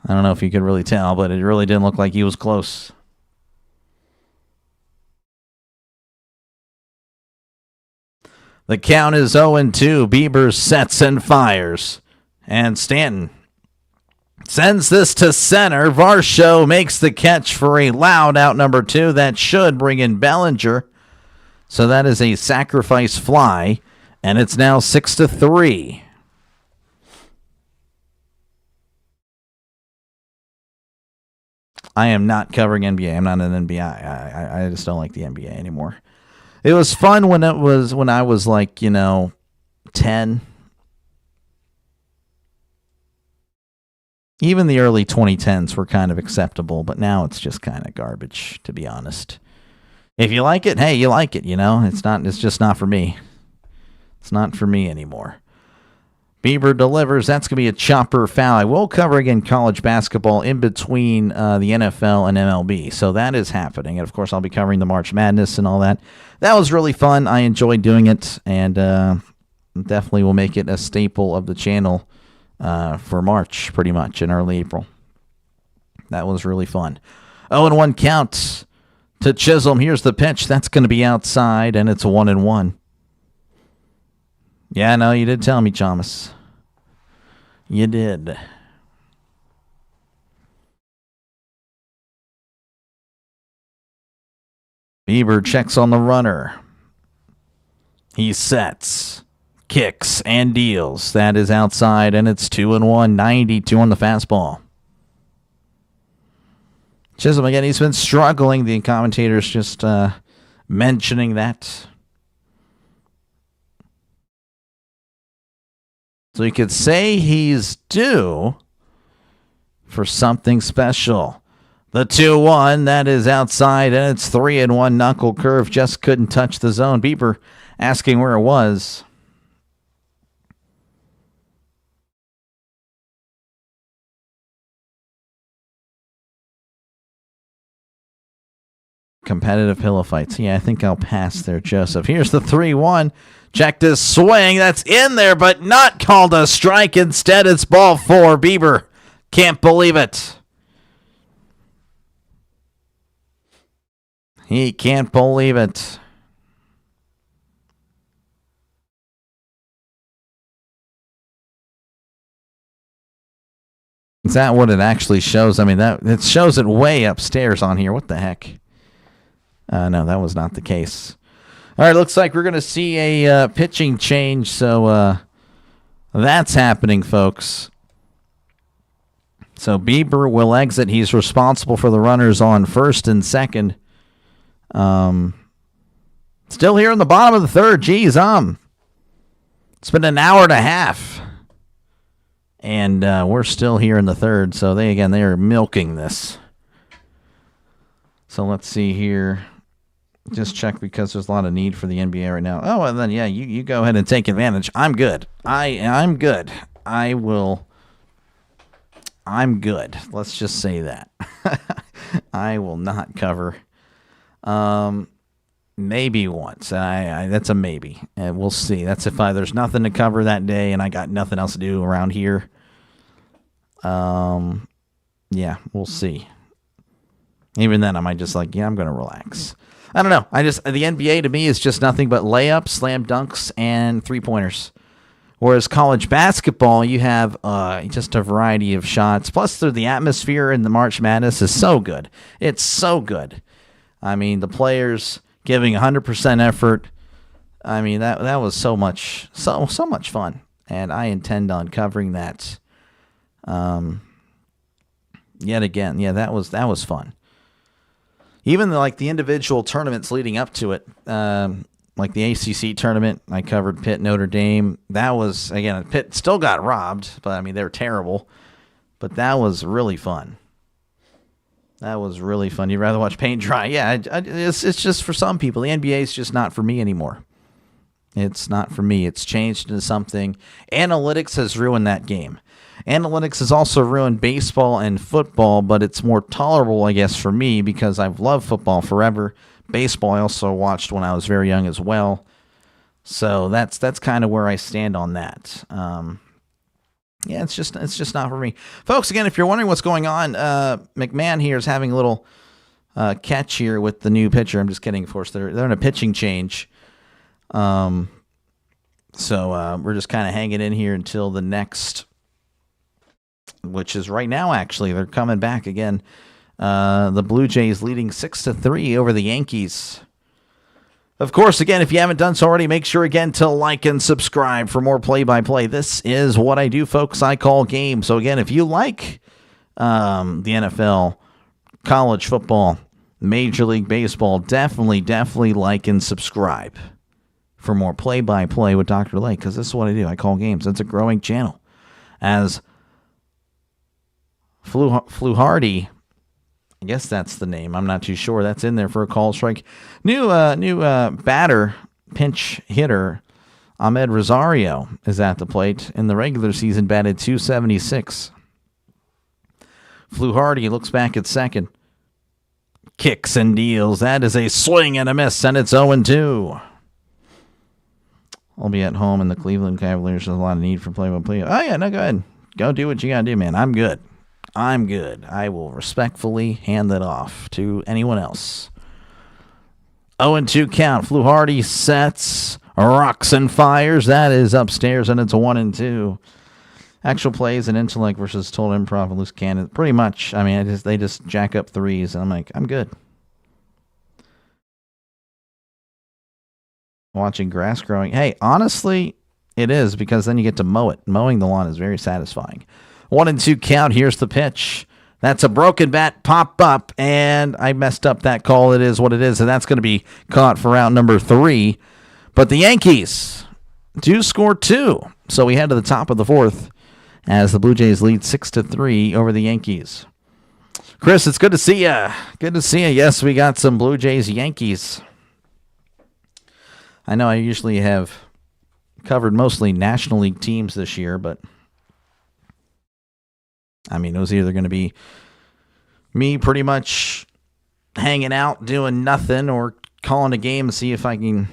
I don't know if you could really tell, but it really didn't look like he was close. The count is 0-2. Bieber sets and fires. And Stanton sends this to center. Varsho makes the catch for a loud out number 2. That should bring in Bellinger. So that is a sacrifice fly. And it's now 6-3. I am not covering NBA. I'm not an NBA. I just don't like the NBA anymore. It was fun when I was like, 10. Even the early 2010s were kind of acceptable, but now it's just kind of garbage, to be honest. If you like it, hey, you like it, you know? It's just not for me. It's not for me anymore. Bieber delivers. That's going to be a chopper foul. I will cover again college basketball in between the NFL and MLB. So that is happening. And, of course, I'll be covering the March Madness and all that. That was really fun. I enjoyed doing it. And definitely will make it a staple of the channel for March, pretty much, in early April. That was really fun. 0-1 count to Chisholm. Here's the pitch. That's going to be outside, and it's a 1-1. Yeah, no, you did tell me, Thomas. You did. Bieber checks on the runner. He sets, kicks, and deals. That is outside, and it's 2-1, 92 on the fastball. Chisholm, again, he's been struggling. The commentators just mentioning that. So you could say he's due for something special. The 2-1, that is outside, and it's 3-1. Knuckle curve just couldn't touch the zone. Bieber asking where it was. Competitive pillow fights. Yeah, I think I'll pass there, Joseph. Here's the 3-1. Check this swing. That's in there, but not called a strike. Instead, it's ball 4. Bieber can't believe it. He can't believe it. Is that what it actually shows? I mean, that it shows it way upstairs on here. What the heck? No, that was not the case. All right, looks like we're going to see a pitching change, so that's happening, folks. So Bieber will exit. He's responsible for the runners on first and second. Still here in the bottom of the third. Geez, it's been an hour and a half, and we're still here in the third. So they are milking this. So let's see here. Just check because there's a lot of need for the NBA right now. Oh, and then, yeah, you go ahead and take advantage. I'm good. I'm good. I'm good. Let's just say that. I will not cover. Maybe once. That's a maybe. And we'll see. That's if there's nothing to cover that day and I got nothing else to do around here. Yeah, we'll see. Even then, I might just I'm going to relax. I don't know. The NBA to me is just nothing but layups, slam dunks, and three-pointers. Whereas college basketball, you have just a variety of shots. Plus, the atmosphere in the March Madness is so good. It's so good. I mean, the players giving 100% effort. I mean, that was so much fun, and I intend on covering that. Yet again, yeah, that was fun. Even the individual tournaments leading up to it, like the ACC tournament, I covered Pitt, Notre Dame. That was, again, Pitt still got robbed, but I mean, they were terrible. But that was really fun. That was really fun. You'd rather watch paint dry. Yeah, it's just for some people. The NBA is just not for me anymore. It's not for me. It's changed into something. Analytics has ruined that game. Analytics has also ruined baseball and football, but it's more tolerable, I guess, for me because I've loved football forever. Baseball I also watched when I was very young as well. So that's kind of where I stand on that. Yeah, it's just not for me. Folks, again, if you're wondering what's going on, McMahon here is having a little catch here with the new pitcher. I'm just kidding, of course. They're in a pitching change. So we're just kind of hanging in here until the next, which is right now, actually. They're coming back again. The Blue Jays leading 6-3 over the Yankees. Of course, again, if you haven't done so already, make sure, again, to like and subscribe for more play-by-play. This is what I do, folks. I call games. So, again, if you like the NFL, college football, Major League Baseball, definitely like and subscribe for more play-by-play with Dr. Lake, because this is what I do. I call games. It's a growing channel. As Fluharty. I guess that's the name. I'm not too sure. That's in there for a call strike. New batter, pinch hitter, Ahmed Rosario is at the plate. In the regular season, batted .276. Fluharty looks back at second. Kicks and deals. That is a swing and a miss, and it's 0-2. I'll be at home, and the Cleveland Cavaliers. There's a lot of need for play-by-play. Oh, yeah, no, go ahead. Go do what you got to do, man. I'm good. I will respectfully hand that off to anyone else. 0-2 count. Fluharty sets, rocks and fires. That is upstairs, and it's a 1-2. Actual plays and intellect versus total improv and loose cannon. Pretty much. I mean, they just jack up threes, and I'm like, I'm good. Watching grass growing. Hey, honestly, it is, because then you get to mow it. Mowing the lawn is very satisfying. 1-2 count. Here's the pitch. That's a broken bat pop up, and I messed up that call. It is what it is, and that's going to be caught for round number 3. But the Yankees do score 2, so we head to the top of the 4th as the Blue Jays lead 6-3 over the Yankees. Chris, it's good to see you. Good to see you. Yes, we got some Blue Jays Yankees. I know I usually have covered mostly National League teams this year, but I mean, it was either going to be me pretty much hanging out, doing nothing, or calling a game and see if I can,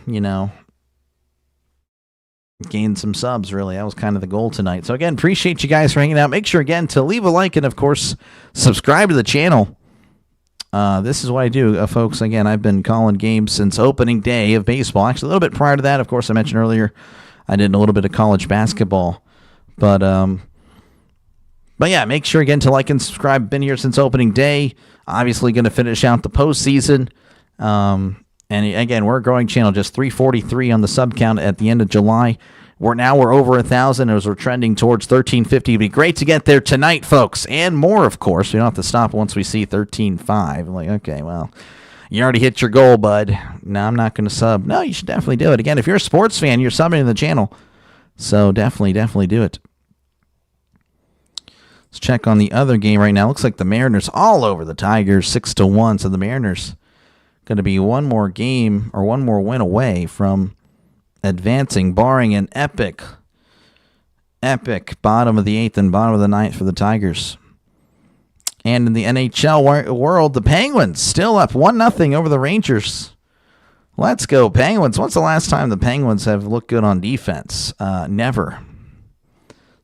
gain some subs, really. That was kind of the goal tonight. So, again, appreciate you guys for hanging out. Make sure, again, to leave a like and, of course, subscribe to the channel. This is what I do, folks. Again, I've been calling games since opening day of baseball. Actually, a little bit prior to that, of course, I mentioned earlier, I did a little bit of college basketball. But yeah, make sure, again, to like and subscribe. Been here since opening day. Obviously going to finish out the postseason. And, again, we're a growing channel. Just 343 on the sub count at the end of July. We're over 1,000 as we're trending towards 1,350. It'd be great to get there tonight, folks. And more, of course. We don't have to stop once we see 13.5. I'm like, okay, well, you already hit your goal, bud. No, I'm not going to sub. No, you should definitely do it. Again, if you're a sports fan, you're subbing to the channel. So definitely do it. Let's check on the other game right now. Looks like the Mariners all over the Tigers, 6-1. So the Mariners going to be one more game or one more win away from advancing, barring an epic bottom of the 8th and bottom of the 9th for the Tigers. And in the NHL world, the Penguins still up 1-0 over the Rangers. Let's go, Penguins. When's the last time the Penguins have looked good on defense? Never.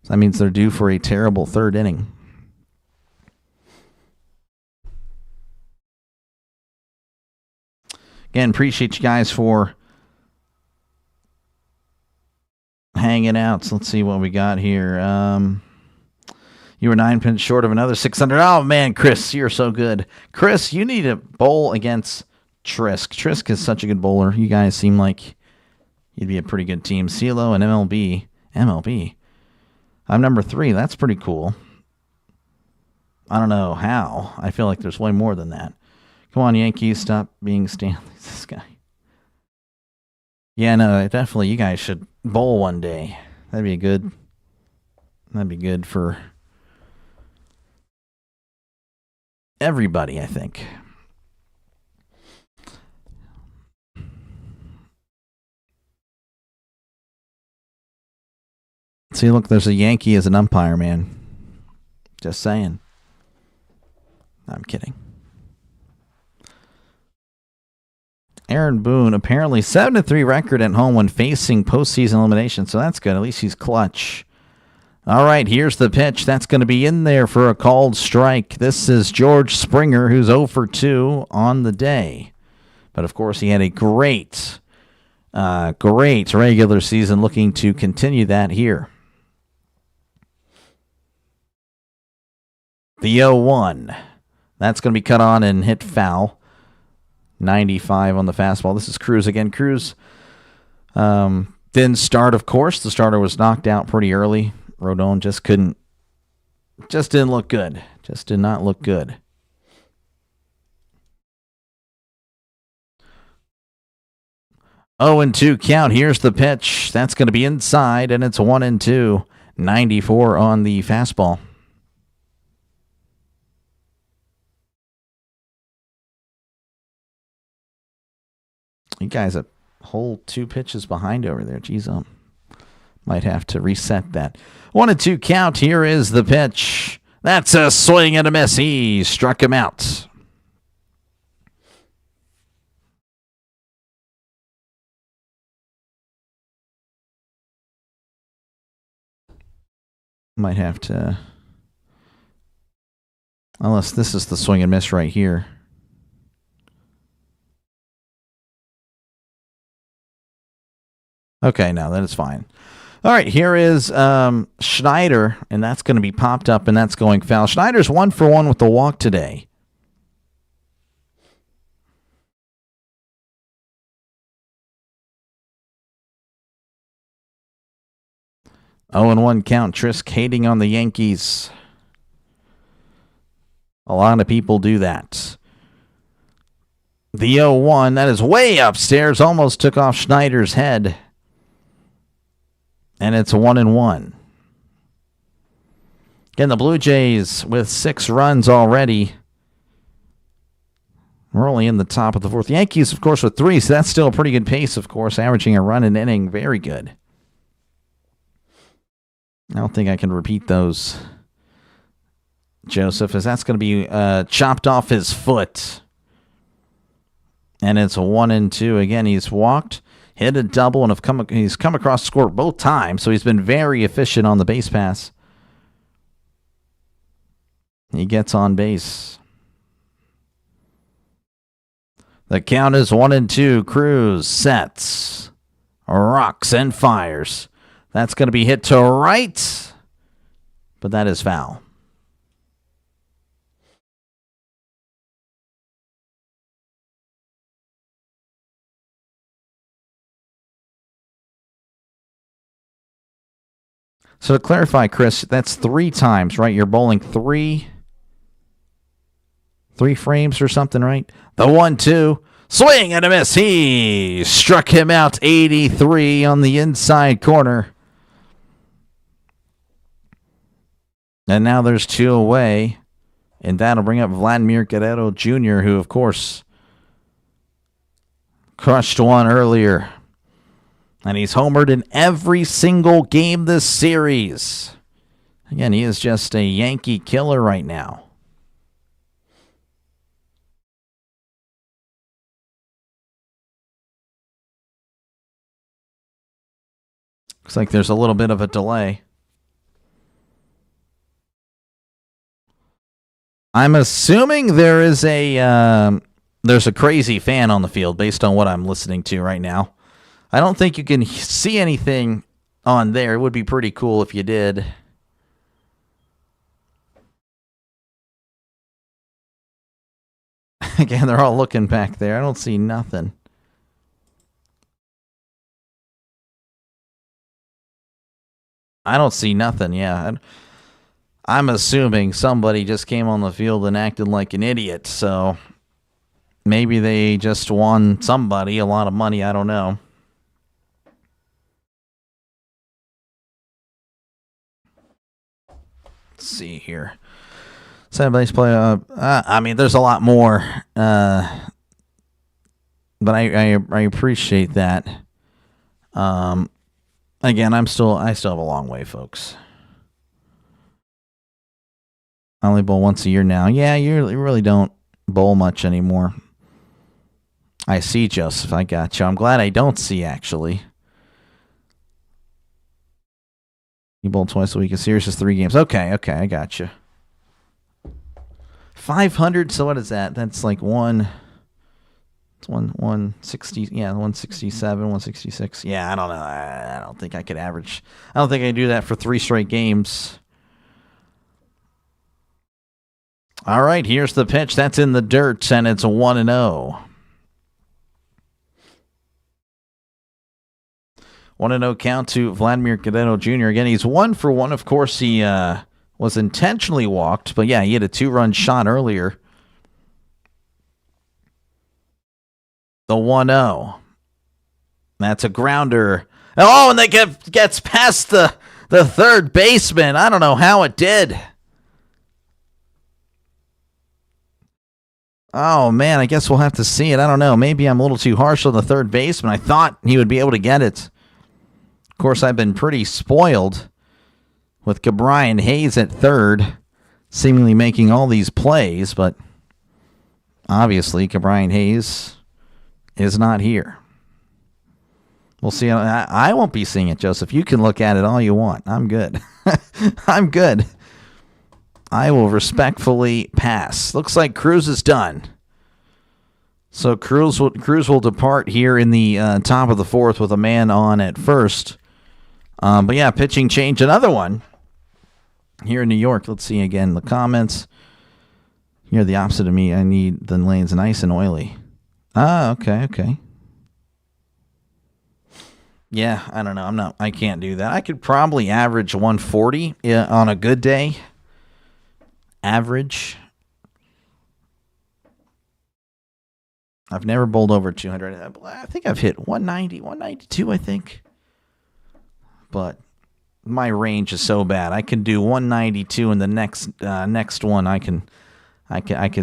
So that means they're due for a terrible third inning. Again, appreciate you guys for hanging out. So let's see what we got here. You were 9 pins short of another 600. Oh, man, Chris, you're so good. Chris, you need to bowl against Trisk. Trisk is such a good bowler. You guys seem like you'd be a pretty good team. CeeLo and MLB. MLB. I'm number 3. That's pretty cool. I don't know how. I feel like there's way more than that. Come on, Yankees. Stop being Stanley. This guy. Yeah, no, definitely. You guys should bowl one day. That'd be good for everybody, I think. See, look, there's a Yankee as an umpire, man. Just saying. I'm kidding. Aaron Boone, apparently 7-3 record at home when facing postseason elimination, so that's good. At least he's clutch. All right, here's the pitch. That's going to be in there for a called strike. This is George Springer, who's 0 for 2 on the day. But, of course, he had a great regular season, looking to continue that here. The 0-1. That's going to be cut on and hit foul. 95 on the fastball. This is Cruz again. Cruz didn't start, of course. The starter was knocked out pretty early. Rodon just didn't look good. Just did not look good. Oh, and 2 count. Here's the pitch. That's going to be inside, and it's 1-2. 94 on the fastball. You guys a whole 2 pitches behind over there. Geez, might have to reset that. 1-2 count. Here is the pitch. That's a swing and a miss. He struck him out. Might have to... Unless this is the swing and miss right here. Okay, no, that is fine. All right, here is Schneider, and that's going to be popped up, and that's going foul. Schneider's 1 for 1 with the walk today. Oh, and 1 count. Trisk hating on the Yankees. A lot of people do that. The 0-1, that is way upstairs, almost took off Schneider's head. And it's 1-1. Again, the Blue Jays with 6 runs already. We're only in the top of the 4th. Yankees, of course, with 3, so that's still a pretty good pace, of course, averaging a run an inning. Very good. I don't think I can repeat those, Joseph, as that's going to be chopped off his foot. And it's a 1-2. Again, he's walked, hit a double, and he's come across the score both times, so he's been very efficient on the base pass. He gets on base. The count is 1-2. Cruz sets, rocks, and fires. That's going to be hit to right, but that is foul. So to clarify, Chris, that's 3 times, right? You're bowling 3 frames or something, right? The 1-2. Swing and a miss. He struck him out 83 on the inside corner. And now there's 2 away. And that'll bring up Vladimir Guerrero Jr., who, of course, crushed one earlier. And he's homered in every single game this series. Again, he is just a Yankee killer right now. Looks like there's a little bit of a delay. I'm assuming there is there's a crazy fan on the field based on what I'm listening to right now. I don't think you can see anything on there. It would be pretty cool if you did. Again, they're all looking back there. I don't see nothing. I don't see nothing, yeah. I'm assuming somebody just came on the field and acted like an idiot, so maybe they just won somebody a lot of money. I don't know. Let's see here. Second base play. I mean, there's a lot more, but I appreciate that. Again, I still have a long way, folks. I only bowl once a year now. Yeah, you really don't bowl much anymore. I see, Joseph. I got you. I'm glad I don't see, actually. You bowl twice a week. A series is 3 games. Okay, I got you. 500, so what is that? That's like 160, yeah, 167, 166. Yeah, I don't know. I don't think I could average. I don't think I can do that for 3 straight games. All right, here's the pitch. That's in the dirt, and it's a 1-0. 1-0 count to Vladimir Guerrero Jr. Again, he's 1 for 1. Of course, he was intentionally walked, but yeah, he had a 2-run shot earlier. The 1-0. That's a grounder. Oh, and that gets past the third baseman. I don't know how it did. Oh, man, I guess we'll have to see it. I don't know. Maybe I'm a little too harsh on the third baseman. I thought he would be able to get it. Of course, I've been pretty spoiled with Cabrian Hayes at third, seemingly making all these plays, but obviously Cabrian Hayes is not here. We'll see. I won't be seeing it, Joseph. You can look at it all you want. I'm good. I'm good. I will respectfully pass. Looks like Cruz is done. So Cruz will depart here in the top of the fourth with a man on at first. But yeah, pitching change. Another one here in New York. Let's see again the comments. You're the opposite of me. I need the lanes nice and oily. Okay. Yeah, I don't know. I can't do that. I could probably average 140 on a good day. Average. I've never bowled over 200. I think I've hit 190, 192, I think. But my range is so bad. I can do 192, and the next one I can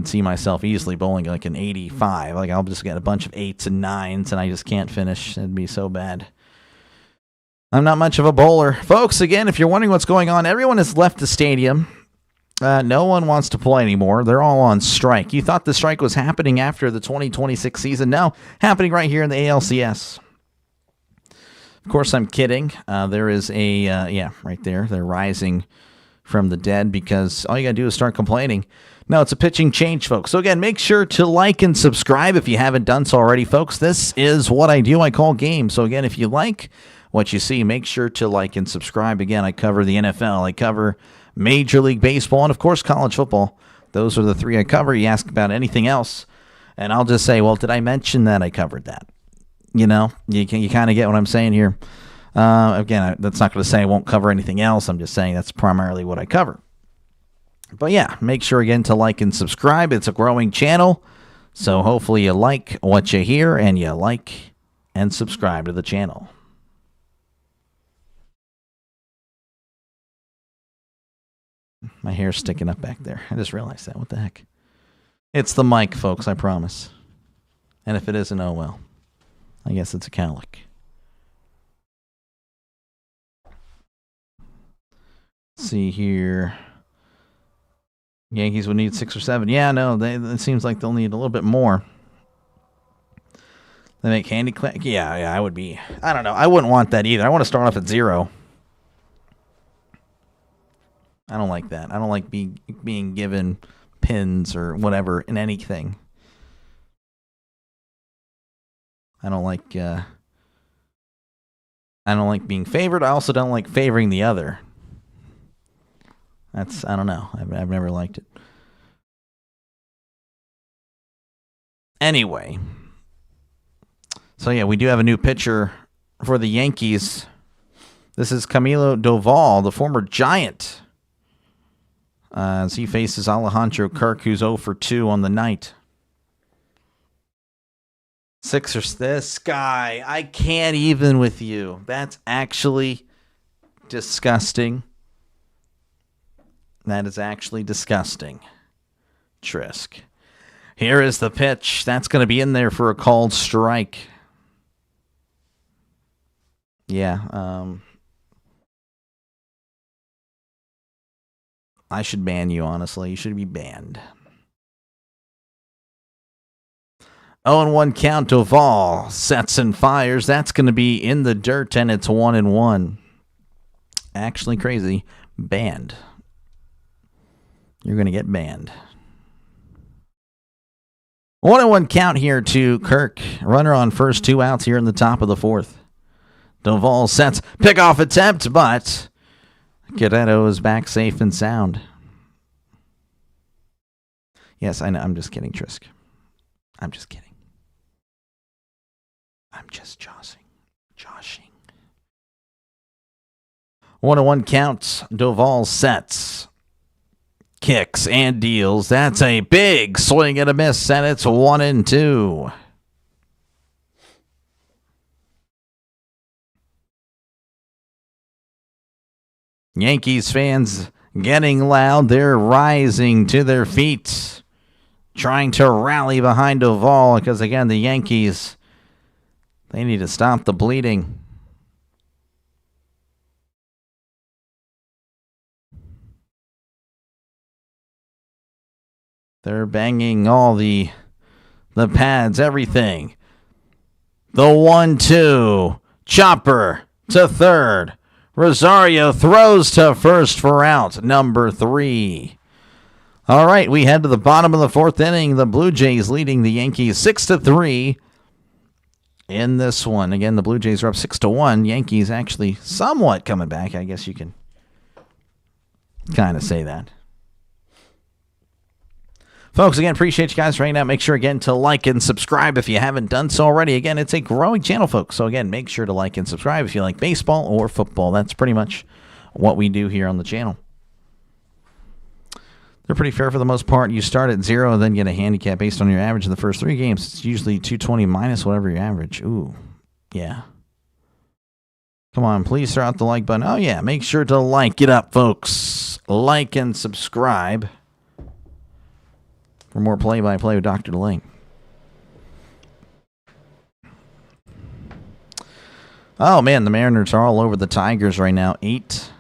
see myself easily bowling like an 85. Like I'll just get a bunch of 8s and 9s, and I just can't finish. It'd be so bad. I'm not much of a bowler. Folks, again, if you're wondering what's going on, everyone has left the stadium. No one wants to play anymore. They're all on strike. You thought the strike was happening after the 2026 season. No, happening right here in the ALCS. Of course, I'm kidding. There is right there. They're rising from the dead because all you got to do is start complaining. No, it's a pitching change, folks. So again, make sure to like and subscribe if you haven't done so already, folks. This is what I do. I call games. So again, if you like what you see, make sure to like and subscribe. Again, I cover the NFL. I cover Major League Baseball, and of course, college football. Those are the three I cover. You ask about anything else, and I'll just say, well, did I mention that I covered that? You know, you kind of get what I'm saying here. Again, that's not going to say I won't cover anything else. I'm just saying that's primarily what I cover. But yeah, make sure again to like and subscribe. It's a growing channel, so hopefully you like what you hear and you like and subscribe to the channel. My hair's sticking up back there. I just realized that. What the heck? It's the mic, folks, I promise. And if it isn't, oh well. I guess it's a cowlick. Let's see here. Yankees would need 6 or 7. Yeah, no, it seems like they'll need a little bit more. They make handy clack. Yeah, I would be. I don't know. I wouldn't want that either. I want to start off at 0. I don't like that. I don't like being given pins or whatever in anything. I don't like being favored. I also don't like favoring the other. I don't know. I've never liked it. Anyway. So yeah, we do have a new pitcher for the Yankees. This is Camilo Doval, the former Giant. As he faces Alejandro Kirk, who's 0 for 2 on the night. Sixers, this guy, I can't even with you. That's actually disgusting. That is actually disgusting. Trisk. Here is the pitch. That's going to be in there for a called strike. Yeah, I should ban you, honestly. You should be banned. 0-1 count. Doval sets and fires. That's going to be in the dirt, and it's 1-1. Actually crazy. Banned. You're going to get banned. 1-1 count here to Kirk. Runner on first, 2 outs here in the top of the fourth. Doval sets. Pickoff attempt, but Guerrero is back safe and sound. Yes, I know. I'm just kidding, Trisk. I'm just kidding. I'm just joshing. 1-1 count. Doval sets. Kicks and deals. That's a big swing and a miss, and it's 1-2. Yankees fans getting loud. They're rising to their feet. trying to rally behind Duvall because, again, the Yankees, they need to stop the bleeding. They're banging all the pads, everything. The 1-2. Chopper to third. Rosario throws to first for out, number 3. All right, we head to the bottom of the 4th inning. The Blue Jays leading the Yankees 6-3 in this one. Again, the Blue Jays are up 6-1. Yankees actually somewhat coming back. I guess you can kind of say that. Folks, again, appreciate you guys right now. Make sure, again, to like and subscribe if you haven't done so already. Again, it's a growing channel, folks. So, again, make sure to like and subscribe if you like baseball or football. That's pretty much what we do here on the channel. They're pretty fair for the most part. You start at 0 and then get a handicap based on your average in the first 3 games. It's usually 220 minus whatever your average. Ooh, yeah. Come on, please throw out the like button. Oh, yeah, make sure to like it up, folks. Like and subscribe for more play-by-play with Dr. DeLay. Oh, man, the Mariners are all over the Tigers right now. 8-1.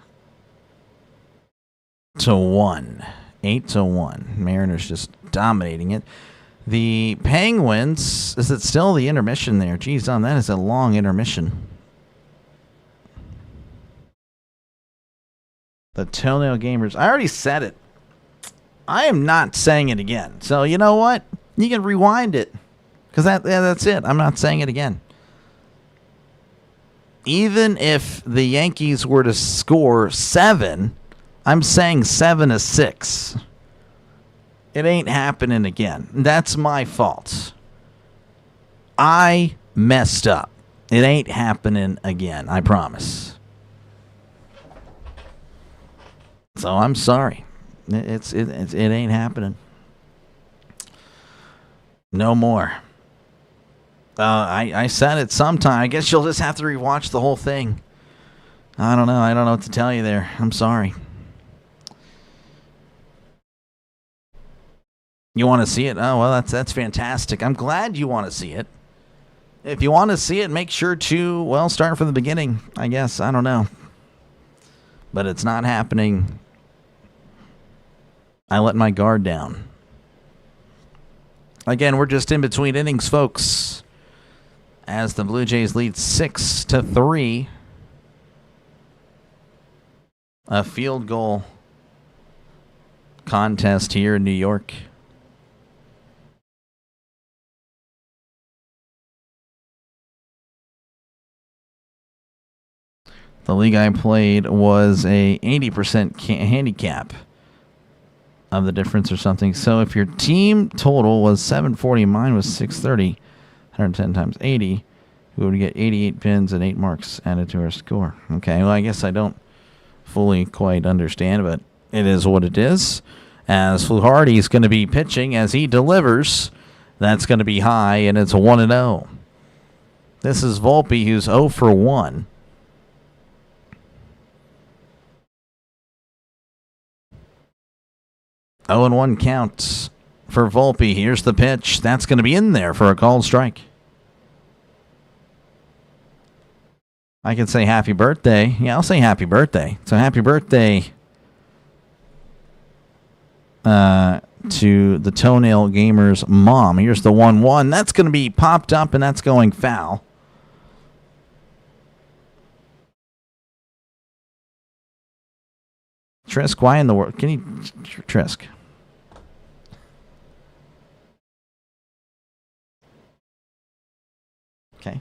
8-1. Mariners just dominating it. The Penguins, is it still the intermission there? Geez, that is a long intermission. The Toenail Gamers. I already said it. I am not saying it again. So, you know what? You can rewind it. Because that's it. I'm not saying it again. Even if the Yankees were to score 7, I'm saying 7-6. It ain't happening again. That's my fault. I messed up. It ain't happening again. I promise. So I'm sorry. It ain't happening. No more. I said it sometime. I guess you'll just have to rewatch the whole thing. I don't know. I don't know what to tell you there. I'm sorry. You want to see it? Oh, well, that's fantastic. I'm glad you want to see it. If you want to see it, make sure to, well, start from the beginning, I guess. I don't know. But it's not happening. I let my guard down. Again, we're just in between innings, folks, as the Blue Jays lead 6-3. A field goal contest here in New York. The league I played was a 80% handicap of the difference or something. So if your team total was 740, mine was 630, 110 times 80, we would get 88 pins and 8 marks added to our score. Okay, well, I guess I don't fully quite understand, but it is what it is. As Fluharty is going to be pitching, as he delivers, that's going to be high, and it's 1-0. This is Volpe, who's 0 for 1. Oh, and 1 count for Volpe. Here's the pitch. That's going to be in there for a called strike. I can say happy birthday. Yeah, I'll say happy birthday. So happy birthday to the Toenail Gamer's mom. Here's the 1-1. That's going to be popped up, and that's going foul. Trisk, why in the world? Can you... Trisk. Okay.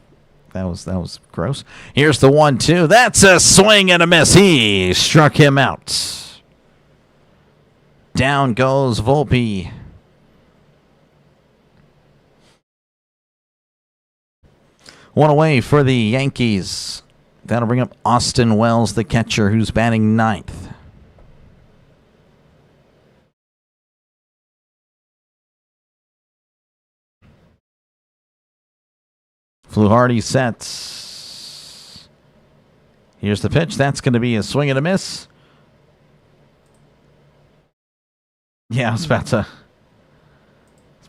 That was gross. Here's the 1-2. That's a swing and a miss. He struck him out. Down goes Volpe. One away for the Yankees. That'll bring up Austin Wells, the catcher, who's batting 9th. Fluharty sets. Here's the pitch. That's going to be a swing and a miss. Yeah, I was about to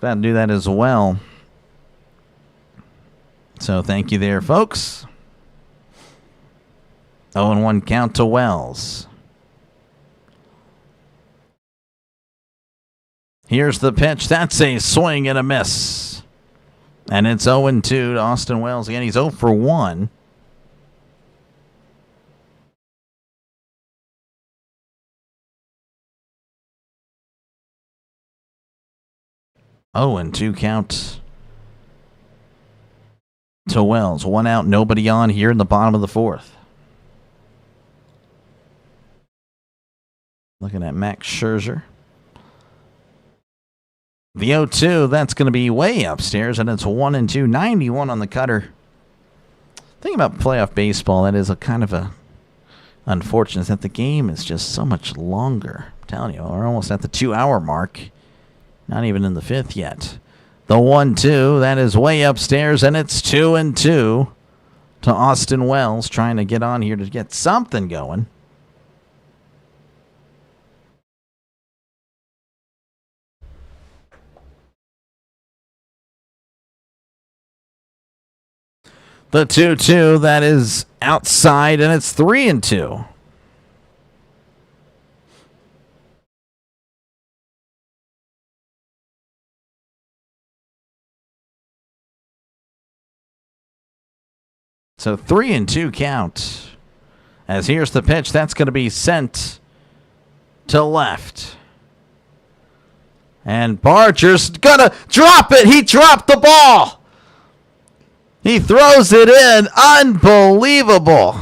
Glad to do that as well. So thank you there, folks. 0-1 count to Wells. Here's the pitch. That's a swing and a miss. And it's 0-2 to Austin Wells. Again, he's 0 for 1. Oh, and 2 count to Wells. 1 out, nobody on here in the bottom of the 4th. Looking at Max Scherzer. The 0-2, that's going to be way upstairs, and it's 1-2, 91 on the cutter. Thing about playoff baseball, that is a kind of a unfortunate, is that the game is just so much longer. I'm telling you, we're almost at the 2-hour mark. Not even in the 5th yet. The 1-2, that is way upstairs, and it's 2-2 to Austin Wells, trying to get on here to get something going. The 2-2, that is outside, and it's 3-2. So 3-2 count. As here's the pitch, that's going to be sent to left. And Barger's going to drop it. He dropped the ball. He throws it in. Unbelievable.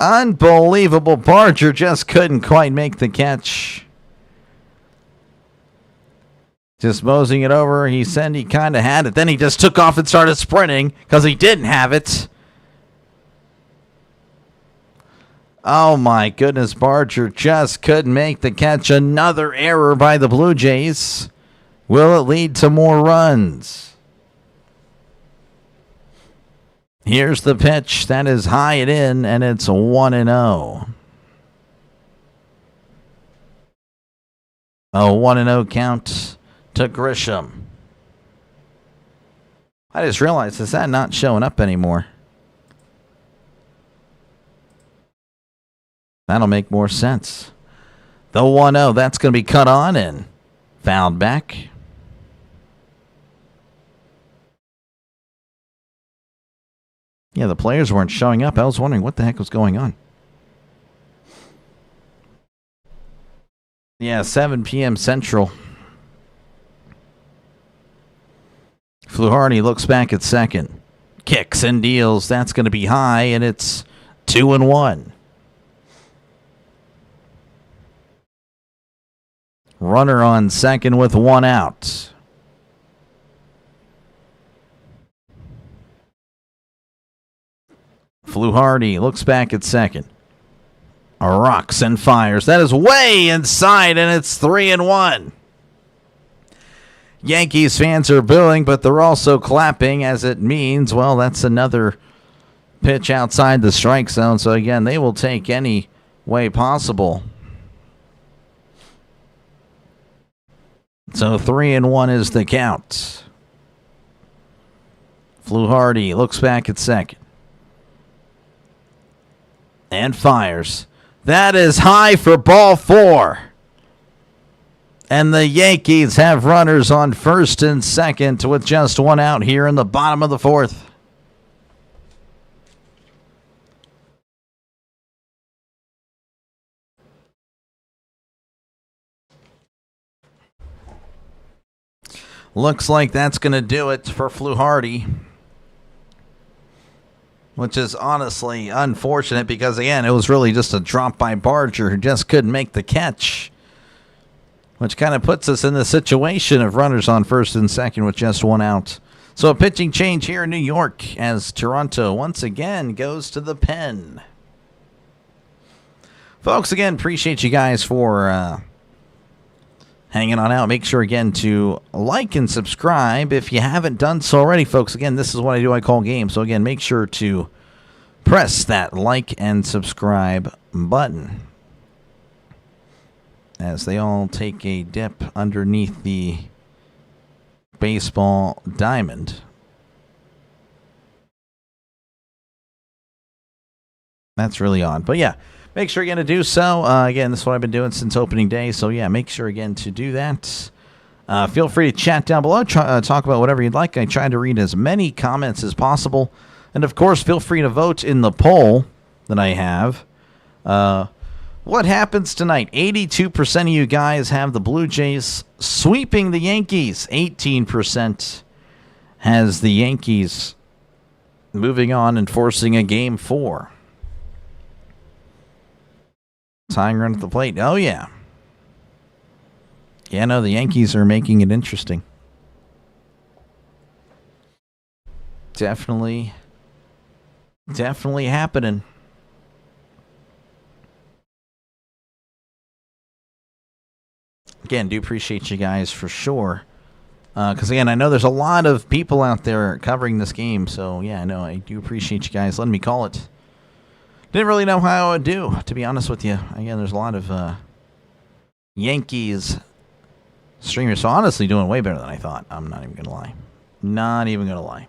Unbelievable. Barger just couldn't quite make the catch. Just moseying it over. He said he kind of had it. Then he just took off and started sprinting because he didn't have it. Oh, my goodness. Barger just couldn't make the catch. Another error by the Blue Jays. Will it lead to more runs? Here's the pitch. That is high and in, and it's 1-0. A 1-0 count to Grisham. I just realized, is that not showing up anymore? That'll make more sense. The 1-0, that's going to be cut on and fouled back. Yeah, the players weren't showing up. I was wondering what the heck was going on. Yeah, 7 p.m. Central. Fluharty looks back at second. Kicks and deals. That's going to be high, and it's 2-1. Runner on second with 1 out. Fluharty looks back at second. Rocks and fires. That is way inside, and it's 3-1. Yankees fans are booing, but they're also clapping, as it means, well, that's another pitch outside the strike zone. So, again, they will take any way possible. So 3-1 is the count. Fluharty looks back at second. And fires. That is high for ball 4. And the Yankees have runners on first and second with just 1 out here in the bottom of the 4th. Looks like that's going to do it for Fluharty. Which is honestly unfortunate because, again, it was really just a drop by Barger who just couldn't make the catch. Which kind of puts us in the situation of runners on first and second with just 1 out. So a pitching change here in New York as Toronto once again goes to the pen. Folks, again, appreciate you guys for hanging on out. Make sure, again, to like and subscribe if you haven't done so already, folks. Again, this is what I do. I call games. So, again, make sure to press that like and subscribe button as they all take a dip underneath the baseball diamond. That's really odd. But, yeah, make sure again to do so. Again, this is what I've been doing since opening day. So, yeah, make sure again to do that. Feel free to chat down below. Talk about whatever you'd like. I try to read as many comments as possible. And, of course, feel free to vote in the poll that I have. What happens tonight? 82% of you guys have the Blue Jays sweeping the Yankees. 18% has the Yankees moving on and forcing a Game 4. Tying run at the plate. Oh, yeah. Yeah, no, the Yankees are making it interesting. Definitely happening. Again, do appreciate you guys for sure. Because, again, I know there's a lot of people out there covering this game. So, yeah, I know. I do appreciate you guys letting me call it. Didn't really know how I would do, to be honest with you. Again, there's a lot of Yankees streamers. So, honestly, doing way better than I thought. I'm not even going to lie. Not even going to lie.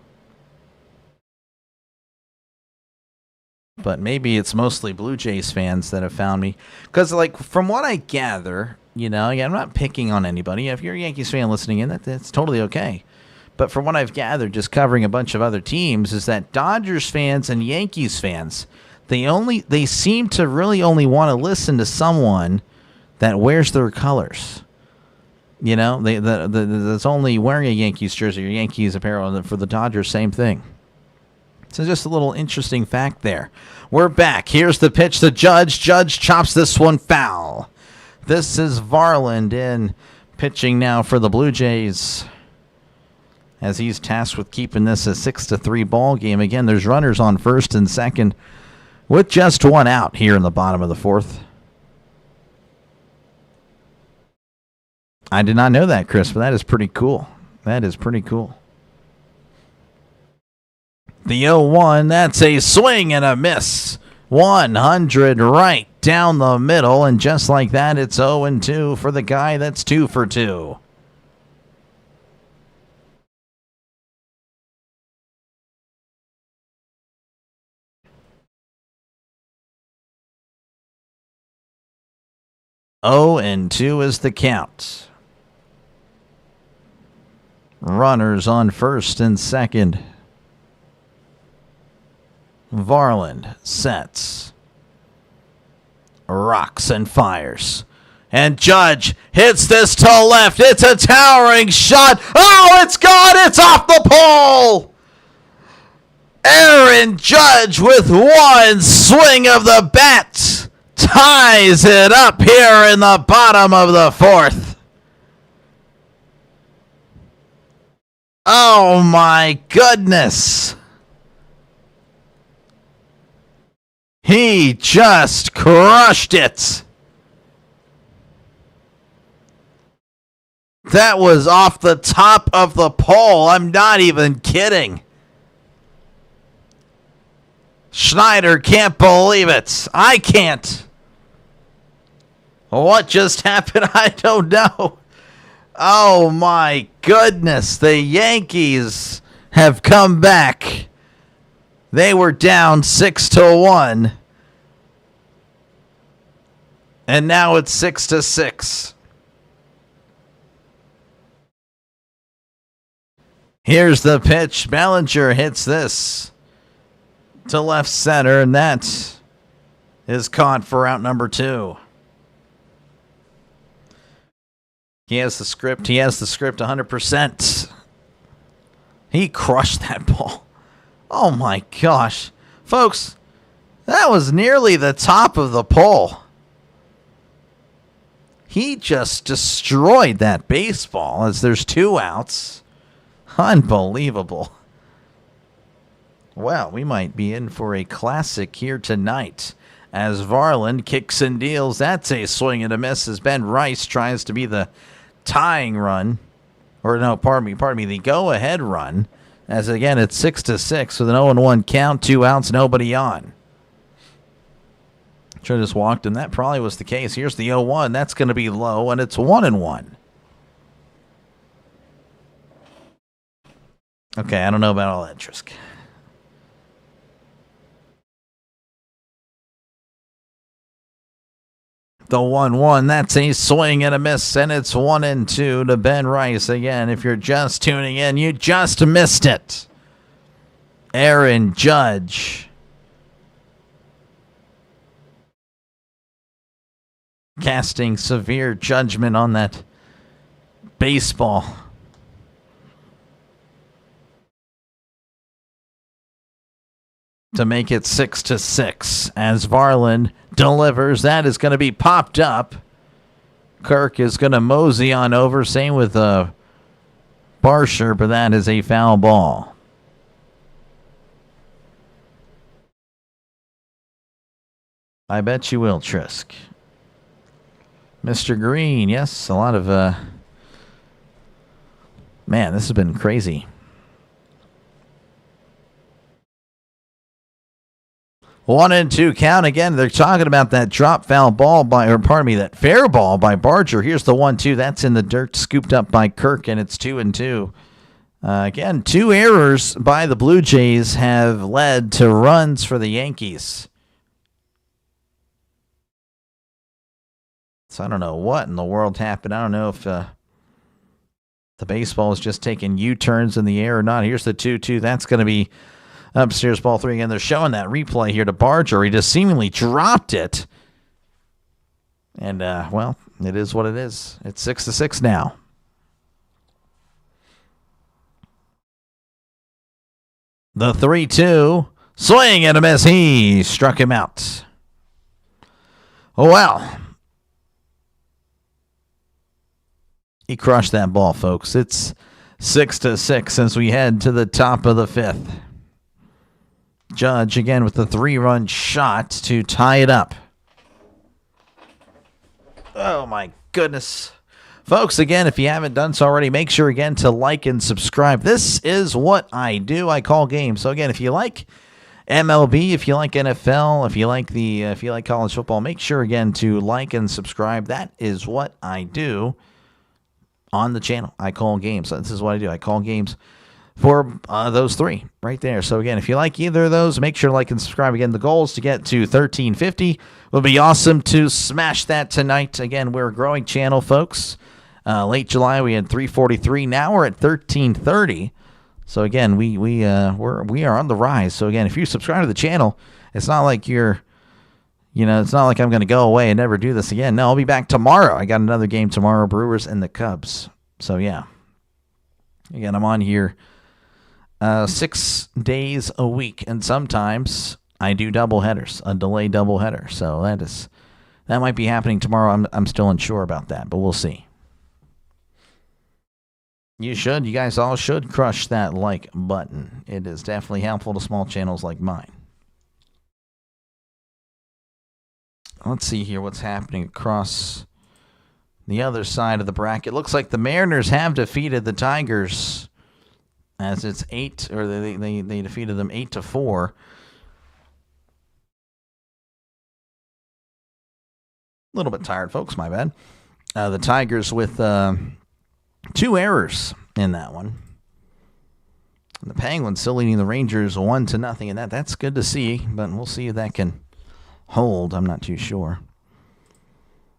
But maybe it's mostly Blue Jays fans that have found me. Because, like, from what I gather, you know, again, I'm not picking on anybody. If you're a Yankees fan listening in, that's totally okay. But from what I've gathered, just covering a bunch of other teams, is that Dodgers fans and Yankees fans, they seem to really only want to listen to someone that wears their colors. You know, that's only wearing a Yankees jersey or Yankees apparel. And for the Dodgers, same thing. So just a little interesting fact there. We're back. Here's the pitch to Judge. Judge chops this one foul. This is Varland in pitching now for the Blue Jays, as he's tasked with keeping this a 6-3 ball game. Again, there's runners on first and second with just one out here in the bottom of the fourth. I did not know that, Chris, but that is pretty cool. That is pretty cool. The 0-1, that's a swing and a miss. 100 right down the middle, and just like that, it's 0-2 for the guy that's 2 for 2. Oh, and 2 is the count. Runners on first and second. Varland sets, rocks and fires, and Judge hits this to left. It's a towering shot. Oh, it's gone. It's off the pole. Aaron Judge with one swing of the bat ties it up here in the bottom of the fourth. Oh my goodness. He just crushed it. That was off the top of the pole. I'm not even kidding. Schneider can't believe it. I can't. What just happened? I don't know. Oh my goodness. The Yankees have come back. They were down 6-1. And now it's 6-6. Here's the pitch. Bellinger hits this to left center, and that is caught for out number 2. He has the script. He has the script 100%. He crushed that ball. Oh my gosh. Folks, that was nearly the top of the pole. He just destroyed that baseball as there's 2 outs. Unbelievable. Well, we might be in for a classic here tonight as Varland kicks and deals. That's a swing and a miss as Ben Rice tries to be the tying run, or no, pardon me, the go-ahead run, as again it's 6-6 with an 0-1 count, 2 outs, nobody on. Should have just walked him. That probably was the case. Here's the 0-1. That's going to be low, and it's 1-1. Okay, I don't know about all that, Trisk. The 1-1, that's a swing and a miss, and it's 1-2 to Ben Rice. Again, if you're just tuning in, you just missed it. Aaron Judge casting severe judgment on that baseball. To make it 6-6 as Varland delivers. That is going to be popped up. Kirk is going to mosey on over. Same with Barsher, but that is a foul ball. I bet you will, Trisk. Mr. Green, yes, a lot of... Man, this has been crazy. 1-2 count. Again, they're talking about that drop foul ball that fair ball by Barger. Here's the 1-2. That's in the dirt, scooped up by Kirk, and it's 2-2. Again, 2 errors by the Blue Jays have led to runs for the Yankees. So I don't know what in the world happened. I don't know if the baseball is just taking U-turns in the air or not. Here's the 2-2. That's going to be upstairs, ball 3 again. They're showing that replay here to Barger. He just seemingly dropped it. And, well, it is what it is. It's 6-6 now. The 3-2. Swing and a miss. He struck him out. Well, he crushed that ball, folks. It's 6-6 since we head to the top of the 5th. Judge again with the 3-run shot to tie it up. Oh my goodness. Folks, again, if you haven't done so already, make sure again to like and subscribe. This is what I do. I call games. So again, if you like MLB, if you like NFL, if you like college football, make sure again to like and subscribe. That is what I do on the channel. I call games. This is what I do. I call games for those 3 right there. So again, if you like either of those, make sure to like and subscribe. Again, the goal is to get to 1350. It would be awesome to smash that tonight. Again, we're a growing channel, folks. Late July we had 343. Now we're at 1330. So again, we are on the rise. So again, if you subscribe to the channel, it's not like it's not like I'm going to go away and never do this again. No, I'll be back tomorrow. I got another game tomorrow, Brewers and the Cubs. So yeah. Again, I'm on here 6 days a week, and sometimes I do double headers, a delayed double header. So that might be happening tomorrow. I'm still unsure about that, but we'll see. You guys all should crush that like button. It is definitely helpful to small channels like mine. Let's see here what's happening across the other side of the bracket. Looks like the Mariners have defeated the Tigers. As it's 8, or they defeated them 8-4. A little bit tired, folks. My bad. The Tigers with 2 errors in that one. And the Penguins still leading the Rangers 1-0, and that's good to see. But we'll see if that can hold. I'm not too sure.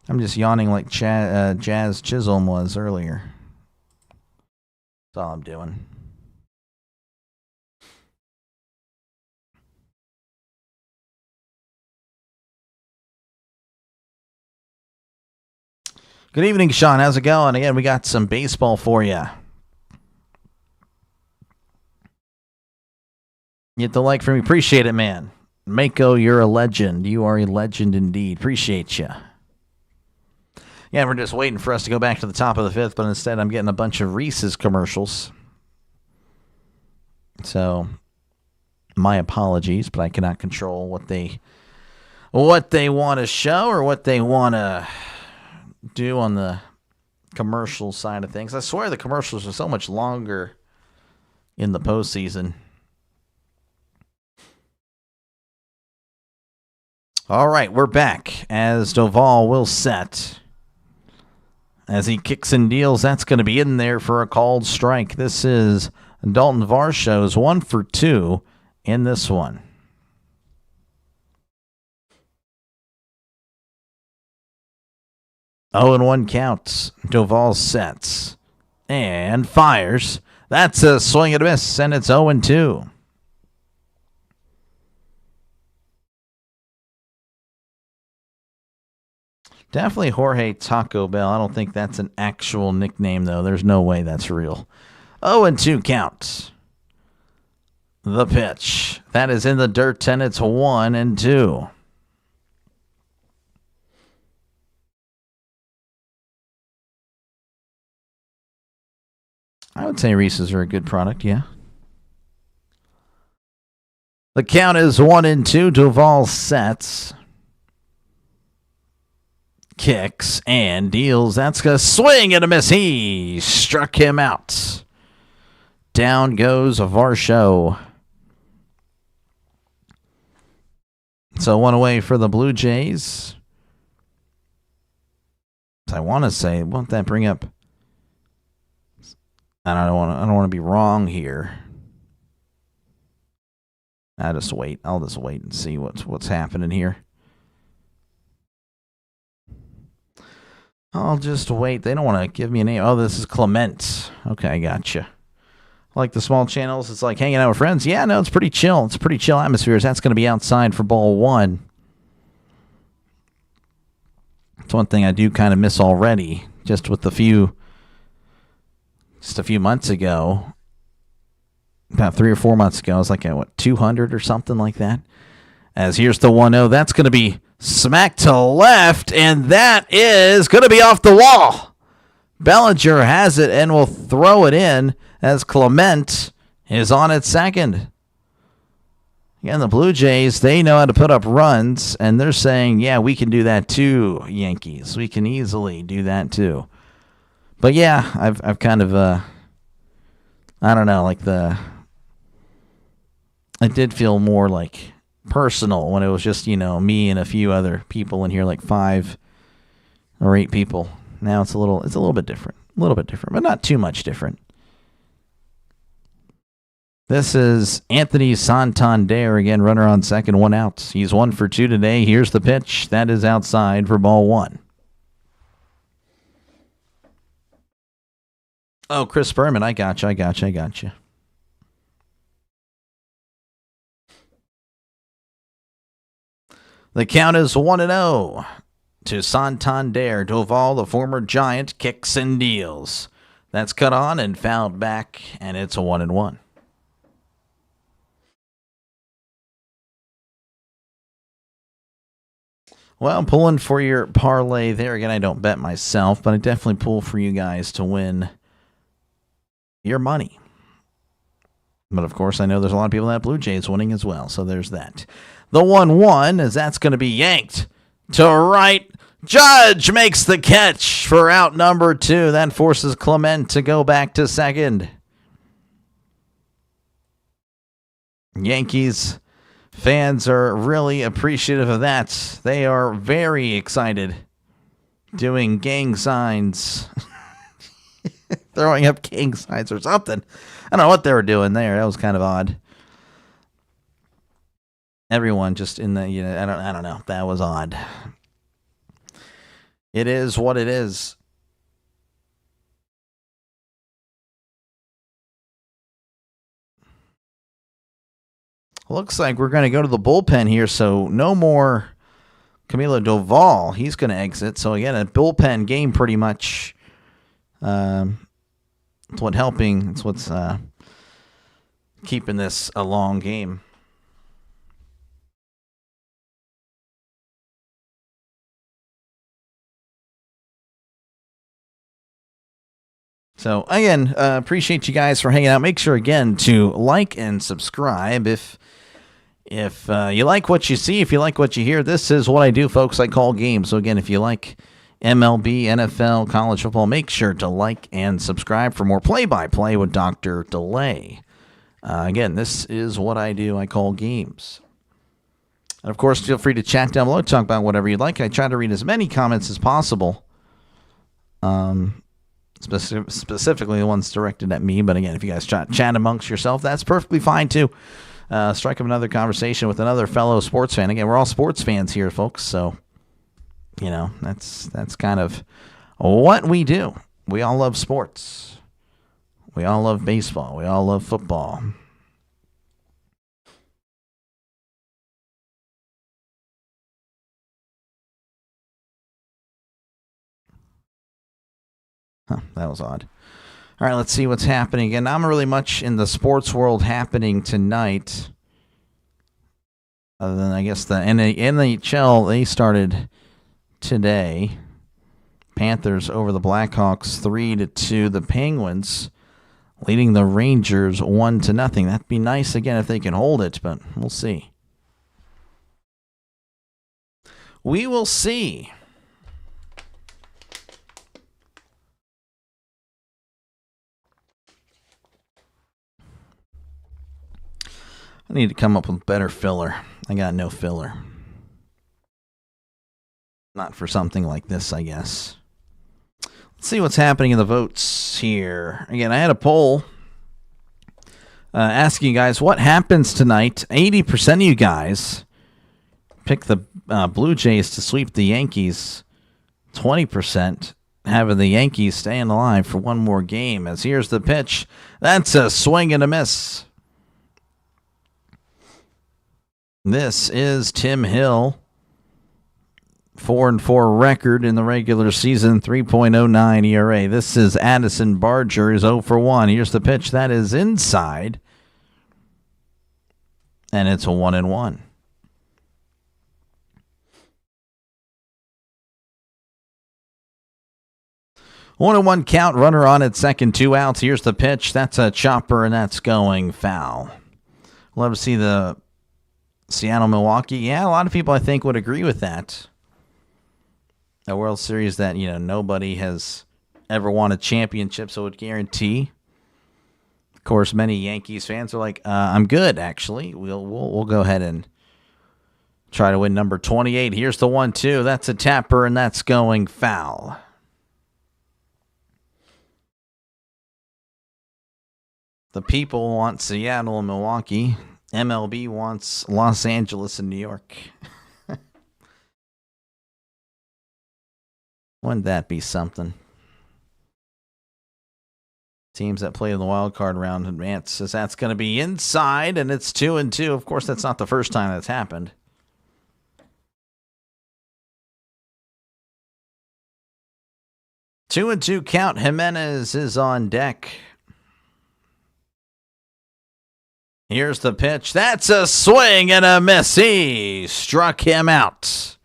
I'm just yawning like Jazz Chisholm was earlier. That's all I'm doing. Good evening, Sean. How's it going? Again, we got some baseball for you. You hit the like for me. Appreciate it, man. Mako, you're a legend. You are a legend indeed. Appreciate you. Yeah, we're just waiting for us to go back to the top of the 5th, but instead I'm getting a bunch of Reese's commercials. So, my apologies, but I cannot control what they want to show or what they want to do on the commercial side of things. I swear the commercials are so much longer in the postseason. All right, we're back as Doval will set. As he kicks and deals, that's going to be in there for a called strike. This is Dalton Varsho's 1 for 2 in this one. Oh, and 1 count. Doval sets and fires. That's a swing and a miss, and it's 0 and 2. Definitely Jorge Taco Bell. I don't think that's an actual nickname, though. There's no way that's real. 0 and 2 count. The pitch. That is in the dirt, and it's 1 and 2. I would say Reese's are a good product, yeah. The count is 1 and 2. Doval sets. Kicks and deals. That's a swing and a miss. He struck him out. Down goes Varsho. So 1 away for the Blue Jays. I want to say, won't that bring up? I don't want to be wrong here. I'll just wait and see what's happening here. I'll just wait. They don't want to give me a name. Oh, this is Clement. Okay, I gotcha. Like the small channels, it's like hanging out with friends. Yeah, no, it's pretty chill. It's a pretty chill atmosphere. That's going to be outside for ball 1. It's one thing I do kind of miss already. Just with a few months ago, about 3 or 4 months ago, I was like at 200 or something like that. As here's the 1-0. That's going to be smack to left, and that is going to be off the wall. Bellinger has it and will throw it in as Clement is on at second. Again, the Blue Jays, they know how to put up runs, and they're saying, yeah, we can do that too, Yankees. We can easily do that too. But yeah, I've kind of, I don't know, it did feel more like personal when it was just, me and a few other people in here, like 5 or 8 people. Now it's a little bit different. A little bit different, but not too much different. This is Anthony Santander, again, runner on second, 1 out. He's 1 for 2 today. Here's the pitch. That is outside for ball 1. Oh, Chris Berman, I gotcha. The count is 1-0 to Santander. Doval, the former Giant, kicks and deals. That's cut on and fouled back, and it's a 1-1. Well, pulling for your parlay there. Again, I don't bet myself, but I definitely pull for you guys to win your money. But, of course, I know there's a lot of people that have Blue Jays winning as well, so there's that. The 1-1, as that's going to be yanked to right. Judge makes the catch for out number 2. That forces Clement to go back to second. Yankees fans are really appreciative of that. They are very excited. Doing gang signs. Throwing up gang signs or something. I don't know what they were doing there. That was kind of odd. Everyone just in the, I don't know. That was odd. It is what it is. Looks like we're going to go to the bullpen here, so no more Camilo Doval. He's going to exit. So again, a bullpen game pretty much. It's what's keeping this a long game. So, again, appreciate you guys for hanging out. Make sure, again, to like and subscribe if you like what you see, if you like what you hear. This is what I do, folks. I call games. So, again, if you like MLB, NFL, college football. Make sure to like and subscribe for more play-by-play with Dr. Delay. Again, this is what I do. I call games. And, of course, feel free to chat down below, talk about whatever you'd like. I try to read as many comments as possible, specifically the ones directed at me. But, again, if you guys chat amongst yourself, that's perfectly fine, too. Strike up another conversation with another fellow sports fan. Again, we're all sports fans here, folks, so, you know, that's kind of what we do. We all love sports. We all love baseball. We all love football. Huh, that was odd. All right, let's see what's happening again. Not really much in the sports world happening tonight. Other than, I guess, the NHL, they started today. Panthers over the Blackhawks 3-2. The Penguins leading the Rangers 1-0. That'd be nice again if they can hold it, but we'll see. We will see. I need to come up with better filler. I got no filler. Not for something like this, I guess. Let's see what's happening in the votes here. Again, I had a poll asking you guys what happens tonight. 80% of you guys pick the Blue Jays to sweep the Yankees. 20% having the Yankees staying alive for one more game. As here's the pitch. That's a swing and a miss. This is Tim Hill. 4-4 record in the regular season, 3.09 ERA. This is Addison Barger, is 0-1. Here's the pitch. That is inside. And it's a 1-1. One and one count, runner on at second, 2 outs. Here's the pitch. That's a chopper, and that's going foul. Love to see the Seattle-Milwaukee. Yeah, a lot of people, I think, would agree with that. A World Series that, you know, nobody has ever won a championship, so it would guarantee. Of course, many Yankees fans are like, I'm good, actually. We'll go ahead and try to win number 28. Here's the 1-2. That's a tapper, and that's going foul. The people want Seattle and Milwaukee. MLB wants Los Angeles and New York. Wouldn't that be something? Teams that play in the wild card round advance says that's going to be inside, and it's 2-2. Of course, that's not the first time that's happened. Two and two count. Jimenez is on deck. Here's the pitch. That's a swing and a miss. He struck him out.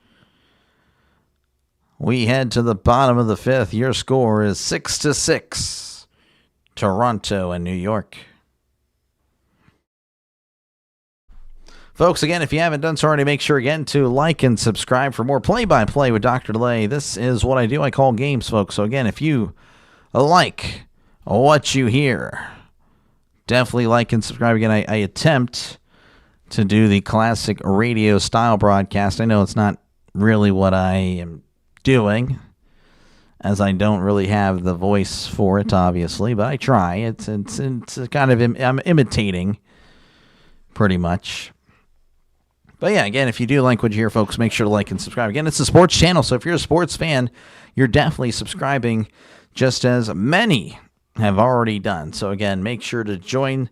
We head to the bottom of the fifth. Your score is 6-6. Toronto and New York. Folks, again, if you haven't done so already, make sure again to like and subscribe for more play-by-play with Dr. Delay. This is what I do. I call games, folks. So again, if you like what you hear, definitely like and subscribe. Again, I attempt to do the classic radio style broadcast. I know it's not really what I am doing, as I don't really have the voice for it, obviously, but I try. It's kind of I'm imitating, pretty much. But yeah, again, if you do like what you hear, folks, make sure to like and subscribe. Again, it's a sports channel, so if you're a sports fan, you're definitely subscribing, just as many have already done. So again, make sure to join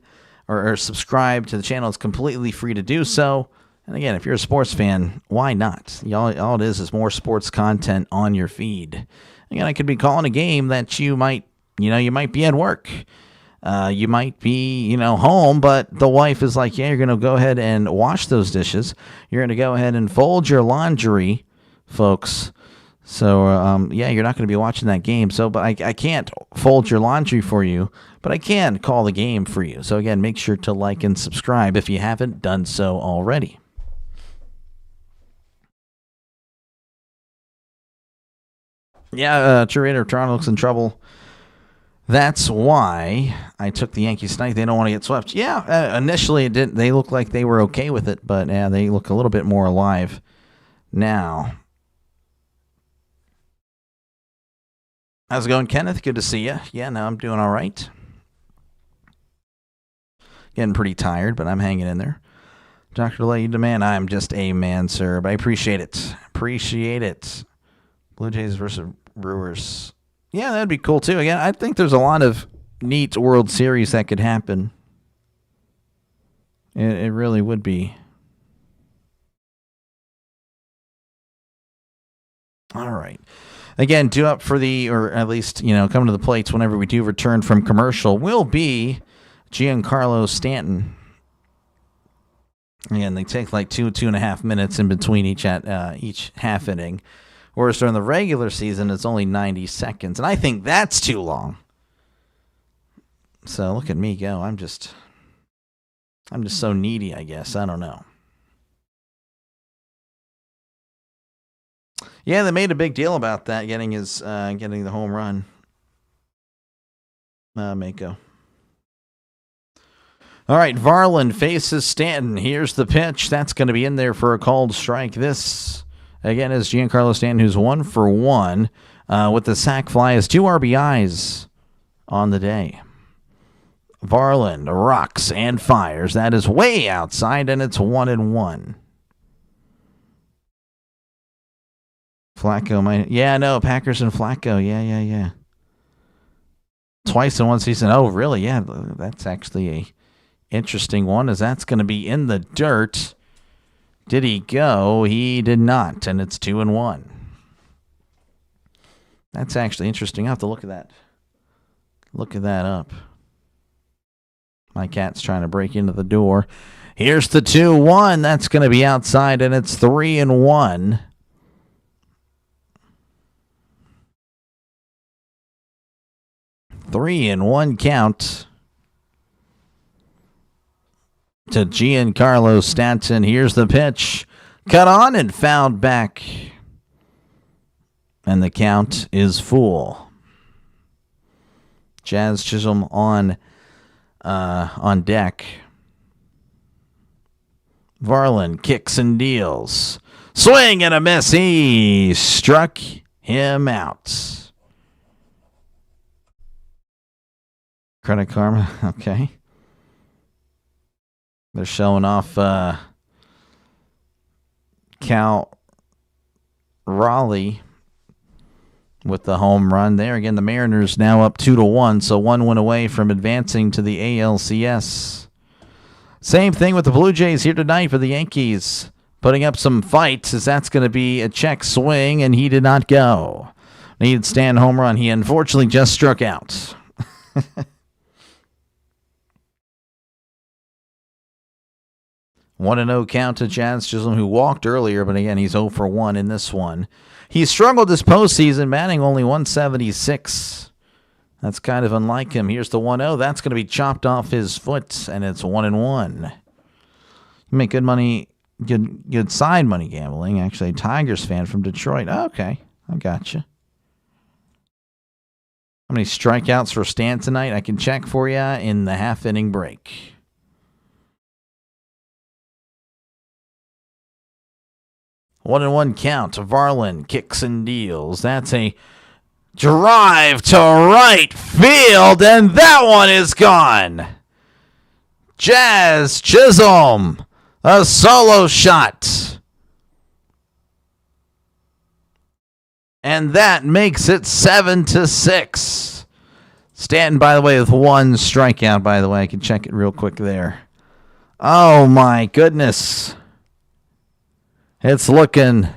or subscribe to the channel. It's completely free to do so. And again, if you're a sports fan, why not? All it is more sports content on your feed. Again, I could be calling a game that you might be at work. You might be, home, but the wife is like, yeah, you're going to go ahead and wash those dishes. You're going to go ahead and fold your laundry, folks. So, yeah, you're not going to be watching that game. So, but I can't fold your laundry for you, but I can call the game for you. So, again, make sure to like and subscribe if you haven't done so already. Yeah, Curator of Toronto looks in trouble. That's why I took the Yankees tonight. They don't want to get swept. Yeah, initially it didn't. They looked like they were okay with it, but yeah, they look a little bit more alive now. How's it going, Kenneth? Good to see you. Yeah, no, I'm doing all right. Getting pretty tired, but I'm hanging in there. Dr. Delay, you demand. I'm just a man, sir, but I appreciate it. Appreciate it. Blue Jays versus Brewers. Yeah, that'd be cool, too. Again, I think there's a lot of neat World Series that could happen. It really would be. All right. Again, due up for the, or at least, come to the plates whenever we do return from commercial, will be Giancarlo Stanton. Again, they take like 2.5 minutes in between each half inning. Whereas during the regular season, it's only 90 seconds. And I think that's too long. So look at me go. I'm just so needy, I guess. I don't know. Yeah, they made a big deal about that, getting the home run. Mako. All right, Varland faces Stanton. Here's the pitch. That's going to be in there for a called strike. This, again, is Giancarlo Stanton, who's 1 for 1 with the sac fly. Has 2 RBIs on the day. Varland rocks and fires. That is way outside, and it's 1-1. Flacco, Packers and Flacco. Yeah. Twice in one season. Oh, really? Yeah, that's actually a interesting one, as that's going to be in the dirt. Did he go? He did not, and it's 2-1. That's actually interesting. I'll have to look at that. Look that up. My cat's trying to break into the door. Here's the 2-1. That's going to be outside, and it's 3-1. Three and 1 count to Giancarlo Stanton. Here's the pitch. Cut on and fouled back. And the count is full. Jazz Chisholm on deck. Varland kicks and deals. Swing and a miss. He struck him out. Credit Karma, okay. They're showing off Cal Raleigh with the home run there. Again, the Mariners now up 2-1, so 1 win away from advancing to the ALCS. Same thing with the Blue Jays here tonight for the Yankees. Putting up some fights, as that's going to be a check swing, and he did not go. Needed Stan home run. He unfortunately just struck out. 1-0 count to Jazz Chisholm, who walked earlier, but again, he's 0 for 1 in this one. He struggled this postseason, batting only 176. That's kind of unlike him. Here's the 1-0. That's going to be chopped off his foot, and it's 1-1. You make good money, good side money gambling. Actually, a Tigers fan from Detroit. Okay, I gotcha. How many strikeouts for Stan tonight? I can check for you in the half-inning break. 1-1 count. Varland kicks and deals. That's a drive to right field, and that one is gone. Jazz Chisholm, a solo shot. And that makes it 7-6. Stanton, by the way, with 1 strikeout, by the way. I can check it real quick there. Oh, my goodness. It's looking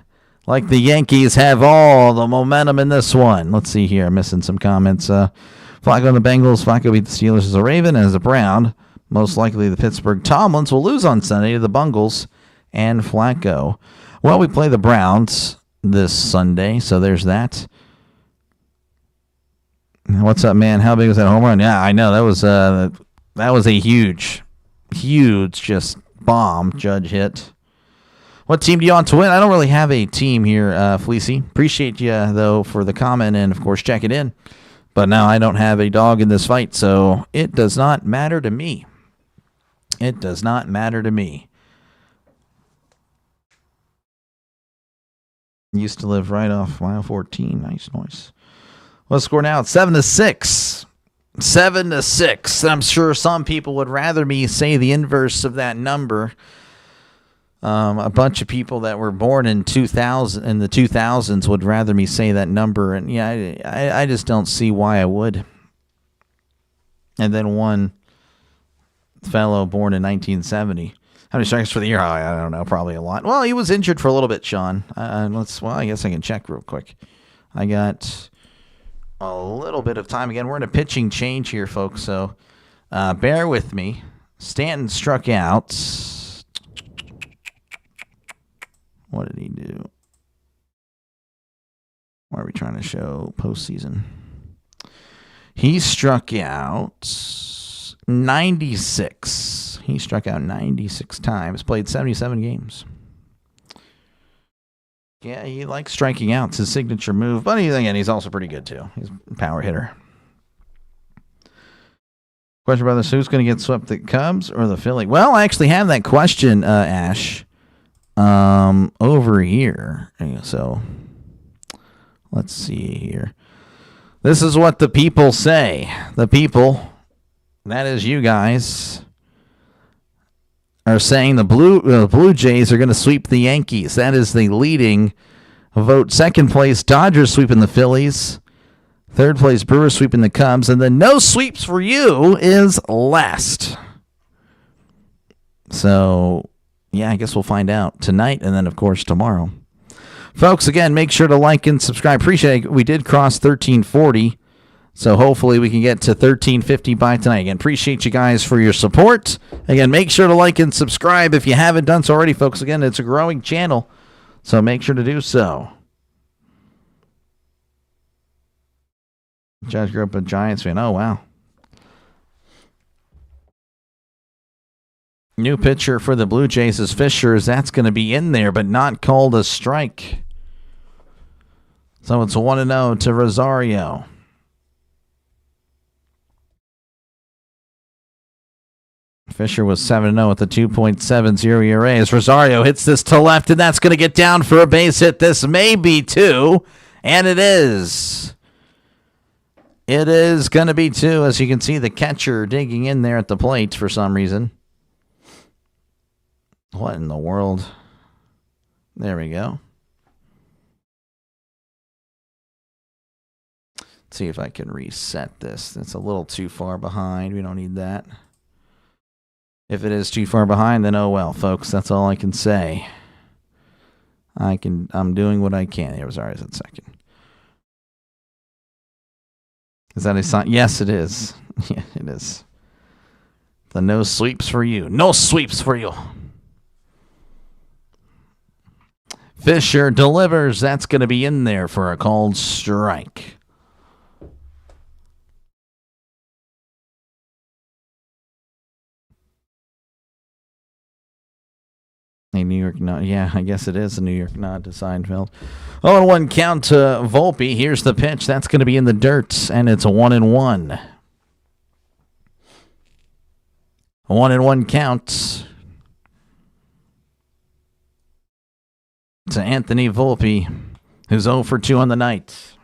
like the Yankees have all the momentum in this one. Let's see here. I'm missing some comments. Flacco and the Bengals. Flacco beat the Steelers as a Raven and as a Brown. Most likely the Pittsburgh Tomlins will lose on Sunday to the Bungles and Flacco. Well, we play the Browns this Sunday, so there's that. What's up, man? How big was that home run? Yeah, I know. That was a huge just bomb Judge hit. What team do you want to win? I don't really have a team here, Fleecy. Appreciate you, though, for the comment and, of course, check it in. But now I don't have a dog in this fight, so it does not matter to me. It does not matter to me. Used to live right off mile 14. Nice. What's the score now? It's 7-6. 7-6. I'm sure some people would rather me say the inverse of that number. A bunch of people that were born in the 2000s would rather me say that number, and yeah, I just don't see why I would. And then one fellow born in 1970. How many strikes for the year? I don't know, probably a lot. Well, he was injured for a little bit, Sean. I guess I can check real quick. I got a little bit of time again. We're in a pitching change here, folks, so bear with me. Stanton struck out. What did he do? Why are we trying to show postseason? He struck out 96. He struck out 96 times. Played 77 games. Yeah, he likes striking out. It's his signature move. But again, he's also pretty good, too. He's a power hitter. Question about this. Who's going to get swept, the Cubs or the Phillies? Well, I actually have that question, Ash. Over here. So let's see here. This is what the people say. The people, that is you guys, are saying the Blue Jays are going to sweep the Yankees. That is the leading vote. Second place, Dodgers sweeping the Phillies. Third place, Brewers sweeping the Cubs. And then no sweeps for you is last. So yeah, I guess we'll find out tonight and then, of course, tomorrow. Folks, again, make sure to like and subscribe. Appreciate it. We did cross 1340, so hopefully we can get to 1350 by tonight. Again, appreciate you guys for your support. Again, make sure to like and subscribe if you haven't done so already, folks. Again, it's a growing channel, so make sure to do so. Judge grew up a Giants fan. Oh, wow. New pitcher for the Blue Jays is Fisher. That's going to be in there, but not called a strike. So it's 1-0 to Rosario. Fisher was 7-0 with a 2.70 ERA. As Rosario hits this to left, and that's going to get down for a base hit. This may be 2, and it is. It is going to be 2, as you can see the catcher digging in there at the plate for some reason. What in the world? There we go. Let's see if I can reset this. It's a little too far behind. We don't need that. If it is too far behind, then oh well, folks. That's all I can say. I'm doing what I can. Here, sorry, is it second? Is that a sign? Yes, it is. Yeah, it is. The no sweeps for you. No sweeps for you. Fisher delivers. That's going to be in there for a called strike. A New York nod. Yeah, I guess it is a New York nod to Seinfeld. 0-1 count to Volpe. Here's the pitch. That's going to be in the dirt, and it's a 1-1. 1-1 count to Anthony Volpe, who's 0 for 2 on the night.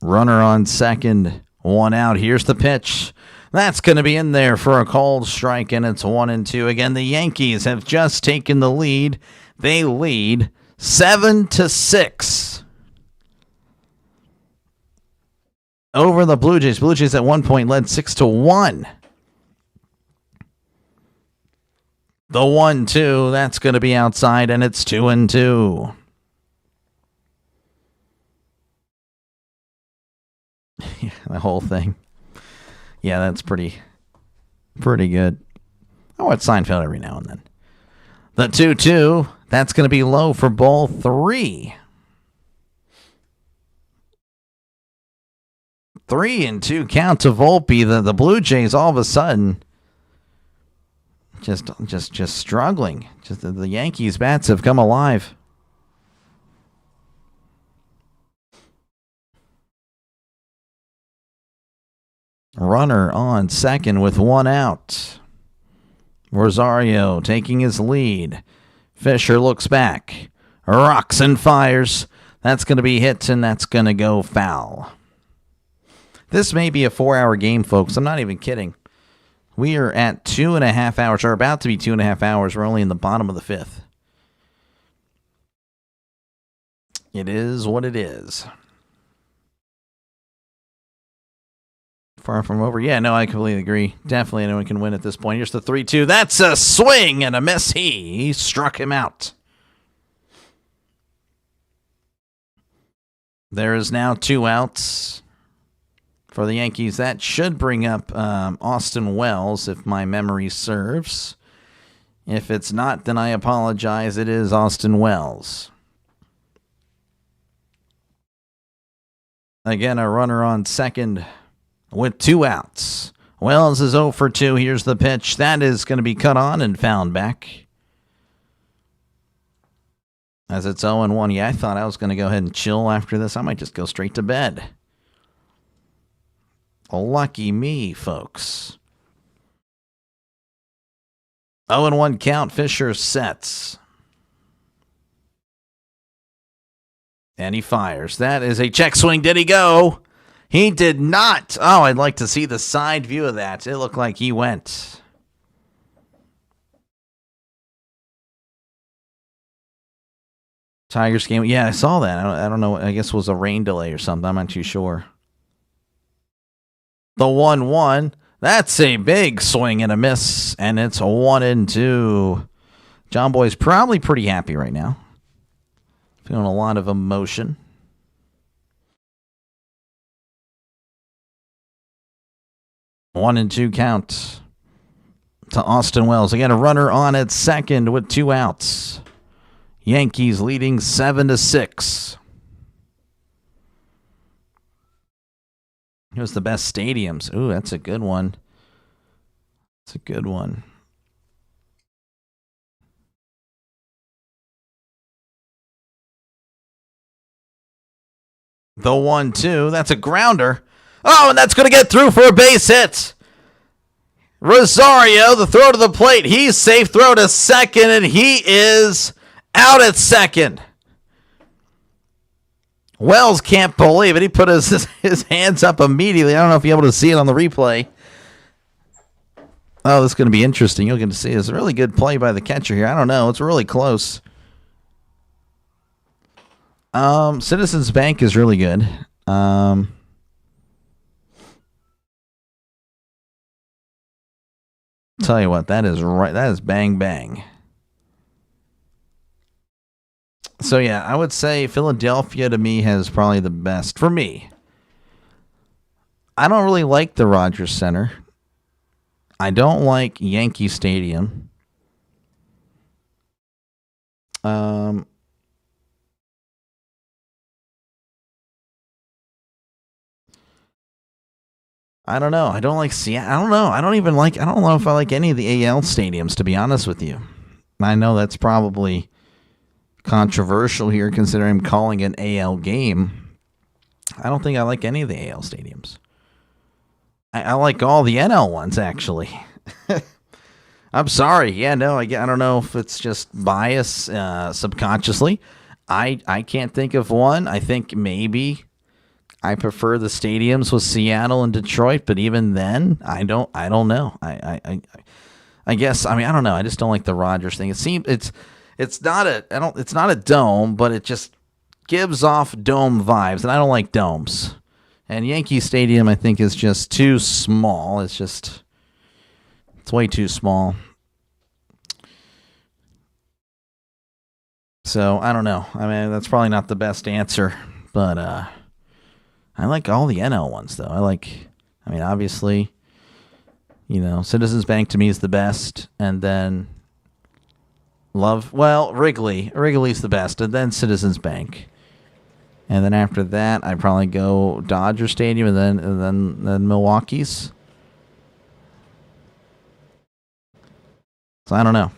Runner on second, 1 out. Here's the pitch. That's going to be in there for a called strike, and it's 1-2. Again, the Yankees have just taken the lead. They lead 7-6 over the Blue Jays. Blue Jays at one point led 6-1. The 1-2, that's going to be outside, and it's 2-2. Yeah, the whole thing. Yeah, that's pretty good. I watch Seinfeld every now and then. The 2-2, that's going to be low for ball 3. 3-2 count to Volpe. The Blue Jays all of a sudden just struggling. Just the Yankees bats have come alive. Runner on second with one out. Rosario taking his lead. Fisher looks back. Rocks and fires. That's going to be hit, and that's going to go foul. This may be a 4-hour game, folks. I'm not even kidding. We are at 2.5 hours, or about to be 2.5 hours. We're only in the bottom of the fifth. It is what it is. Far from over. Yeah, no, I completely agree. Definitely anyone can win at this point. Here's the 3-2. That's a swing and a miss. He struck him out. There is now 2 outs for the Yankees. That should bring up Austin Wells, if my memory serves. If it's not, then I apologize. It is Austin Wells. Again, a runner on second with 2 outs. Wells is 0 for 2. Here's the pitch. That is going to be cut on and fouled back. As it's 0-1. Yeah, I thought I was going to go ahead and chill after this. I might just go straight to bed. Lucky me, folks. 0-1 count. Fisher sets. And he fires. That is a check swing. Did he go? He did not. Oh, I'd like to see the side view of that. It looked like he went. Tigers game. Yeah, I saw that. I don't know. I guess it was a rain delay or something. I'm not too sure. The 1-1. That's a big swing and a miss. And it's 1-2. John Boy's probably pretty happy right now. Feeling a lot of emotion. One and 2 count to Austin Wells. Again, a runner on at second with 2 outs. Yankees leading 7-6. Here's the best stadiums. Ooh, that's a good one. That's a good one. The 1-2. That's a grounder. Oh, and that's going to get through for a base hit. Rosario, the throw to the plate. He's safe. Throw to second, and he is out at second. Wells can't believe it. He put his hands up immediately. I don't know if you're able to see it on the replay. Oh, this is going to be interesting. You'll get to see. It's a really good play by the catcher here. I don't know. It's really close. Citizens Bank is really good. Tell you what, that is right. That is bang bang. So yeah, I would say Philadelphia to me has probably the best for me. I don't really like the Rogers Center. I don't like Yankee Stadium. I don't know. I don't like Seattle. I don't know. I don't know if I like any of the AL stadiums, to be honest with you. I know that's probably controversial here, considering I'm calling an AL game. I don't think I like any of the AL stadiums. I like all the NL ones, actually. I'm sorry. Yeah, no, I don't know if it's just bias subconsciously. I can't think of one. I think maybe I prefer the stadiums with Seattle and Detroit, but even then, I don't know. I guess, I mean, I don't know. I just don't like the Rogers thing. It seems it's not a dome, but it just gives off dome vibes, and I don't like domes. And Yankee Stadium, I think, is just too small. It's way too small. So, I don't know. I mean, that's probably not the best answer, but I like all the NL ones, though. Obviously, Citizens Bank to me is the best, and then Wrigley's the best, and then Citizens Bank. And then after that, I'd probably go Dodger Stadium, and then Milwaukee's. So I don't know.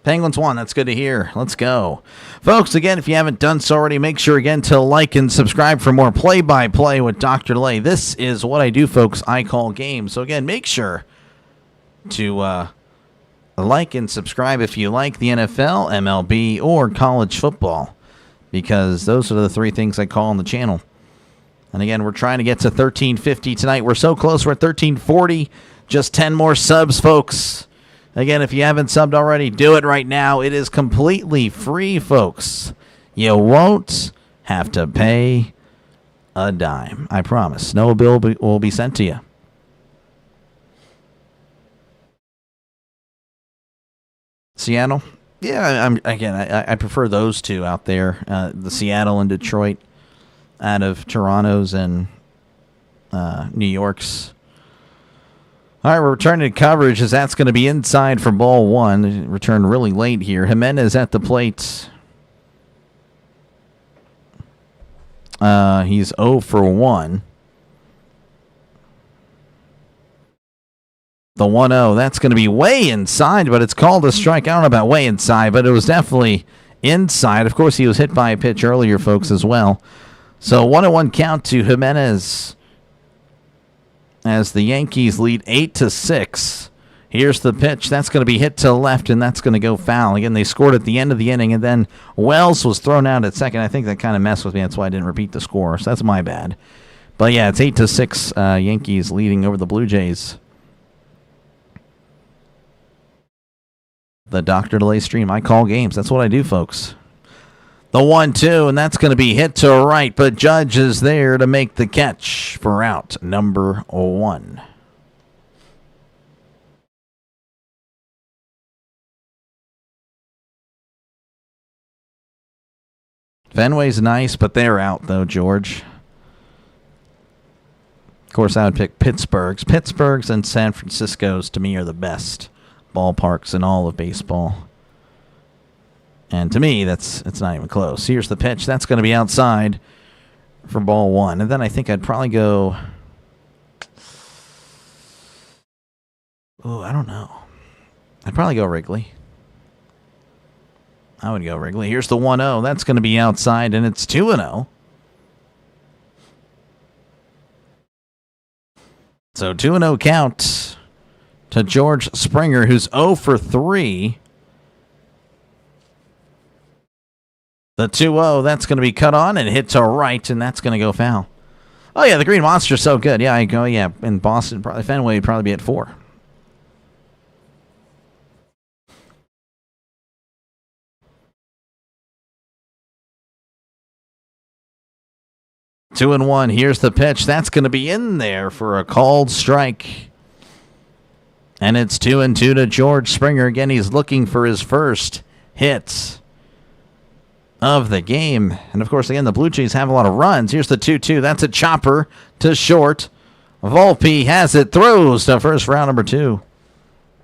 Penguins won. That's good to hear. Let's go. Folks, again, if you haven't done so already, make sure, again, to like and subscribe for more play-by-play with Dr. Delay. This is what I do, folks. I call games. So, again, make sure to like and subscribe if you like the NFL, MLB, or college football, because those are the three things I call on the channel. And, again, we're trying to get to 1350 tonight. We're so close. We're at 1340. Just 10 more subs, folks. Again, if you haven't subbed already, do it right now. It is completely free, folks. You won't have to pay a dime. I promise. No bill will be sent to you. Seattle? Yeah, I prefer those two out there. The Seattle and Detroit out of Toronto's and New York's. All right, we're returning to coverage as that's going to be inside for ball one. Returned really late here. Jimenez at the plate. He's 0 for 1. The 1-0, that's going to be way inside, but it's called a strike. I don't know about way inside, but it was definitely inside. Of course, he was hit by a pitch earlier, folks, as well. So 1-1 count to Jimenez as the Yankees lead 8-6. Here's the pitch. That's going to be hit to left, and that's going to go foul. Again, they scored at the end of the inning, and then Wells was thrown out at second. I think that kind of messed with me. That's why I didn't repeat the score, so that's my bad. But, yeah, it's 8-6, Yankees leading over the Blue Jays. The Dr. Delay stream. I call games. That's what I do, folks. The 1-2, and that's going to be hit to right, but Judge is there to make the catch for out number 1. Fenway's nice, but they're out, though, George. Of course, I would pick Pittsburgh's. Pittsburgh's and San Francisco's, to me, are the best ballparks in all of baseball. And to me, it's not even close. Here's the pitch. That's going to be outside for ball 1. And then I think I'd probably go... Oh, I don't know. I'd probably go Wrigley. I would go Wrigley. Here's the 1-0. That's going to be outside, and it's 2-0. So 2-0 count to George Springer, who's 0 for 3. The 2-0, that's going to be cut on and hit to right, and that's going to go foul. Oh, yeah, the Green Monster's so good. Yeah, I go, yeah, in Boston, probably Fenway would probably be at 4. Two and 1. Here's the pitch. That's going to be in there for a called strike. And it's 2-2 to George Springer. Again, he's looking for his first hit of the game. And, of course, again, the Blue Jays have a lot of runs. Here's the 2-2. That's a chopper to short. Volpe has it. Throws to first for out number 2.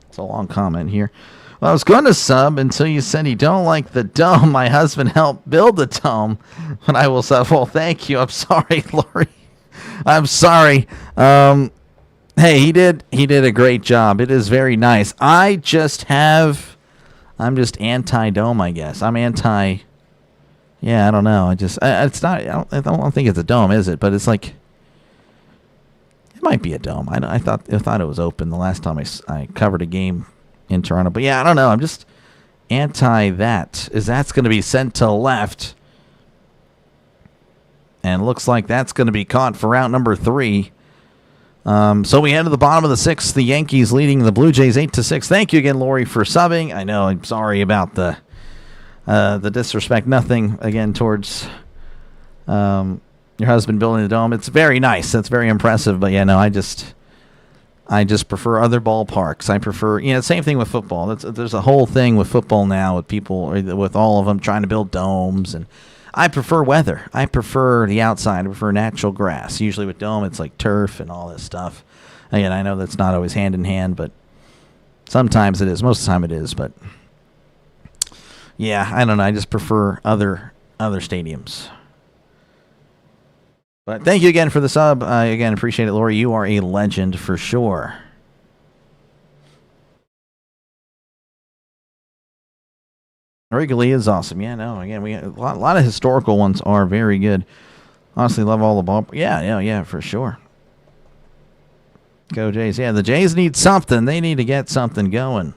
It's a long comment here. Well, I was going to sub until you said you don't like the dome. My husband helped build the dome, but I will sub. Well, thank you. I'm sorry, Lori. I'm sorry. Hey, he did a great job. It is very nice. I'm just anti-dome, I guess. I'm anti. Yeah, I don't know. It's not. I don't think it's a dome, is it? But it's like it might be a dome. I thought it was open the last time I covered a game in Toronto. But yeah, I don't know. I'm just anti that. That's going to be sent to left. And it looks like that's going to be caught for out number 3. So we head to the bottom of the 6th. The Yankees leading the Blue Jays 8-6. Thank you again, Lori, for subbing. I know I'm sorry about the disrespect. Nothing again towards your husband building the dome. It's very nice. That's very impressive. But yeah, no, I just prefer other ballparks. I prefer, same thing with football. There's a whole thing with football now with people, with all of them trying to build domes. And I prefer weather. I prefer the outside. I prefer natural grass. Usually with dome, it's like turf and all this stuff. Again, I know that's not always hand in hand, but sometimes it is. Most of the time it is. But yeah, I don't know. I just prefer other stadiums. But thank you again for the sub. Again, appreciate it, Lori. You are a legend for sure. Wrigley is awesome. Yeah, no, again, we a lot of historical ones are very good. Honestly, love all the ball. Yeah, for sure. Go Jays. Yeah, the Jays need something. They need to get something going.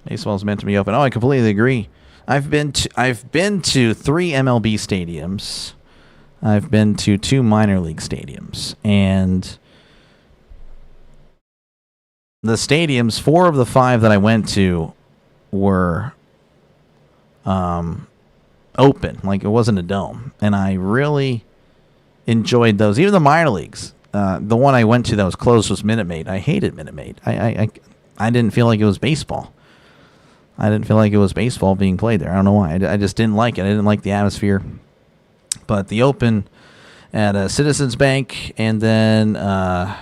Baseball's meant to be open. Oh, I completely agree. I've been to 3 MLB stadiums. I've been to 2 minor league stadiums, and the stadiums, 4 of the 5 that I went to were open, like it wasn't a dome, and I really enjoyed those. Even the minor leagues, the one I went to that was closed was Minute Maid. I hated Minute Maid. I didn't feel like it was baseball. I didn't feel like it was baseball being played there. I don't know why. I just didn't like it. I didn't like the atmosphere. But the open at Citizens Bank, and then the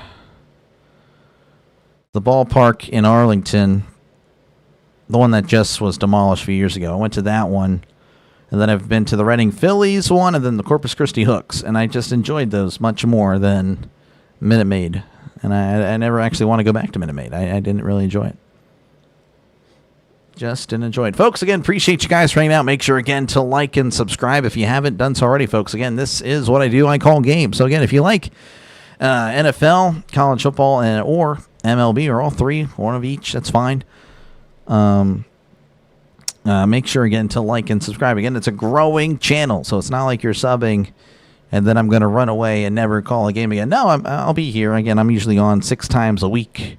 ballpark in Arlington, the one that just was demolished a few years ago. I went to that one, and then I've been to the Reading Phillies one, and then the Corpus Christi Hooks, and I just enjoyed those much more than Minute Maid. And I never actually want to go back to Minute Maid. I didn't really enjoy it. Just didn't enjoy it. Folks, again, appreciate you guys for hanging out. Make sure, again, to like and subscribe if you haven't done so already, folks. Again, this is what I do. I call games. So, again, if you like NFL, college football, or MLB, or all 3, one of each, that's fine. Make sure, again, to like and subscribe. Again, it's a growing channel, so it's not like you're subbing and then I'm going to run away and never call a game again. No, I'll be here. Again, I'm usually on 6 times a week.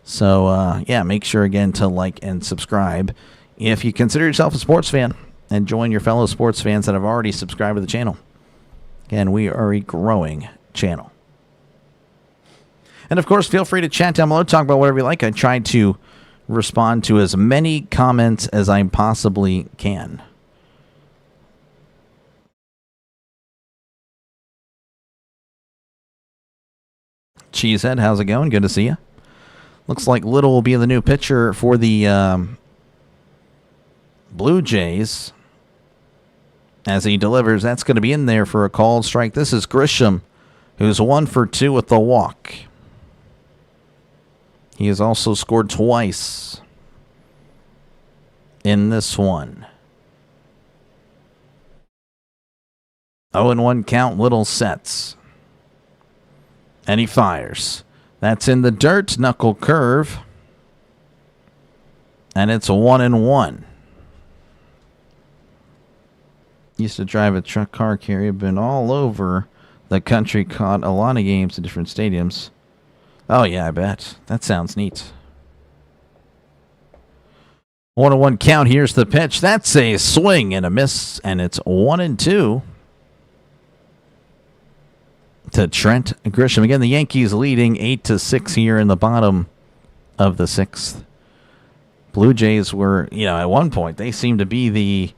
So, yeah, make sure, again, to like and subscribe if you consider yourself a sports fan, and join your fellow sports fans that have already subscribed to the channel. Again, we are a growing channel. And, of course, feel free to chat down below, talk about whatever you like. I try to respond to as many comments as I possibly can. Cheesehead, how's it going? Good to see you. Looks like Little will be the new pitcher for the Blue Jays as he delivers. That's going to be in there for a called strike. This is Grisham, who's 1 for 2 with the walk. He has also scored twice in this one. 0-1 count, Little sets. And he fires. That's in the dirt, knuckle curve. And it's 1-1. Used to drive a truck car carrier, been all over the country, caught a lot of games at different stadiums. Oh, yeah, I bet. That sounds neat. 1-1 count. Here's the pitch. That's a swing and a miss, and it's 1-2 to Trent Grisham. Again, the Yankees leading 8-6 here in the bottom of the 6th. Blue Jays were, at one point, they seemed to be the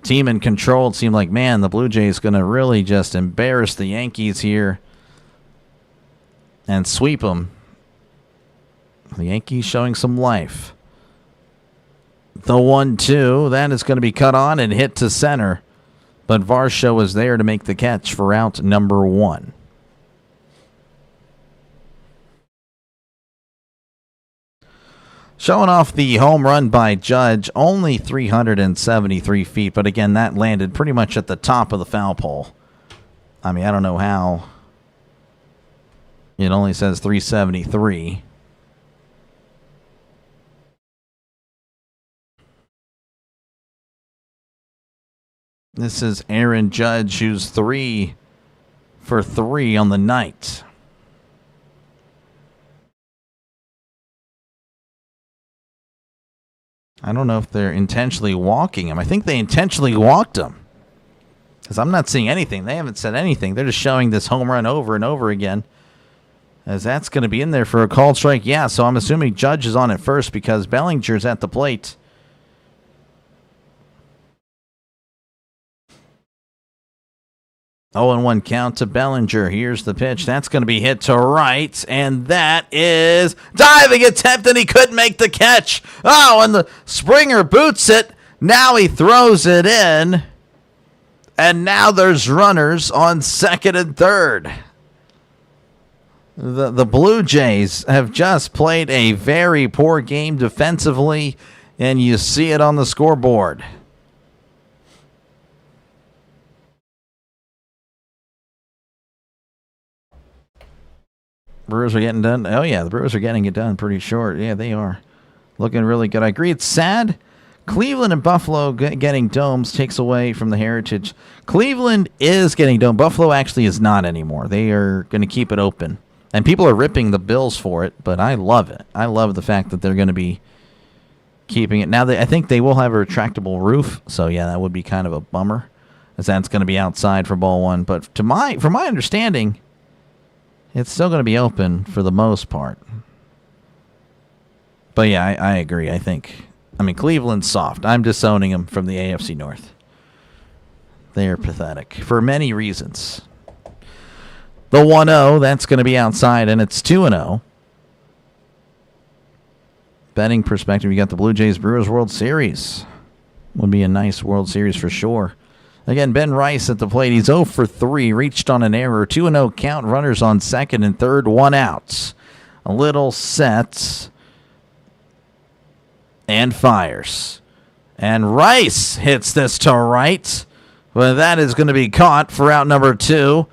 team in control. It seemed like, man, the Blue Jays going to really just embarrass the Yankees here and sweep them. The Yankees showing some life. The 1-2, that is going to be cut on and hit to center. But Varsho was there to make the catch for out number 1. Showing off the home run by Judge, only 373 feet. But again, that landed pretty much at the top of the foul pole. I mean, I don't know how. It only says 373. This is Aaron Judge, who's 3 for 3 on the night. I don't know if they're intentionally walking him. I think they intentionally walked him, because I'm not seeing anything. They haven't said anything. They're just showing this home run over and over again, as that's going to be in there for a called strike. Yeah, so I'm assuming Judge is on at first because Bellinger's at the plate. Oh, and 1 count to Bellinger. Here's the pitch. That's going to be hit to right, and that is diving attempt, and he couldn't make the catch. Oh, and the Springer boots it. Now he throws it in, And now there's runners on second and third. The Blue Jays have just played a very poor game defensively, and you see it on the scoreboard. Brewers are getting done. Oh, yeah, the Brewers are getting it done pretty short. Yeah, they are. Looking really good. I agree. It's sad. Cleveland and Buffalo getting domes takes away from the heritage. Cleveland is getting dome. Buffalo actually is not anymore. They are going to keep it open. And people are ripping the Bills for it, but I love it. I love the fact that they're going to be keeping it. Now, I think they will have a retractable roof, so yeah, that would be kind of a bummer, as that's going to be outside for ball one. But from my understanding, it's still going to be open for the most part. But yeah, I agree. I mean, Cleveland's soft. I'm disowning them from the AFC North. They are pathetic for many reasons. The 1-0, that's going to be outside, and it's 2-0. Betting perspective, you got the Blue Jays Brewers World Series. Would be a nice World Series for sure. Again, Ben Rice at the plate. He's 0 for 3, reached on an error. 2-0 count, runners on second and third, 1 out. A little set. And fires. And Rice hits this to right. But that is going to be caught for out number 2.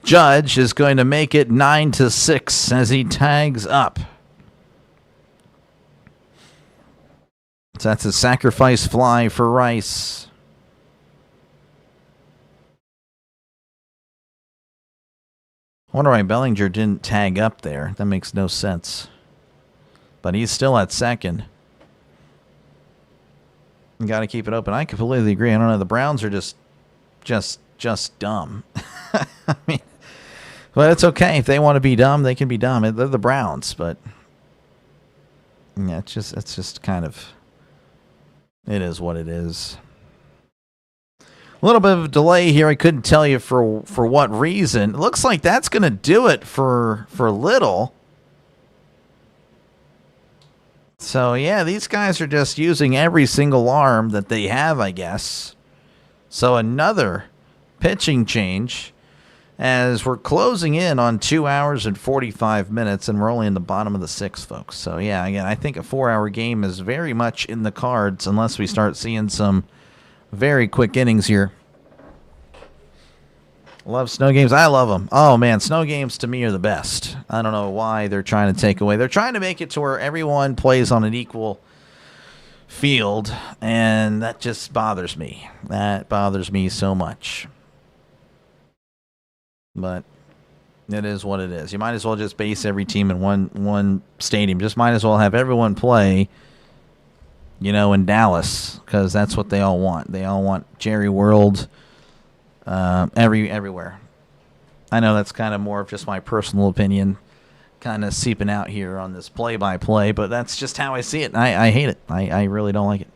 Judge is going to make it 9-6 as he tags up. So that's a sacrifice fly for Rice. I wonder why Bellinger didn't tag up there. That makes no sense. But he's still at second. You got to keep it open. I completely agree. I don't know. The Browns are just dumb. I mean, but it's okay. If they want to be dumb, they can be dumb. They're the Browns, but yeah, it's just kind of, it is what it is. A little bit of a delay here. I couldn't tell you for what reason. It looks like that's going to do it for Little. So yeah, these guys are just using every single arm that they have, I guess. So another pitching change. As we're closing in on 2 hours and 45 minutes, and we're only in the bottom of the 6th, folks. So, yeah, again, I think a 4-hour game is very much in the cards unless we start seeing some very quick innings here. Love snow games. I love them. Oh, man, snow games to me are the best. I don't know why they're trying to take away. They're trying to make it to where everyone plays on an equal field, and that just bothers me. That bothers me so much. But it is what it is. You might as well just base every team in one stadium. Just might as well have everyone play, in Dallas, because that's what they all want. They all want Jerry World everywhere. I know that's kind of more of just my personal opinion, kind of seeping out here on this play-by-play, but that's just how I see it. I hate it. I really don't like it.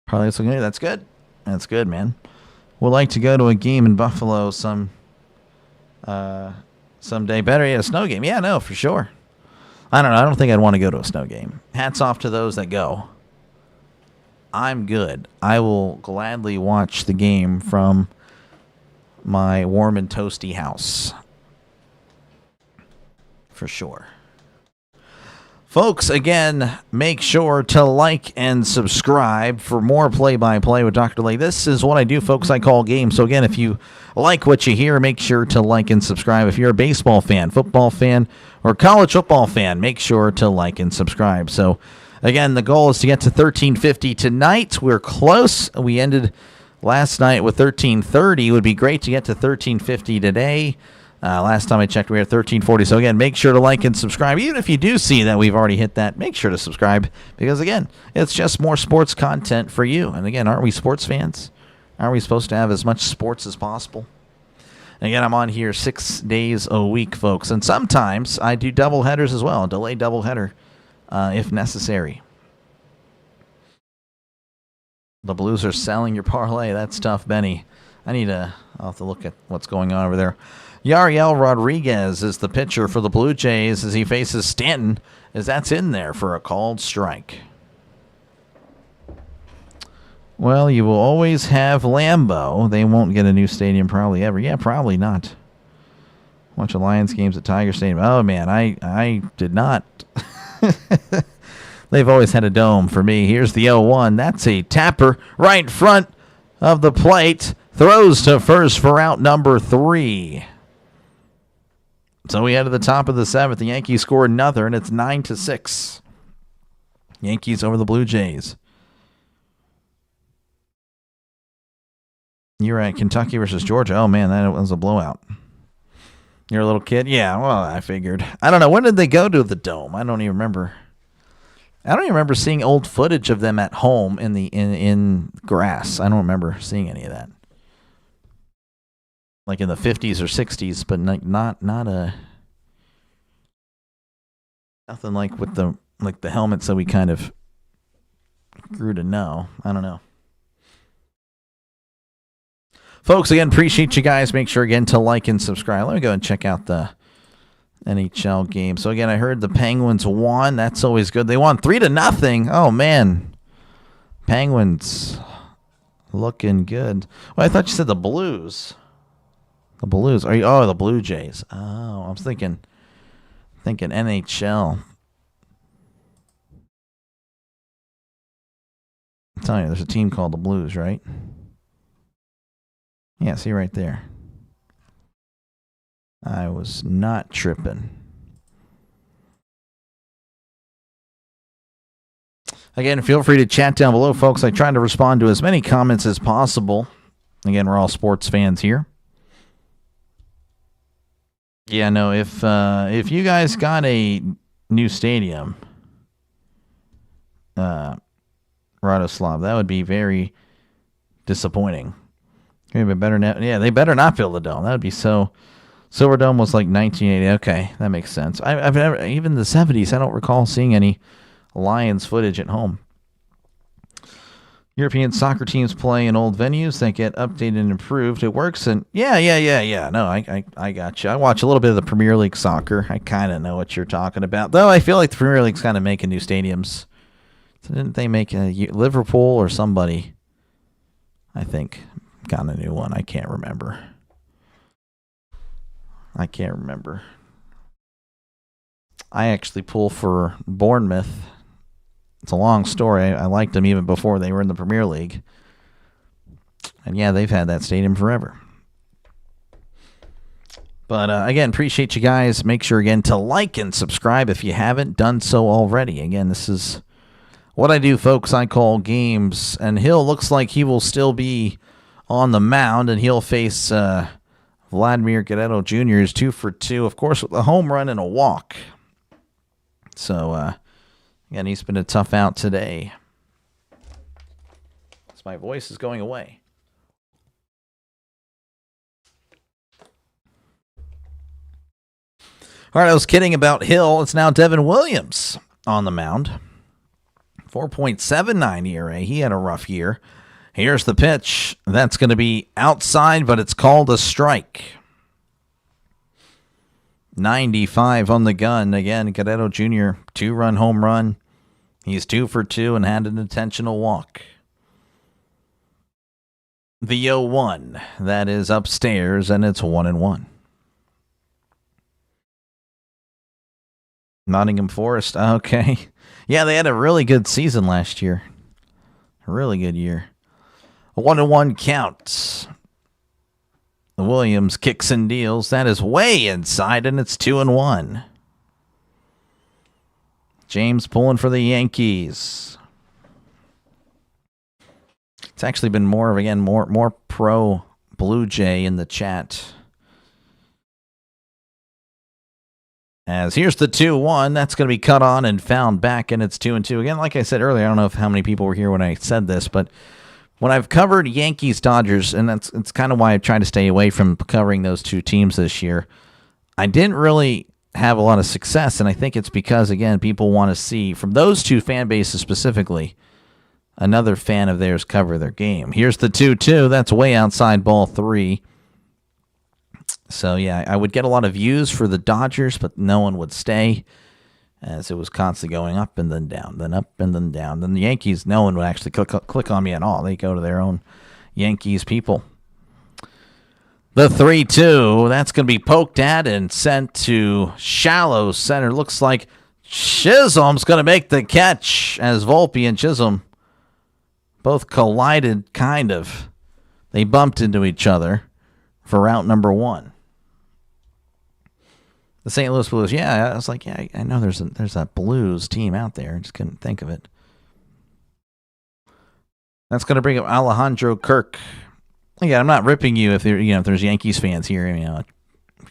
Probably that's okay. That's good. That's good, man. Would like to go to a game in Buffalo someday. Better yet, a snow game. Yeah, no, for sure. I don't know. I don't think I'd want to go to a snow game. Hats off to those that go. I'm good. I will gladly watch the game from my warm and toasty house. For sure. Folks, again, make sure to like and subscribe for more play-by-play with Dr. Lay. This is what I do, folks. I call games. So, again, if you like what you hear, make sure to like and subscribe. If you're a baseball fan, football fan, or college football fan, make sure to like and subscribe. So, again, the goal is to get to 1350 tonight. We're close. We ended last night with 1330. It would be great to get to 1350 today. Last time I checked, we were at 1340. So, again, make sure to like and subscribe. Even if you do see that we've already hit that, make sure to subscribe. Because, again, it's just more sports content for you. And, again, aren't we sports fans? Aren't we supposed to have as much sports as possible? And, again, I'm on here 6 days a week, folks. And sometimes I do double headers as well, a delayed double header if necessary. The Blues are selling your parlay. That's tough, Benny. I'll have to look at what's going on over there. Yariel Rodriguez is the pitcher for the Blue Jays as he faces Stanton, as that's in there for a called strike. Well, you will always have Lambeau. They won't get a new stadium probably ever. Yeah, probably not. Watch Lions games at Tiger Stadium. Oh, man, I did not. They've always had a dome for me. Here's the 0-1. That's a tapper right in front of the plate. Throws to first for out number 3. So we head to the top of the 7th. The Yankees score another, and it's 9-6. Yankees over the Blue Jays. You're at Kentucky versus Georgia. Oh, man, that was a blowout. You're a little kid? Yeah, well, I figured. I don't know. When did they go to the Dome? I don't even remember. I don't even remember seeing old footage of them at home in grass. I don't remember seeing any of that. Like in the 50s or 60s, but not nothing like with the helmets that we kind of grew to know. I don't know. Folks, again, appreciate you guys. Make sure, again, to like and subscribe. Let me go and check out the NHL game. So, again, I heard the Penguins won. That's always good. They won 3-0. Oh, man. Penguins looking good. Well, I thought you said the Blues. The Blues. Oh, the Blue Jays. Oh, I was thinking NHL. I'm telling you, there's a team called the Blues, right? Yeah, see right there. I was not tripping. Again, feel free to chat down below, folks. I try to respond to as many comments as possible. Again, we're all sports fans here. Yeah, no, if you guys got a new stadium, Radoslav, that would be very disappointing. Maybe better now. Yeah, they better not build a dome. That would be so. Silverdome was like 1980. Okay, that makes sense. I've never, even the 70s, I don't recall seeing any Lions footage at home. European soccer teams play in old venues that get updated and improved. It works, and yeah. No, I got you. I watch a little bit of the Premier League soccer. I kind of know what you're talking about. Though I feel like the Premier League's kind of making new stadiums. So didn't they make Liverpool or somebody? I think got a new one. I can't remember. I actually pull for Bournemouth. It's a long story. I liked them even before they were in the Premier League. And yeah, they've had that stadium forever. But again, appreciate you guys. Make sure, again, to like and subscribe if you haven't done so already. Again, this is what I do, folks. I call games. And Hill looks like he will still be on the mound, and he'll face Vladimir Guerrero Jr. is 2 for 2, of course, with a home run and a walk. So, again, he's been a tough out today. As my voice is going away. All right, I was kidding about Hill. It's now Devin Williams on the mound. 4.79 ERA. He had a rough year. Here's the pitch. That's going to be outside, but it's called a strike. 95 on the gun. Again, Guerrero Jr., 2-run home run. He's 2 for 2 and had an intentional walk. The 0-1. That is upstairs, and it's 1-1. Nottingham Forest. Okay. Yeah, they had a really good season last year. A really good year. A 1-1 count. Williams kicks and deals. That is way inside, and it's 2-1. James pulling for the Yankees. It's actually been more of, again, more pro Blue Jay in the chat. As here's the 2-1. That's going to be cut on and found back, and it's 2-2. Again, like I said earlier, I don't know how many people were here when I said this, but when I've covered Yankees, Dodgers, and it's kind of why I've tried to stay away from covering those two teams this year, I didn't really have a lot of success, and I think it's because, again, people want to see, from those two fan bases specifically, another fan of theirs cover their game. Here's the 2-2. That's way outside ball 3. So, yeah, I would get a lot of views for the Dodgers, but no one would stay. as it was constantly going up and then down, then up and then down. Then the Yankees, no one would actually click on me at all. They go to their own Yankees people. The 3-2, that's going to be poked at and sent to shallow center. Looks like Chisholm's going to make the catch as Volpe and Chisholm both collided, kind of. They bumped into each other for out number 1. The St. Louis Blues, yeah, I was like, yeah, I know there's that Blues team out there. I just couldn't think of it. That's going to bring up Alejandro Kirk. Again, I'm not ripping you if there's Yankees fans here. If you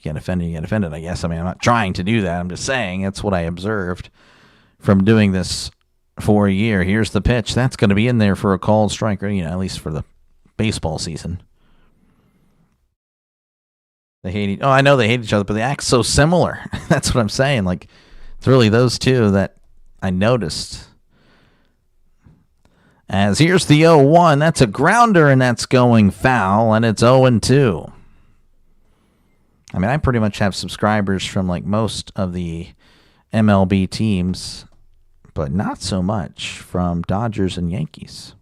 get offended, you get offended, I guess. I mean, I'm not trying to do that. I'm just saying that's what I observed from doing this for a year. Here's the pitch. That's going to be in there for a called strike, at least for the baseball season. I know they hate each other, but they act so similar. That's what I'm saying. Like, it's really those two that I noticed. As here's the 0-1. That's a grounder, and that's going foul, and it's 0-2. I mean, I pretty much have subscribers from, like, most of the MLB teams, but not so much from Dodgers and Yankees.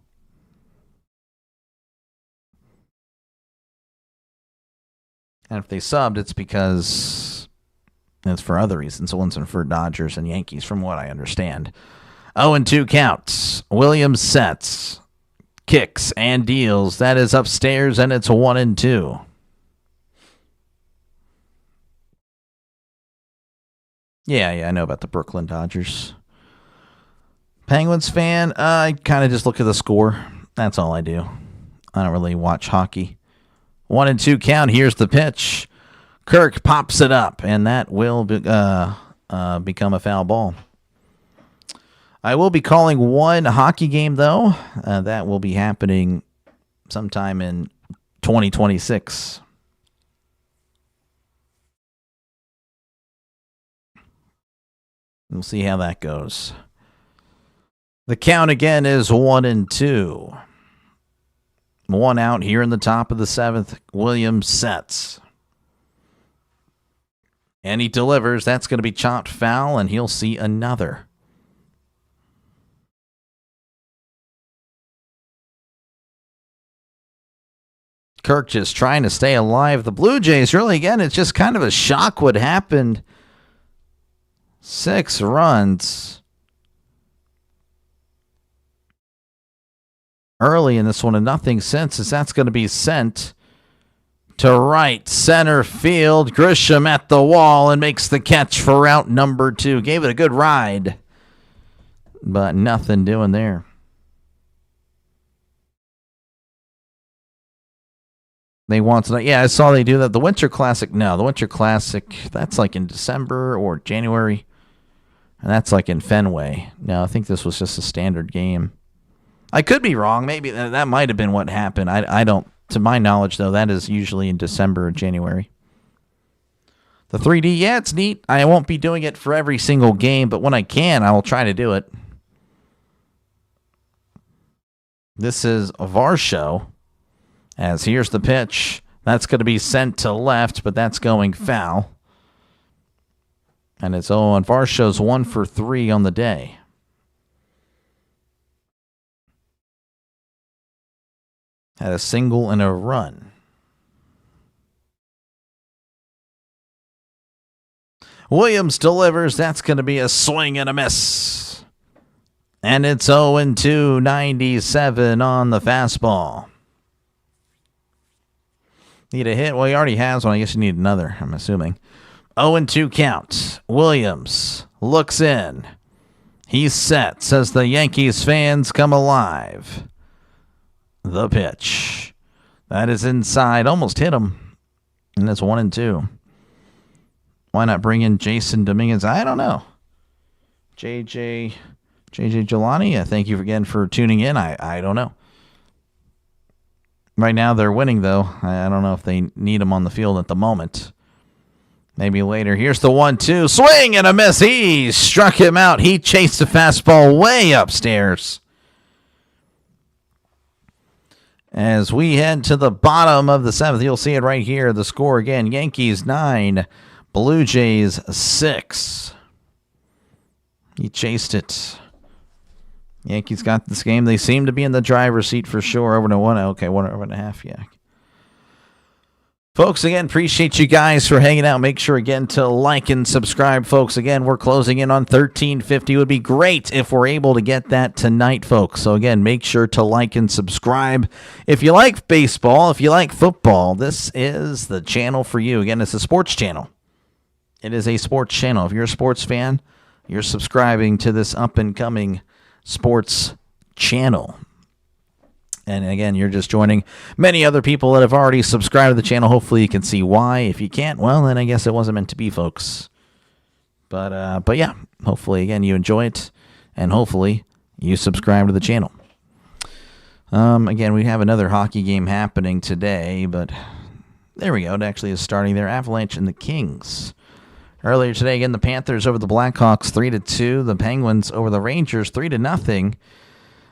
And if they subbed, it's because it's for other reasons. It wasn't for Dodgers and Yankees, from what I understand. 0-2 counts. Williams sets, kicks, and deals. That is upstairs, and it's 1-2. Yeah, I know about the Brooklyn Dodgers. Penguins fan, I kind of just look at the score. That's all I do. I don't really watch hockey. 1-2 count. Here's the pitch. Kirk pops it up, and that will become a foul ball. I will be calling one hockey game, though. That will be happening sometime in 2026. We'll see how that goes. The count again is 1-2. 1 out here in the top of the 7th. Williams sets. And he delivers. That's going to be chopped foul, and he'll see another. Kirk just trying to stay alive. The Blue Jays, really, again, it's just kind of a shock what happened. 6 runs early in this one, and nothing since, as that's going to be sent to right center field. Grisham at the wall and makes the catch for out number 2. Gave it a good ride, but nothing doing there. They want to, yeah, I saw they do that. The Winter Classic, no, the Winter Classic, that's like in December or January, and that's like in Fenway. No, I think this was just a standard game. I could be wrong. Maybe that might have been what happened. I don't, to my knowledge, though, that is usually in December or January. The 3D, yeah, it's neat. I won't be doing it for every single game, but when I can, I will try to do it. This is Varsho. As here's the pitch. That's going to be sent to left, but that's going foul. And it's on Varsho's 1 for 3 on the day. Had a single and a run. Williams delivers. That's going to be a swing and a miss. And it's 0-2, 97 on the fastball. Need a hit? Well, he already has one. I guess you need another, I'm assuming. 0-2 count. Williams looks in. He's set, says the Yankees fans come alive. The pitch. That is inside. Almost hit him. And it's 1-2. Why not bring in Jason Dominguez? I don't know. JJ Jelani, thank you again for tuning in. I don't know. Right now they're winning, though. I don't know if they need him on the field at the moment. Maybe later. Here's the 1-2. Swing and a miss. He struck him out. He chased the fastball way upstairs. As we head to the bottom of the 7th, you'll see it right here. The score again. Yankees 9, Blue Jays 6. He chased it. Yankees got this game. They seem to be in the driver's seat for sure. Over to 1.5, yeah. Folks, again, appreciate you guys for hanging out. Make sure, again, to like and subscribe, folks. Again, we're closing in on 1350. It would be great if we're able to get that tonight, folks. So, again, make sure to like and subscribe. If you like baseball, if you like football, this is the channel for you. Again, it's a sports channel. It is a sports channel. If you're a sports fan, you're subscribing to this up-and-coming sports channel. And again, you're just joining many other people that have already subscribed to the channel. Hopefully you can see why. If you can't, well, then I guess it wasn't meant to be, folks. But yeah, hopefully, again, you enjoy it. And hopefully you subscribe to the channel. Again, we have another hockey game happening today. But there we go. It actually is starting there. Avalanche and the Kings. Earlier today, again, the Panthers over the Blackhawks 3-2. The Penguins over the Rangers 3-0.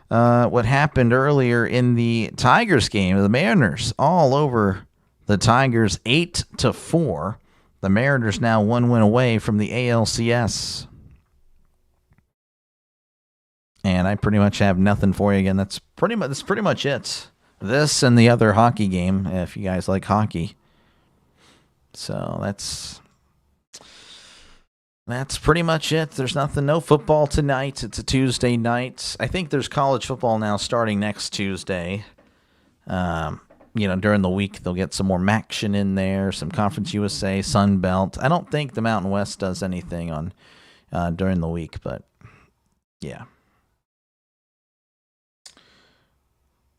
What happened earlier in the Tigers game, the Mariners all over the Tigers 8-4. The Mariners now 1 win away from the ALCS. And I pretty much have nothing for you again. That's pretty much it. This and the other hockey game, if you guys like hockey. So that's pretty much it. There's nothing, no football tonight. It's a Tuesday night. I think there's college football now starting next Tuesday. During the week, they'll get some more action in there, some Conference USA, Sun Belt. I don't think the Mountain West does anything on during the week, but yeah.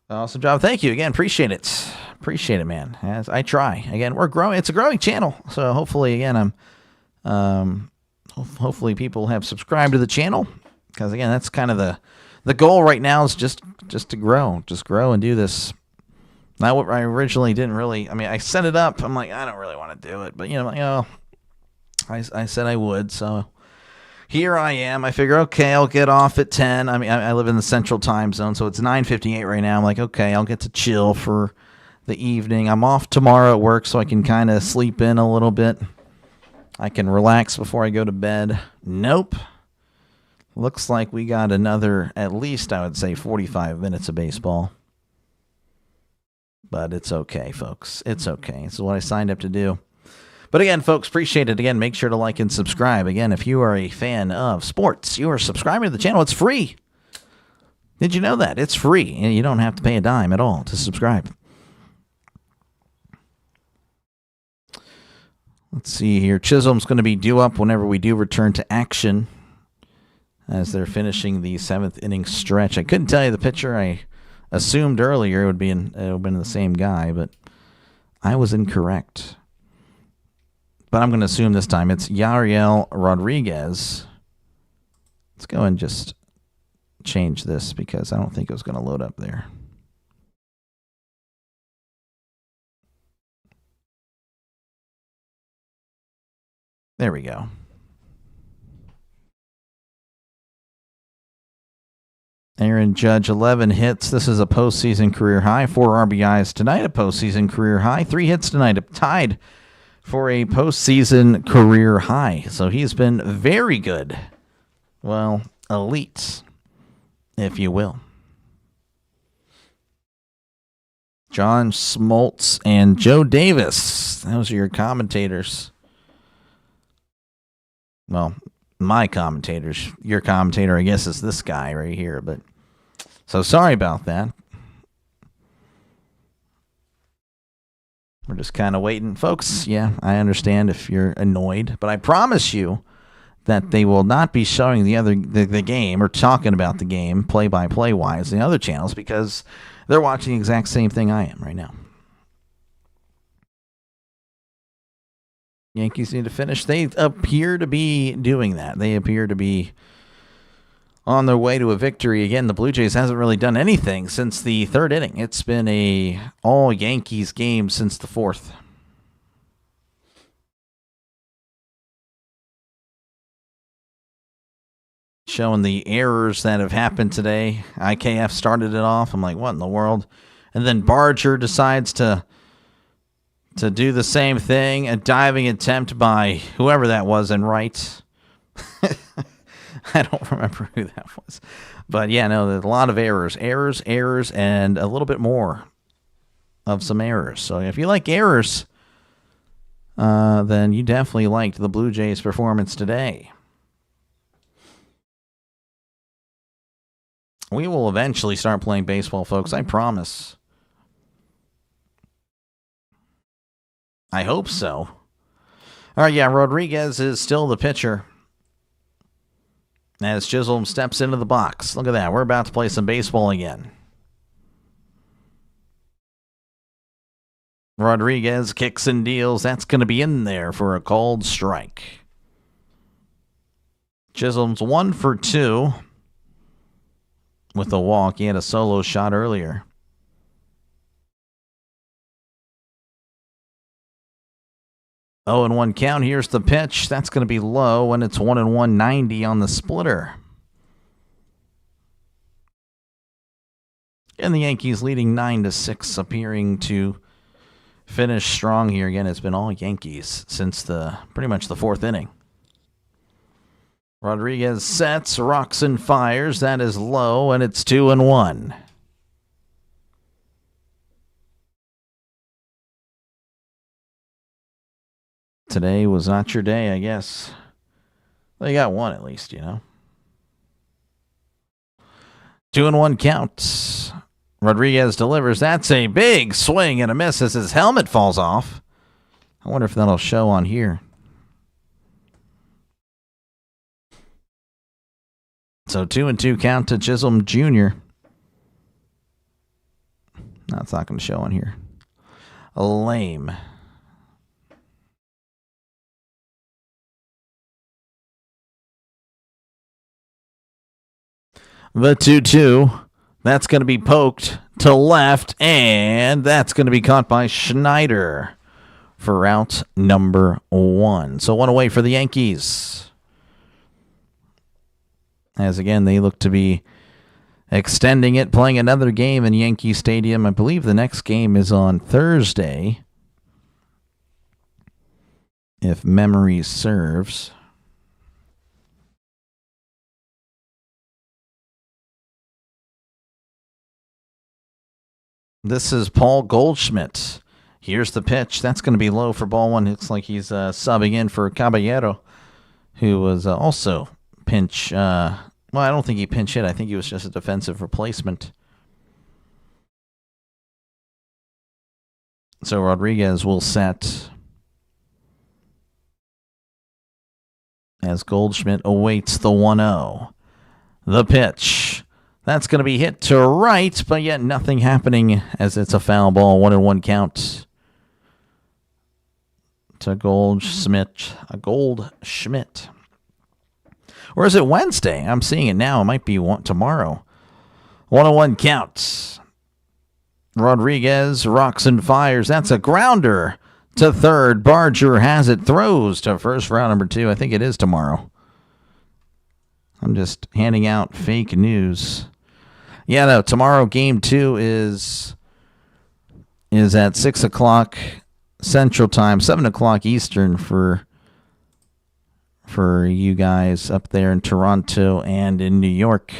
Awesome job. Thank you again. Appreciate it. Appreciate it, man. As I try. Again, we're growing. It's a growing channel. So hopefully, again, hopefully people have subscribed to the channel, because again, that's kind of the goal right now, is just to grow and do this. Not what I originally didn't really. I mean, I set it up. I'm like, I don't really want to do it, but I said I would. So here I am. I figure, okay, I'll get off at 10. I mean, I live in the Central Time Zone, so it's 9:58 right now. I'm like, okay, I'll get to chill for the evening. I'm off tomorrow at work, so I can kind of sleep in a little bit. I can relax before I go to bed. Nope. Looks like we got another, at least I would say 45 minutes of baseball. But it's okay, folks. It's okay. It's what I signed up to do. But again, folks, appreciate it. Again, make sure to like and subscribe. Again, if you are a fan of sports, you are subscribing to the channel. It's free. Did you know that? It's free. You don't have to pay a dime at all to subscribe. Let's see here. Chisholm's going to be due up whenever we do return to action, as they're finishing the 7th inning stretch. I couldn't tell you the pitcher. I assumed earlier it would been the same guy, but I was incorrect. But I'm going to assume this time it's Yariel Rodriguez. Let's go and just change this, because I don't think it was going to load up there. There we go. Aaron Judge, 11 hits. This is a postseason career high. 4 RBIs tonight, a postseason career high. 3 hits tonight, tied for a postseason career high. So he's been very good. Well, elite, if you will. John Smoltz and Joe Davis. Those are your commentators. Well, my commentators. Your commentator, I guess, is this guy right here. But so sorry about that. We're just kind of waiting. Folks, yeah, I understand if you're annoyed. But I promise you that they will not be showing the game or talking about the game play-by-play wise in the other channels, because they're watching the exact same thing I am right now. Yankees need to finish. They appear to be doing that. They appear to be on their way to a victory. Again, the Blue Jays hasn't really done anything since the 3rd inning. It's been a all Yankees game since the 4th. Showing the errors that have happened today. IKF started it off. I'm like, what in the world? And then Barger decides to do the same thing, a diving attempt by whoever that was, and right. I don't remember who that was. But yeah, no, there's a lot of errors, and a little bit more of some errors. So if you like errors, then you definitely liked the Blue Jays' performance today. We will eventually start playing baseball, folks. I promise. I hope so. All right, yeah, Rodriguez is still the pitcher as Chisholm steps into the box. Look at that. We're about to play some baseball again. Rodriguez kicks and deals. That's going to be in there for a called strike. Chisholm's 1 for 2 with a walk. He had a solo shot earlier. Oh, and 1 count. Here's the pitch. That's going to be low, and it's 1-1, 90 on the splitter. And the Yankees leading 9-6, appearing to finish strong here. Again, it's been all Yankees since pretty much the 4th inning. Rodriguez sets, rocks and fires. That is low, and it's 2-1. Today was not your day, I guess. Well, you got one at least, 2-1 count. Rodriguez delivers. That's a big swing and a miss as his helmet falls off. I wonder if that'll show on here. So 2-2 count to Chisholm Jr. That's not going to show on here. Lame. The 2-2. That's going to be poked to left, and that's going to be caught by Schneider for out number 1. So 1 away for the Yankees. As again, they look to be extending it, playing another game in Yankee Stadium. I believe the next game is on Thursday, if memory serves. This is Paul Goldschmidt. Here's the pitch. That's going to be low for ball 1. Looks like he's subbing in for Caballero, who was also pinch. Well, I don't think he pinch hit. I think he was just a defensive replacement. So Rodriguez will set as Goldschmidt awaits the 1-0. The pitch. That's going to be hit to right, but yet nothing happening as it's a foul ball. 1-1 count to Goldschmidt. Or is it Wednesday? I'm seeing it now. It might be tomorrow. 1-1 count. Rodriguez rocks and fires. That's a grounder to third. Barger has it. Throws to first for round number 2. I think it is tomorrow. I'm just handing out fake news. Yeah, no, tomorrow game 2 is at 6 o'clock Central Time, 7 o'clock Eastern for you guys up there in Toronto and in New York.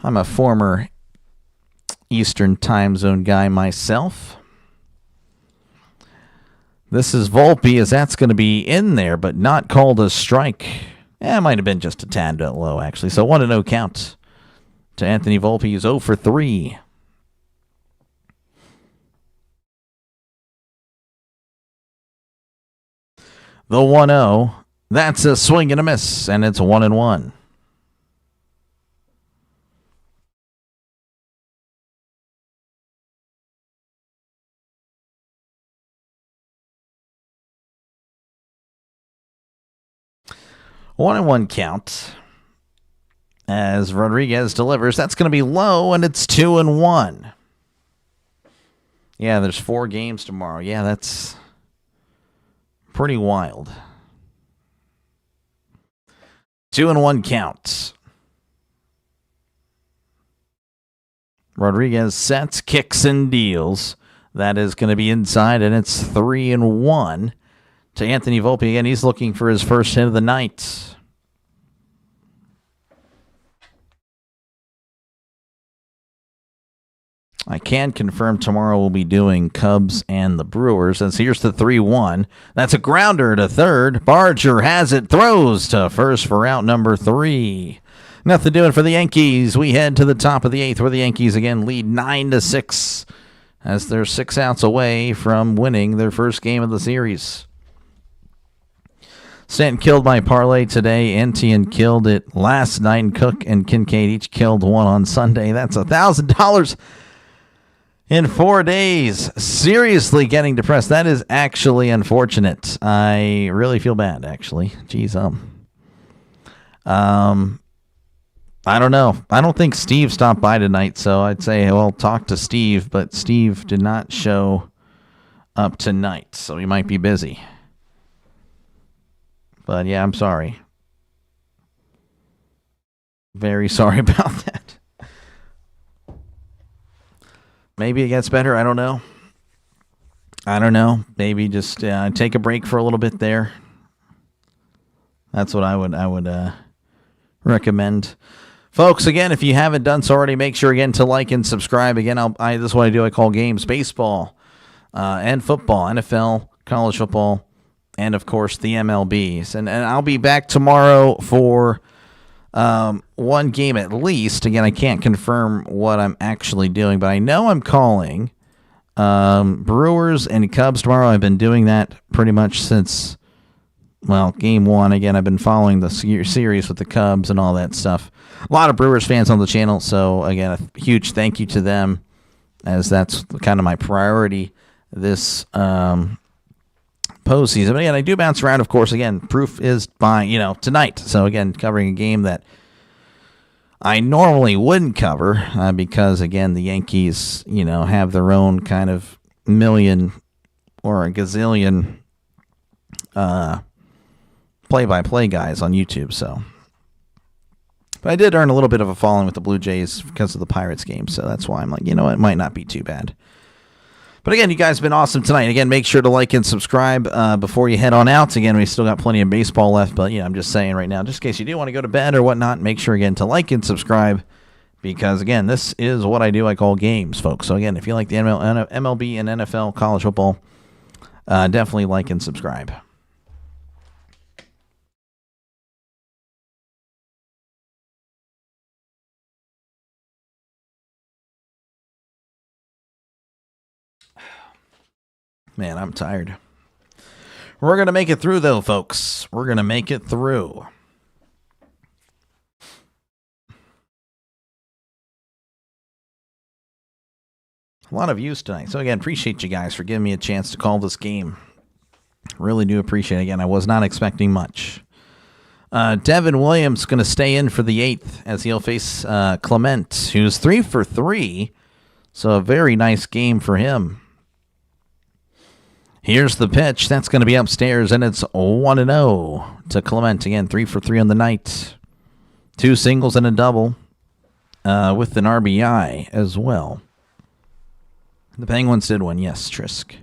I'm a former Eastern Time Zone guy myself. This is Volpe, as that's going to be in there, but not called a strike. It might have been just a tad low, actually. So 1-0 count to Anthony Volpe. He's 0 for 3. The 1-0. That's a swing and a miss, and it's 1-1. One and 1 count as Rodriguez delivers. That's going to be low, and it's 2-1. Yeah, there's 4 games tomorrow. Yeah, that's pretty wild. 2-1 count. Rodriguez sets, kicks, and deals. That is going to be inside, and it's 3-1 to Anthony Volpe again. He's looking for his first hit of the night. I can confirm tomorrow we'll be doing Cubs and the Brewers. As here's the 3-1. That's a grounder to third. Barger has it, throws to first for out number 3. Nothing doing for the Yankees. We head to the top of the 8th, where the Yankees again lead 9-6 as they're 6 outs away from winning their first game of the series. Stanton killed my parlay today. Entian killed it last night, and Cook and Kincaid each killed one on Sunday. That's $1,000 in 4 days. Seriously getting depressed. That is actually unfortunate. I really feel bad, actually. Jeez, I don't know. I don't think Steve stopped by tonight, so I'd say, well, talk to Steve, but Steve did not show up tonight, so he might be busy. But yeah, I'm sorry. Very sorry about that. Maybe it gets better. I don't know. Maybe just take a break for a little bit there. That's what I would recommend. Folks, again, if you haven't done so already, make sure again to like and subscribe. Again, this is what I do. I call games baseball and football, NFL, college football, and of course the MLBs. And I'll be back tomorrow for one game at least. Again, I can't confirm what I'm actually doing, but I know I'm calling Brewers and Cubs tomorrow. I've been doing that pretty much since, well, game 1. Again, I've been following the series with the Cubs and all that stuff. A lot of Brewers fans on the channel, so again, a huge thank you to them, as that's kind of my priority this postseason. But again, I do bounce around, of course. Again, proof is by, tonight. So again, covering a game that I normally wouldn't cover because, again, the Yankees, have their own kind of million or a gazillion play-by-play guys on YouTube. So, but I did earn a little bit of a following with the Blue Jays because of the Pirates game. So that's why I'm like, it might not be too bad. But again, you guys have been awesome tonight. Again, make sure to like and subscribe before you head on out. Again, we still got plenty of baseball left, but I'm just saying right now, just in case you do want to go to bed or whatnot, make sure again to like and subscribe, because again, this is what I do. I call games, folks. So again, if you like the MLB and NFL college football, definitely like and subscribe. Man, I'm tired. We're going to make it through, though, folks. We're going to make it through. A lot of views tonight. So, again, appreciate you guys for giving me a chance to call this game. Really do appreciate it. Again, I was not expecting much. Devin Williams going to stay in for the 8th as he'll face Clement, who's 3 for 3. So, a very nice game for him. Here's the pitch. That's going to be upstairs, and it's 1-0 to Clement. Again, 3 for 3 on the night. 2 singles and a double with an RBI as well. The Penguins did one. Yes, Trisk.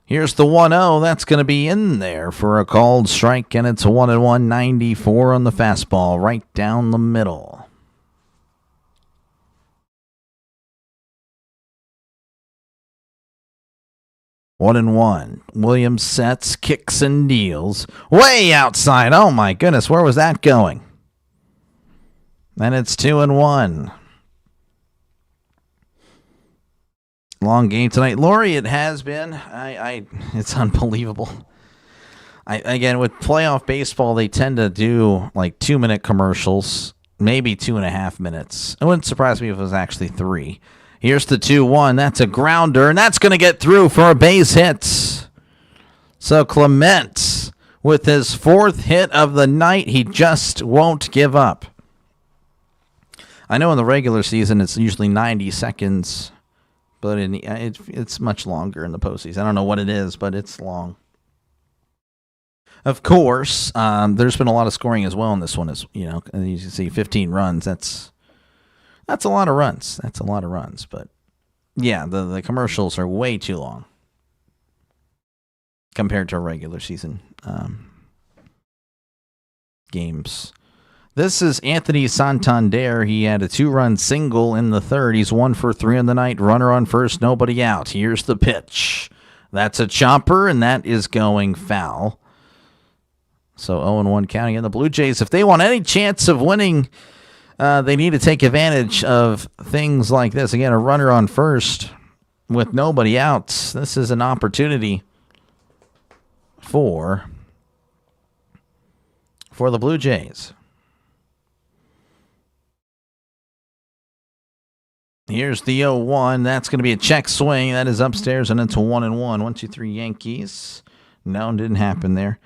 Here's the 1-0. That's going to be in there for a called strike, and it's 1-1, 94 on the fastball, right down the middle. 1-1. Williams sets, kicks, and deals. Way outside. Oh, my goodness. Where was that going? And it's 2-1. Long game tonight. Lori, it has been. It's unbelievable. Again, with playoff baseball, they tend to do like 2-minute commercials, maybe 2.5 minutes. It wouldn't surprise me if it was actually 3. Here's the 2-1. That's a grounder, and that's going to get through for a base hit. So Clement, with his 4th hit of the night, he just won't give up. I know in the regular season it's usually 90 seconds, but it's much longer in the postseason. I don't know what it is, but it's long. Of course, there's been a lot of scoring as well in this one. As you can see, 15 runs. That's a lot of runs. That's a lot of runs. But yeah, the commercials are way too long. compared to regular season games. This is Anthony Santander. He had a 2-run single in the third. He's 1 for 3 on the night. Runner on first, nobody out. Here's the pitch. That's a chopper, and that is going foul. So 0-1 counting. And the Blue Jays, if they want any chance of winning, they need to take advantage of things like this. Again, a runner on first with nobody out. This is an opportunity for the Blue Jays. Here's the 0-1. That's going to be a check swing. That is upstairs, and it's a 1-1. 1-2-3 Yankees. No, it didn't happen there.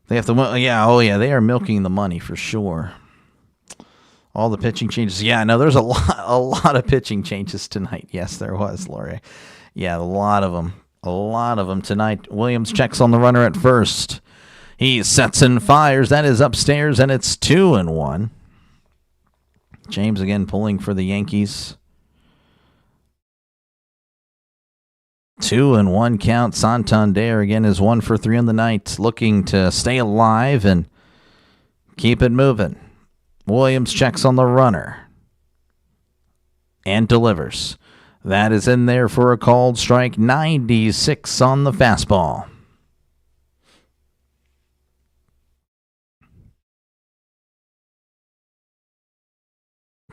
They have to. Yeah. They are milking the money for sure. All the pitching changes. Yeah, no, there's a lot of pitching changes tonight. Yes, there was, Laurie. Yeah, a lot of them. A lot of them tonight. Williams checks on the runner at first. He sets and fires. That is upstairs, and it's 2-1. James again pulling for the Yankees. 2-1 count. Santander again is 1 for 3 on the night, looking to stay alive and keep it moving. Williams checks on the runner and delivers. That is in there for a called strike. 96 on the fastball.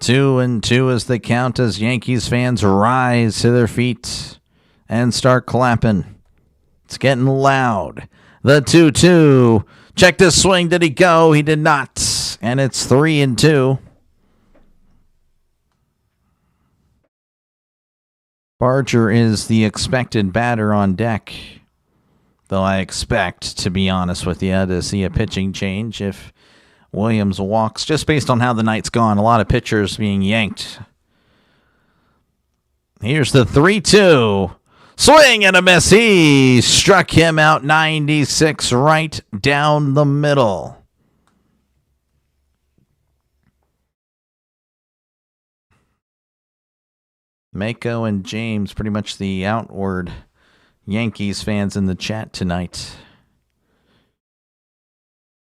Two and two is the count as Yankees fans rise to their feet and start clapping. It's getting loud. The 2-2. Check this swing. Did he go? He did not. And it's 3-2. Barger is the expected batter on deck. Though I expect, to be honest with you, to see a pitching change if Williams walks. Just based on how the night's gone, a lot of pitchers being yanked. Here's the 3-2. Swing and a miss. He struck him out 96 right down the middle. Mako and James, pretty much the outward Yankees fans in the chat tonight.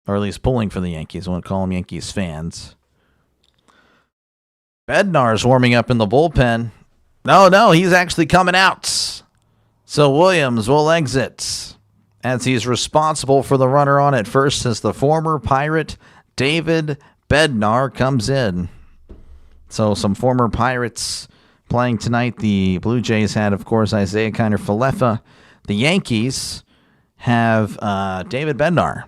Or at least pulling for the Yankees. I won't call them Yankees fans. Bednar's warming up in the bullpen. No, he's actually coming out. So Williams will exit as he's responsible for the runner on at first as the former Pirate David Bednar comes in. So some former Pirates playing tonight. The Blue Jays had, of course, Isaiah Kiner-Falefa. The Yankees have David Bednar.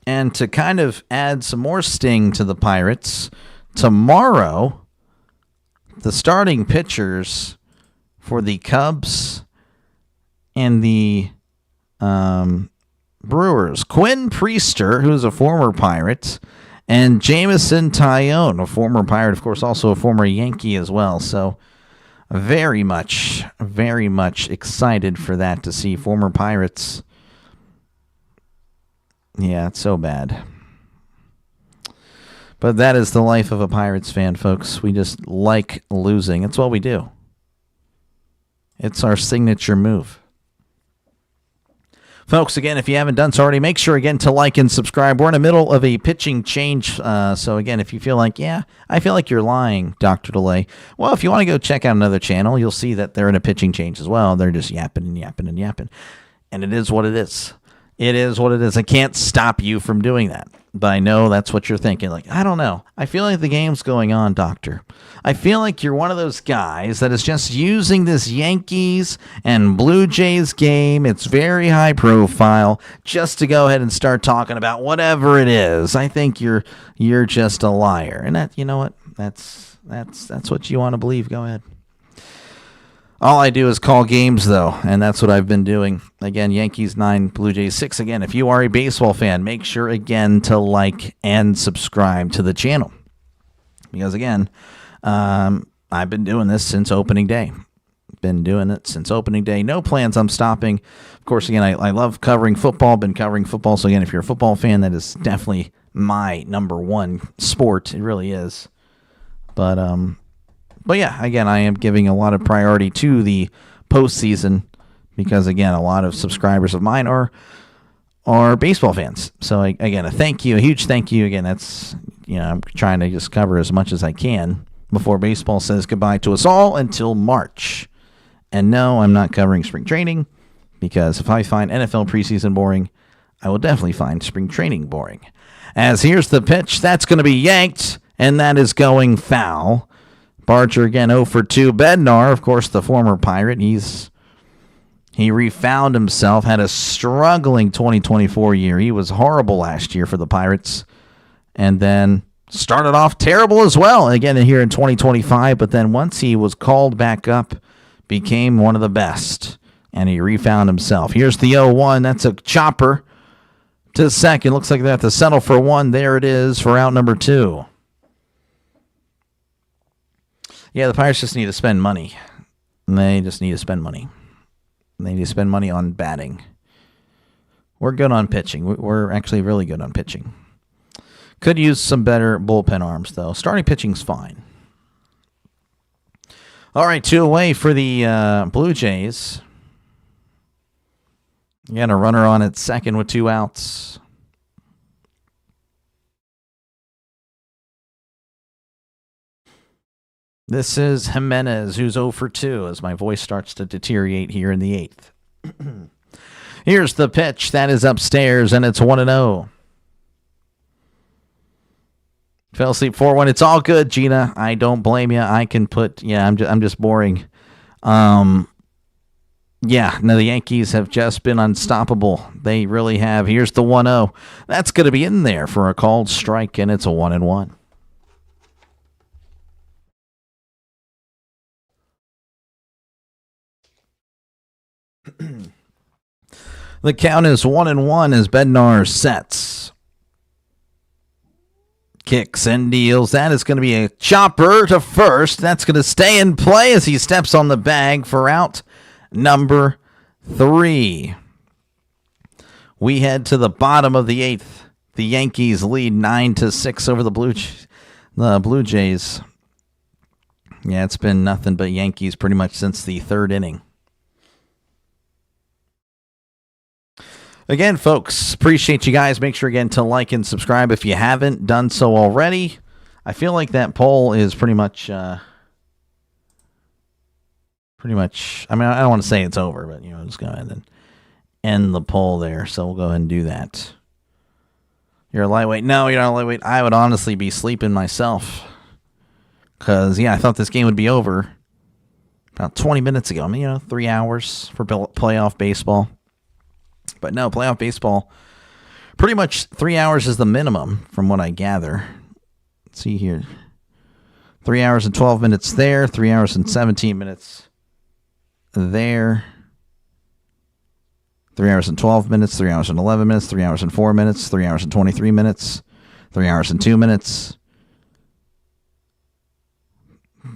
And to kind of add some more sting to the Pirates, tomorrow, the starting pitchers for the Cubs and the Brewers, Quinn Priester, who's a former Pirate, and Jameson Taillon, a former Pirate, of course, also a former Yankee as well. So very much excited for that, to see former Pirates. Yeah, it's so bad. But that is the life of a Pirates fan, folks. We just like losing. It's what we do. It's our signature move. Folks, again, if you haven't done so already, make sure, again, to like and subscribe. We're in the middle of a pitching change. So, again, if you feel like, I feel like you're lying, Dr. Delay. Well, if you want to go check out another channel, you'll see that they're in a pitching change as well. They're just yapping and yapping and yapping. And it is what it is. It is what it is. I can't stop you from doing that. But I know that's what you're thinking. Like, I don't know. I feel like the game's going on, Doctor. I feel like you're one of those guys that is just using this Yankees and Blue Jays game. It's very high profile, just to go ahead and start talking about whatever it is. I think you're just a liar. And that, you know what? That's what you want to believe. Go ahead. All I do is call games, though, and that's what I've been doing. Again, Yankees 9, Blue Jays 6. Again, if you are a baseball fan, make sure, again, to like and subscribe to the channel. Because, again, I've been doing this since opening day. No plans on stopping. Of course, again, I love covering football. Been covering football. So, again, if you're a football fan, that is definitely my number one sport. It really is. But yeah, again, I am giving a lot of priority to the postseason because, again, a lot of subscribers of mine are baseball fans. So, again, a huge thank you. Again, that's, I'm trying to just cover as much as I can before baseball says goodbye to us all until March. And no, I'm not covering spring training, because if I find NFL preseason boring, I will definitely find spring training boring. As here's the pitch, that's going to be yanked, and that is going foul. Barger again 0 for 2. Bednar, of course, the former Pirate, he refound himself, had a struggling 2024 year. He was horrible last year for the Pirates, and then started off terrible as well, again here in 2025, but then once he was called back up, became one of the best, and he refound himself. Here's the 0-1. That's a chopper to second. Looks like they have to settle for one. There it is for out number 2. Yeah, the Pirates just need to spend money. They just need to spend money. They need to spend money on batting. We're good on pitching. We're actually really good on pitching. Could use some better bullpen arms, though. Starting pitching's fine. All right, 2 away for the Blue Jays. Again, a runner on at second with 2 outs. This is Jimenez, who's 0 for 2, as my voice starts to deteriorate here in the 8th. Here's the pitch. That is upstairs, and it's 1-0. Fell asleep 4-1. It's all good, Gina. I don't blame you. I can put... Yeah, I'm just boring. Yeah, no, the Yankees have just been unstoppable. They really have. Here's the 1-0. That's going to be in there for a called strike, and it's a 1-1. The count is 1-1 as Bednar sets. Kicks and deals. That is going to be a chopper to first. That's going to stay in play as he steps on the bag for out number 3. We head to the bottom of the 8th. The Yankees lead 9-6 over the Blue Jays. Yeah, it's been nothing but Yankees pretty much since the 3rd inning. Again, folks, appreciate you guys. Make sure, again, to like and subscribe if you haven't done so already. I feel like that poll is pretty much, I mean, I don't want to say it's over, but, just go ahead and end the poll there. So we'll go ahead and do that. You're a lightweight. No, you're not a lightweight. I would honestly be sleeping myself. Because, I thought this game would be over about 20 minutes ago. I mean, 3 hours for playoff baseball. But no, playoff baseball, pretty much 3 hours is the minimum from what I gather. Let's see here. 3 hours and 12 minutes there. 3 hours and 17 minutes there. 3 hours and 12 minutes. 3 hours and 11 minutes. 3 hours and 4 minutes. 3 hours and 23 minutes. 3 hours and 2 minutes.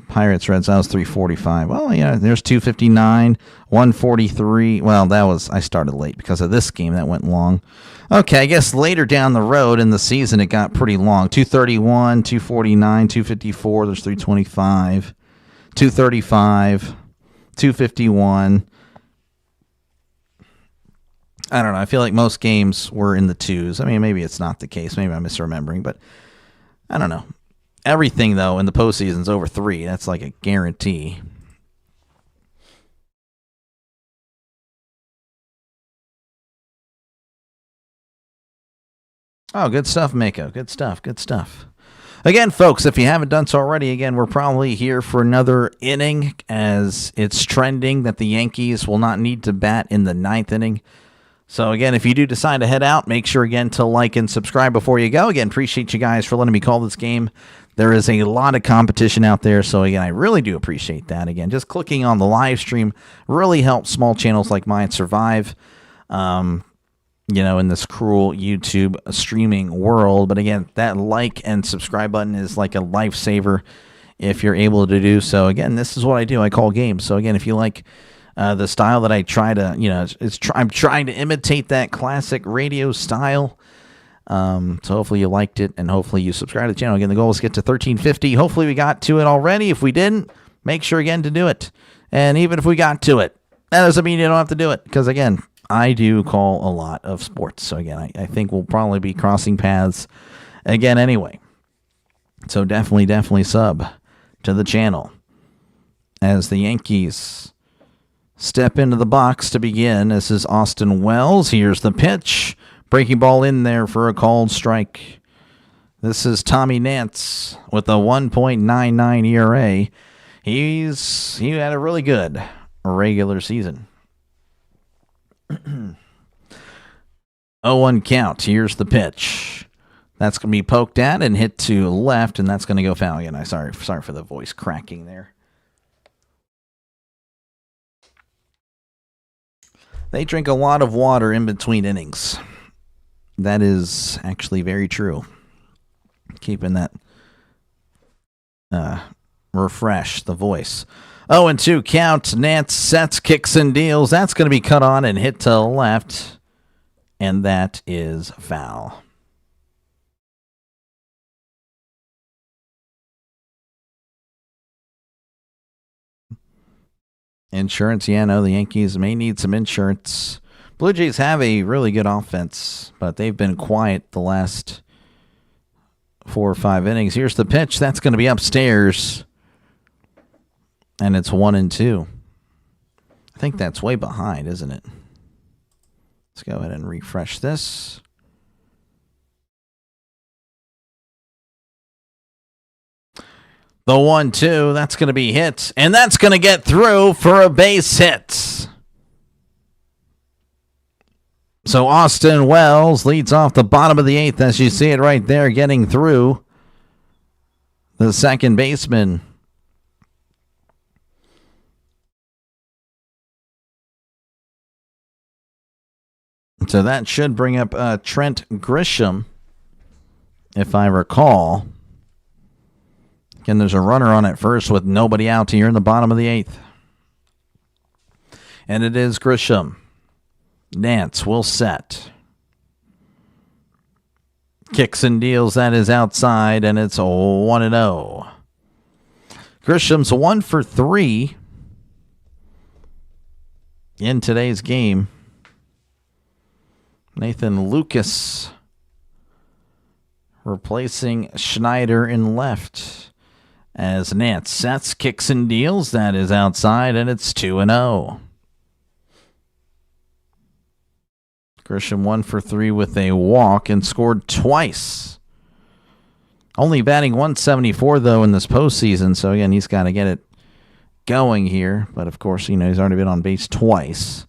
Pirates, Red Sox, 3:45. Well, there's 2:59, 1:43. Well, I started late because of this game. That went long. Okay, I guess later down the road in the season, it got pretty long. 2:31, 2:49, 2:54. There's 3:25, 2:35, 2:51. I don't know. I feel like most games were in the 2s. I mean, maybe it's not the case. Maybe I'm misremembering, but I don't know. Everything, though, in the postseason's over 3. That's like a guarantee. Oh, good stuff, Mako. Good stuff. Good stuff. Again, folks, if you haven't done so already, again, we're probably here for another inning as it's trending that the Yankees will not need to bat in the 9th inning. So, again, if you do decide to head out, make sure, again, to like and subscribe before you go. Again, appreciate you guys for letting me call this game. There is a lot of competition out there, so, again, I really do appreciate that. Again, just clicking on the live stream really helps small channels like mine survive, in this cruel YouTube streaming world. But, again, that like and subscribe button is like a lifesaver if you're able to do so. Again, this is what I do. I call games. So, again, if you like the style that I try to, I'm trying to imitate that classic radio style. So hopefully you liked it, and hopefully you subscribe to the channel. Again, the goal is to get to 1350. Hopefully we got to it already. If we didn't, make sure again to do it. And even if we got to it, That doesn't mean you don't have to do it, because, again, I do call a lot of sports. So, again, I think we'll probably be crossing paths again anyway. So definitely sub to the channel as the Yankees step into the box to begin. This is Austin Wells. Here's the pitch. Breaking ball in there for a called strike. This is Tommy Nance with a 1.99 ERA. He had a really good regular season. 0-1 count. Here's the pitch. That's going to be poked at and hit to left, and that's going to go foul again. Sorry for the voice cracking there. They drink a lot of water in between innings. That is actually very true. Keeping that refresh, the voice. 0-2 count. Nance sets, kicks, and deals. That's going to be cut on and hit to left, and that is foul. Insurance, yeah, no, the Yankees may need some insurance. Blue Jays have a really good offense, but they've been quiet the last 4 or 5 innings. Here's the pitch. That's going to be upstairs, and it's 1-2. I think that's way behind, isn't it? Let's go ahead and refresh this. The 1-2, that's going to be hit, and that's going to get through for a base hit. So Austin Wells leads off the bottom of the 8th, as you see it right there, getting through the second baseman. So that should bring up Trent Grisham, if I recall. Again, there's a runner on at first with nobody out here in the bottom of the 8th. And it is Grisham. Nance will set. Kicks and deals. That is outside, and it's 1-0. Grisham's 1 for 3 in today's game. Nathan Lucas replacing Schneider in left. As Nance sets, kicks, and deals. That is outside, and it's 2-0. Grisham 1 for 3 with a walk and scored twice. Only batting .174, though, in this postseason. So, again, he's got to get it going here. But, of course, he's already been on base twice.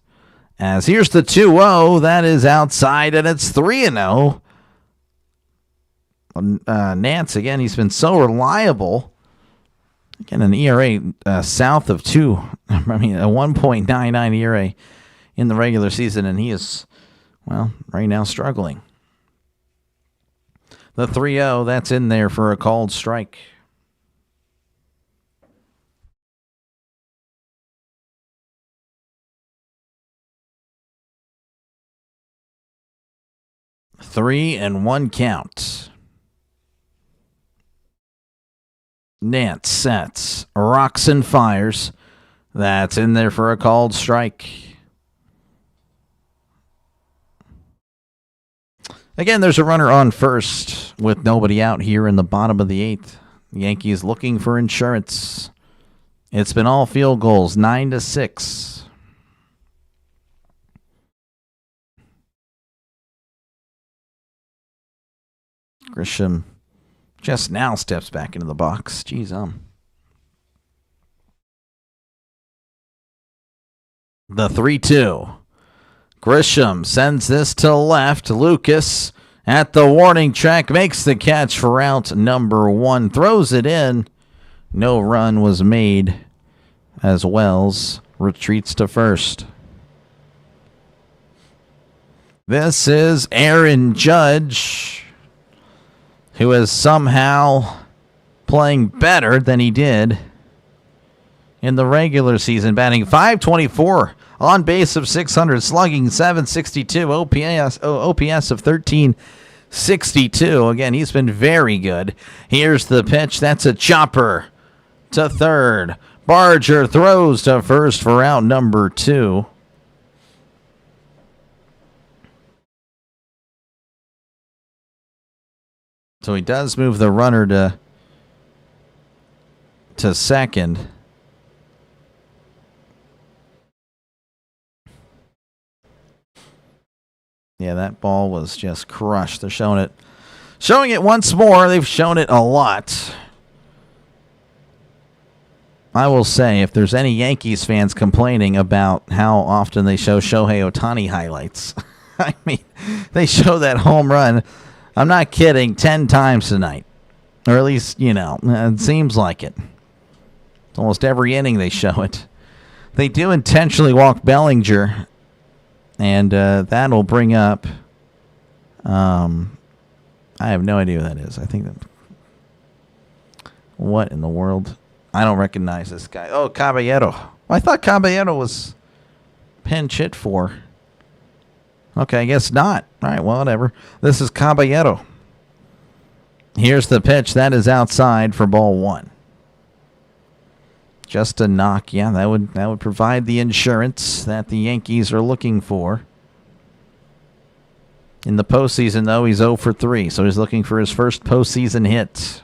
As here's the 2-0. That is outside, and it's 3-0. Nance, again, he's been so reliable. Again, an ERA south of 2. I mean, a 1.99 ERA in the regular season, and he is, well, right now struggling. The 3-0, that's in there for a called strike. Three and 1 count. Nance sets, rocks and fires. That's in there for a called strike. Again, there's a runner on first with nobody out here in the bottom of the 8th. The Yankees looking for insurance. It's been all field goals, 9-6. Grisham just now steps back into the box. Jeez, The 3-2. Grisham sends this to left. Lucas at the warning track makes the catch for out number 1. Throws it in. No run was made as Wells retreats to first. This is Aaron Judge, who is somehow playing better than he did in the regular season, batting .524, on base of .600, slugging .762, OPS of .1362. Again, he's been very good. Here's the pitch. That's a chopper to third. Barger throws to first for out number 2. So he does move the runner to second. Yeah, that ball was just crushed. They're showing it once more. They've shown it a lot. I will say, if there's any Yankees fans complaining about how often they show Shohei Ohtani highlights, I mean, they show that home run, I'm not kidding, 10 times tonight. Or at least, it seems like it. Almost every inning they show it. They do intentionally walk Bellinger, and that'll bring up, I have no idea who that is. I think that, what in the world? I don't recognize this guy. Oh, Caballero. Well, I thought Caballero was pinch hit for. Okay, I guess not. All right, well, whatever. This is Caballero. Here's the pitch. That is outside for ball 1. Just a knock. Yeah, that would provide the insurance that the Yankees are looking for. In the postseason, though, he's 0 for 3, so he's looking for his first postseason hit.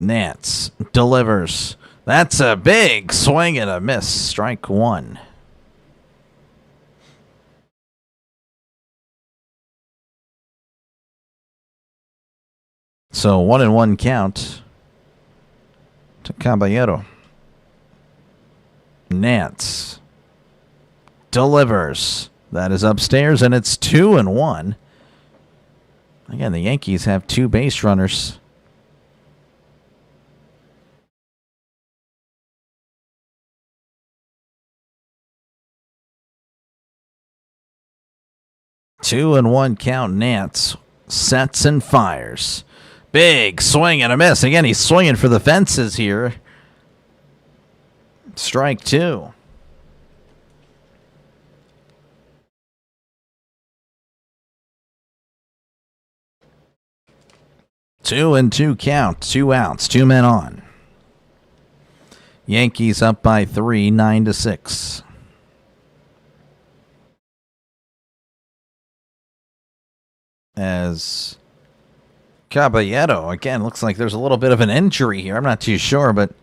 Nance delivers. That's a big swing and a miss. Strike 1. So 1-1 count to Caballero. Nance delivers. That is upstairs, and it's 2-1. Again, the Yankees have 2 base runners. Two and 1 count. Nance sets and fires. Big swing and a miss. Again, he's swinging for the fences here. Strike 2. Two and 2 count. 2 outs. 2 men on. Yankees up by 3, 9-6. As Caballero, again, looks like there's a little bit of an injury here. I'm not too sure, but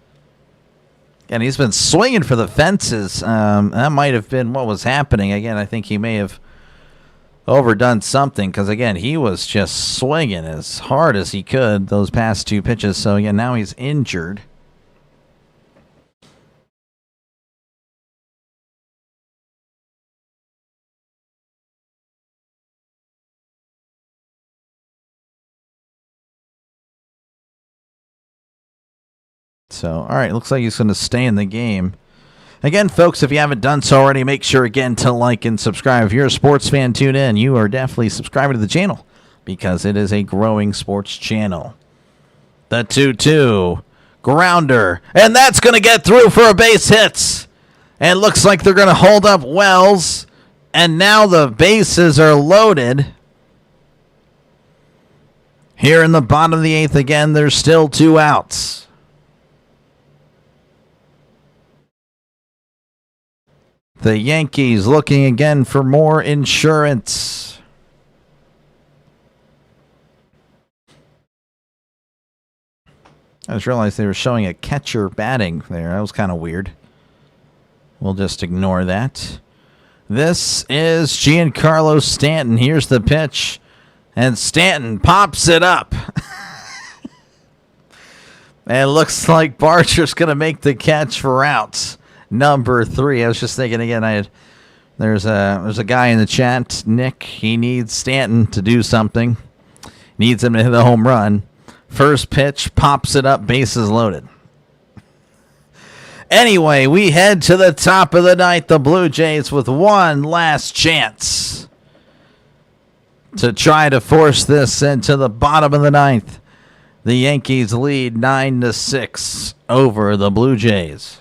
again, he's been swinging for the fences. That might have been what was happening. Again, I think he may have overdone something because, again, he was just swinging as hard as he could those past 2 pitches. So, again, now he's injured. So, all right, looks like he's going to stay in the game. Again, folks, if you haven't done so already, make sure, again, to like and subscribe. If you're a sports fan, tune in. You are definitely subscribing to the channel because it is a growing sports channel. The 2-2 grounder, and that's going to get through for a base hit. And looks like they're going to hold up Wells, and now the bases are loaded. Here in the bottom of the 8th, again, there's still 2 outs. The Yankees looking again for more insurance. I just realized they were showing a catcher batting there. That was kind of weird. We'll just ignore that. This is Giancarlo Stanton. Here's the pitch. And Stanton pops it up. And it looks like Barger's going to make the catch for outs. Number 3. I was just thinking again. There's a guy in the chat, Nick. He needs Stanton to do something. Needs him to hit a home run. First pitch, pops it up, bases loaded. Anyway, we head to the top of the 9th. The Blue Jays with one last chance to try to force this into the bottom of the 9th. The Yankees lead 9-6 over the Blue Jays.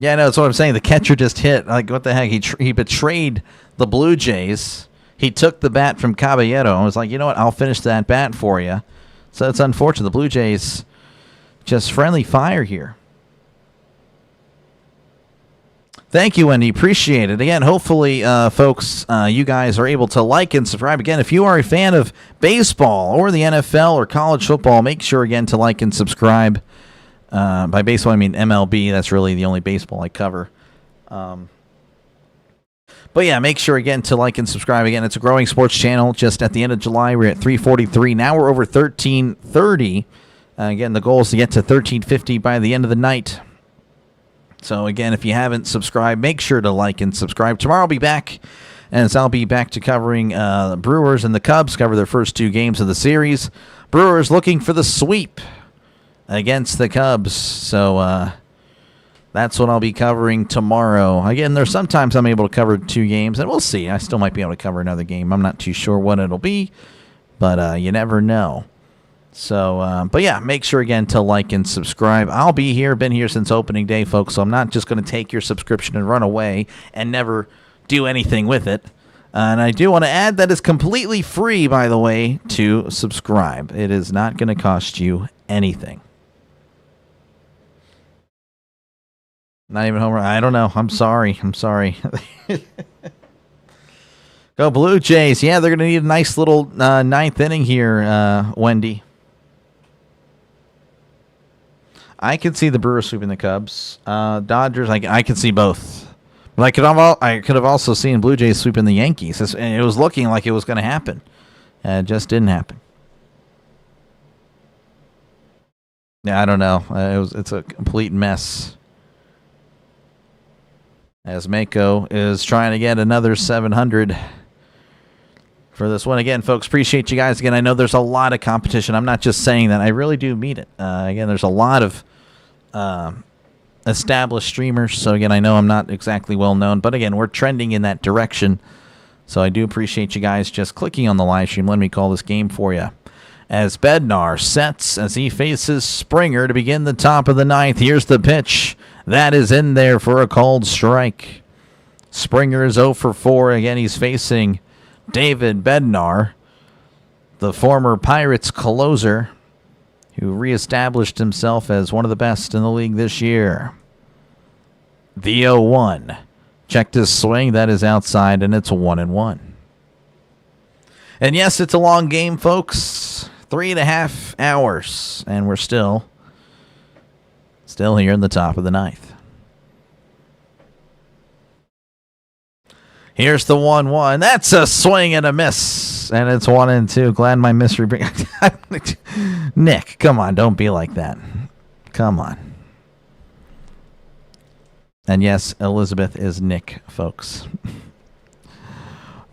Yeah, no, that's what I'm saying. The catcher just hit. Like, what the heck? He betrayed the Blue Jays. He took the bat from Caballero and was like, you know what? I'll finish that bat for you. So it's unfortunate. The Blue Jays just friendly fire here. Thank you, Wendy. Appreciate it. Again, hopefully, folks, you guys are able to like and subscribe. Again, if you are a fan of baseball or the NFL or college football, make sure, again, to like and subscribe. By baseball, I mean MLB. That's really the only baseball I cover. But, yeah, make sure, again, to like and subscribe. Again, it's a growing sports channel. Just at the end of July, we're at 343. Now we're over 1330. Again, the goal is to get to 1350 by the end of the night. So, again, if you haven't subscribed, make sure to like and subscribe. Tomorrow I'll be back, and I'll be back to covering the Brewers and the Cubs, cover their first 2 games of the series. Brewers looking for the sweep against the Cubs. So, that's what I'll be covering tomorrow. Again, there's sometimes I'm able to cover 2 games, and we'll see. I still might be able to cover another game. I'm not too sure what it'll be, but you never know. So, but yeah, make sure, again, to like and subscribe. I'll be here, been here since opening day, folks, so I'm not just going to take your subscription and run away and never do anything with it. And I do want to add that it's completely free, by the way, to subscribe. It is not going to cost you anything. Not even home run. I don't know. I'm sorry. Go Blue Jays. Yeah, they're going to need a nice little 9th inning here, Wendy. I could see the Brewers sweeping the Cubs. Dodgers, I could see both. But I could have also seen Blue Jays sweeping the Yankees. It was looking like it was going to happen. It just didn't happen. Yeah, I don't know. It's a complete mess. As Mako is trying to get another 700 for this one. Again, folks, appreciate you guys. Again, I know there's a lot of competition. I'm not just saying that. I really do mean it. Again, there's a lot of established streamers. So, again, I know I'm not exactly well known. But, again, we're trending in that direction. So I do appreciate you guys just clicking on the live stream. Let me call this game for you. As Bednar sets as he faces Springer to begin the top of the 9th. Here's the pitch. That is in there for a called strike. Springer is 0 for 4. Again, he's facing David Bednar, the former Pirates closer, who reestablished himself as one of the best in the league this year. The 0-1. Checked his swing. That is outside, and it's 1-1. And yes, it's a long game, folks. 3.5 hours, and we're still here in the top of the 9th. Here's the 1-1. That's a swing and a miss, and it's 1-2. Glad my mystery Nick, come on, don't be like that. Come on. And yes, Elizabeth is Nick, folks.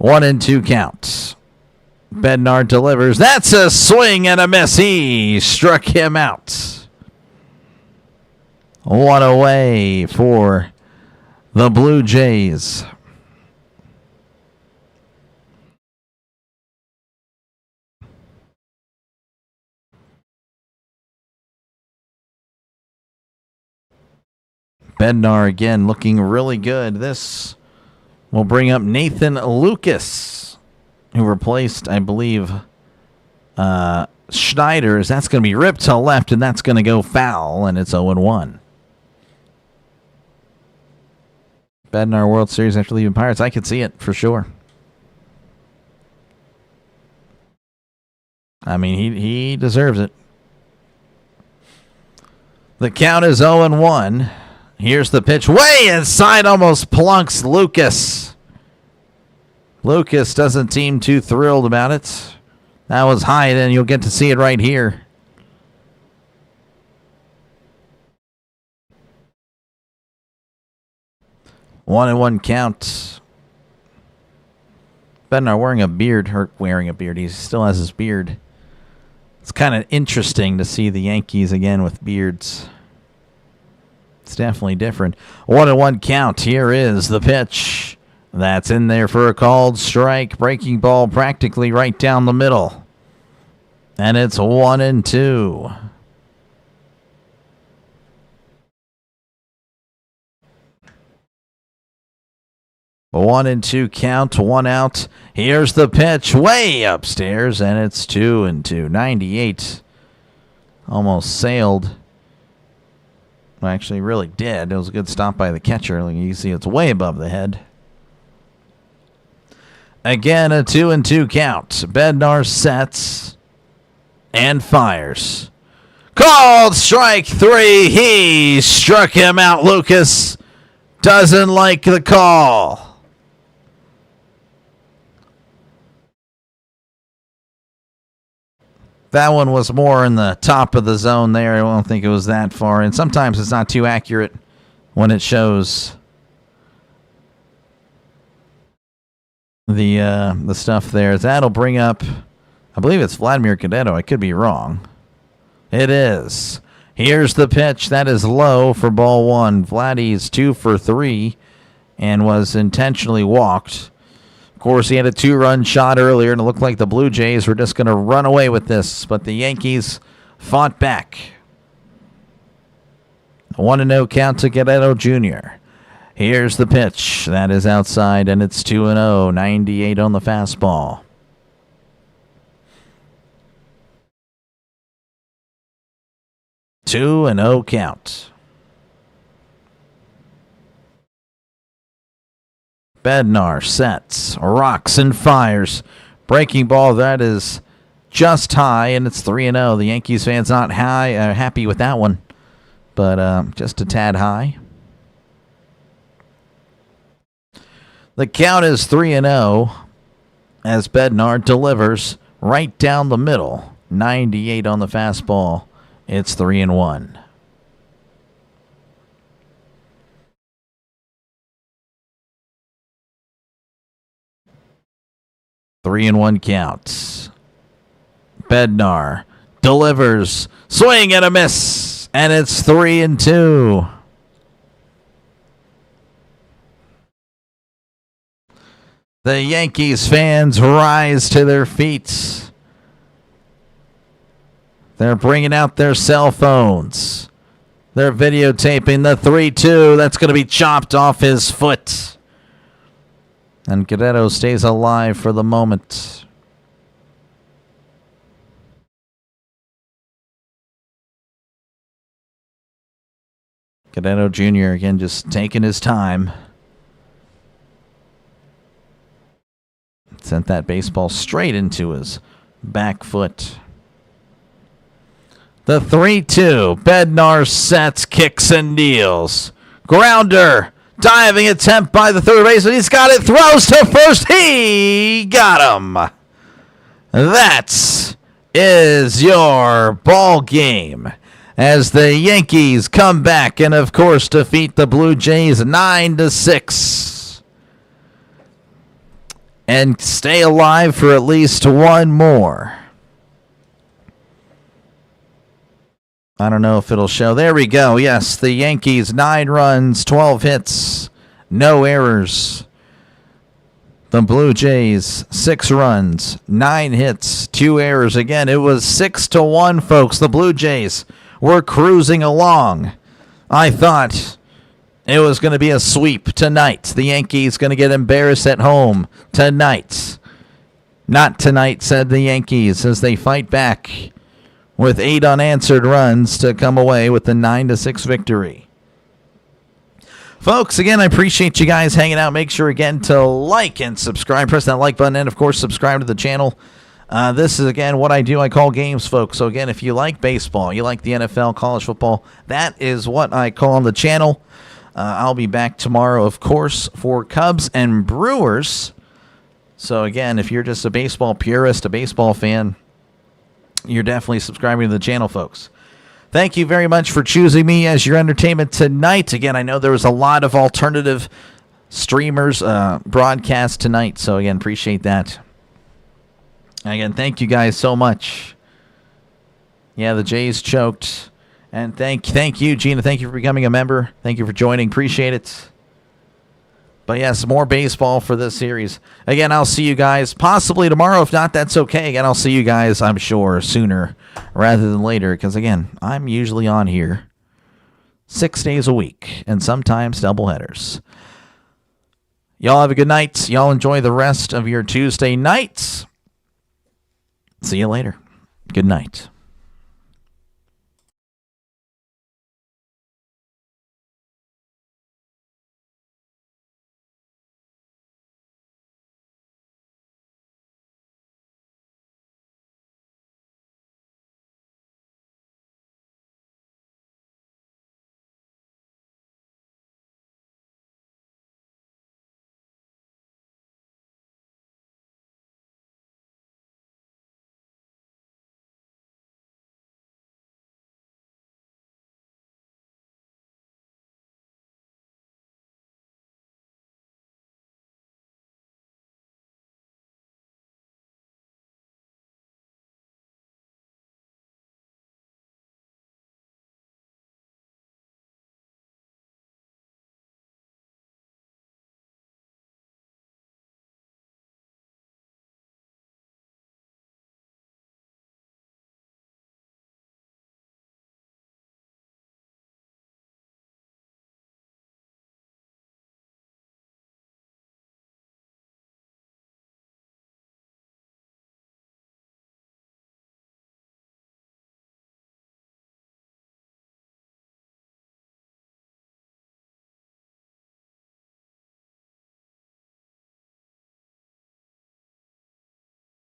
1-2 count. Bednar delivers. That's a swing and a miss. He struck him out. 1 away for the Blue Jays. Bednar again looking really good. This will bring up Nathan Lucas, who replaced, I believe, Schneider's. That's going to be ripped to left, and that's going to go foul, and it's 0-1. Bednar World Series after leaving Pirates. I could see it for sure. I mean, he deserves it. The count is 0-1. Here's the pitch. Way inside, almost plunks Lucas. Lucas doesn't seem too thrilled about it. That was high, and you'll get to see it right here. One and one count. Bednar wearing a beard. He still has his beard. It's kind of interesting to see the Yankees again with beards. It's definitely different. 1-1 count. Here is the pitch. That's in there for a called strike. Breaking ball practically right down the middle. And it's 1-2. A 1-2 count, 1 out. Here's the pitch way upstairs, and it's 2-2. 98 Almost sailed. Well, actually, really did. It was a good stop by the catcher. Like you see, it's way above the head. Again, a 2-2 count. Bednar sets and fires. Called strike 3. He struck him out. Lucas doesn't like the call. That one was more in the top of the zone there. I don't think it was that far. And sometimes it's not too accurate when it shows the stuff there. That'll bring up, I believe it's Vladimir Cadetto. I could be wrong. It is. Here's the pitch. That is low for ball 1. Vladdy's 2 for 3 and was intentionally walked. Of course, he had a 2-run shot earlier, and it looked like the Blue Jays were just going to run away with this, but the Yankees fought back. 1-0 count to Cadetto Jr. Here's the pitch. That is outside, and it's 2-0. 98 on the fastball. Two and 0 count. Bednar sets, rocks and fires. Breaking ball, that is just high, and it's 3-0. The Yankees fans not happy with that one, but just a tad high. The count is 3-0 as Bednar delivers right down the middle. 98 on the fastball. It's 3-1. Three and 1 counts. Bednar delivers, swing and a miss, and it's 3-2. The Yankees fans rise to their feet. They're bringing out their cell phones. They're videotaping the 3-2. That's going to be chopped off his foot. And Cadetto stays alive for the moment. Cadetto Jr. again just taking his time. Sent that baseball straight into his back foot. The 3-2. Bednar sets, kicks, and deals. Grounder. Diving attempt by the third baseman. He's got it. Throws to first. He got him. That is your ball game as the Yankees come back and, of course, defeat the Blue Jays 9-6 and stay alive for at least one more. I don't know if it'll show. There we go. Yes, the Yankees, 9 runs, 12 hits, no errors. The Blue Jays, 6 runs, 9 hits, 2 errors. Again, it was 6-1, folks. The Blue Jays were cruising along. I thought it was going to be a sweep tonight. The Yankees going to get embarrassed at home tonight. Not tonight, said the Yankees, as they fight back with 8 unanswered runs to come away with the 9-6 victory. Folks, again, I appreciate you guys hanging out. Make sure, again, to like and subscribe. Press that like button and, of course, subscribe to the channel. This is, again, what I do. I call games, folks. So, again, if you like baseball, you like the NFL, college football, that is what I call on the channel. I'll be back tomorrow, of course, for Cubs and Brewers. So, again, if you're just a baseball purist, a baseball fan, you're definitely subscribing to the channel, folks. Thank you very much for choosing me as your entertainment tonight. Again, I know there was a lot of alternative streamers broadcast tonight, so again, appreciate that. Again, thank you guys so much. Yeah, the Jays choked. And thank you, Gina. Thank you for becoming a member. Thank you for joining. Appreciate it. But yes, more baseball for this series. Again, I'll see you guys possibly tomorrow. If not, that's okay. Again, I'll see you guys, I'm sure, sooner rather than later. Because, again, I'm usually on here 6 days a week and sometimes doubleheaders. Y'all have a good night. Y'all enjoy the rest of your Tuesday nights. See you later. Good night.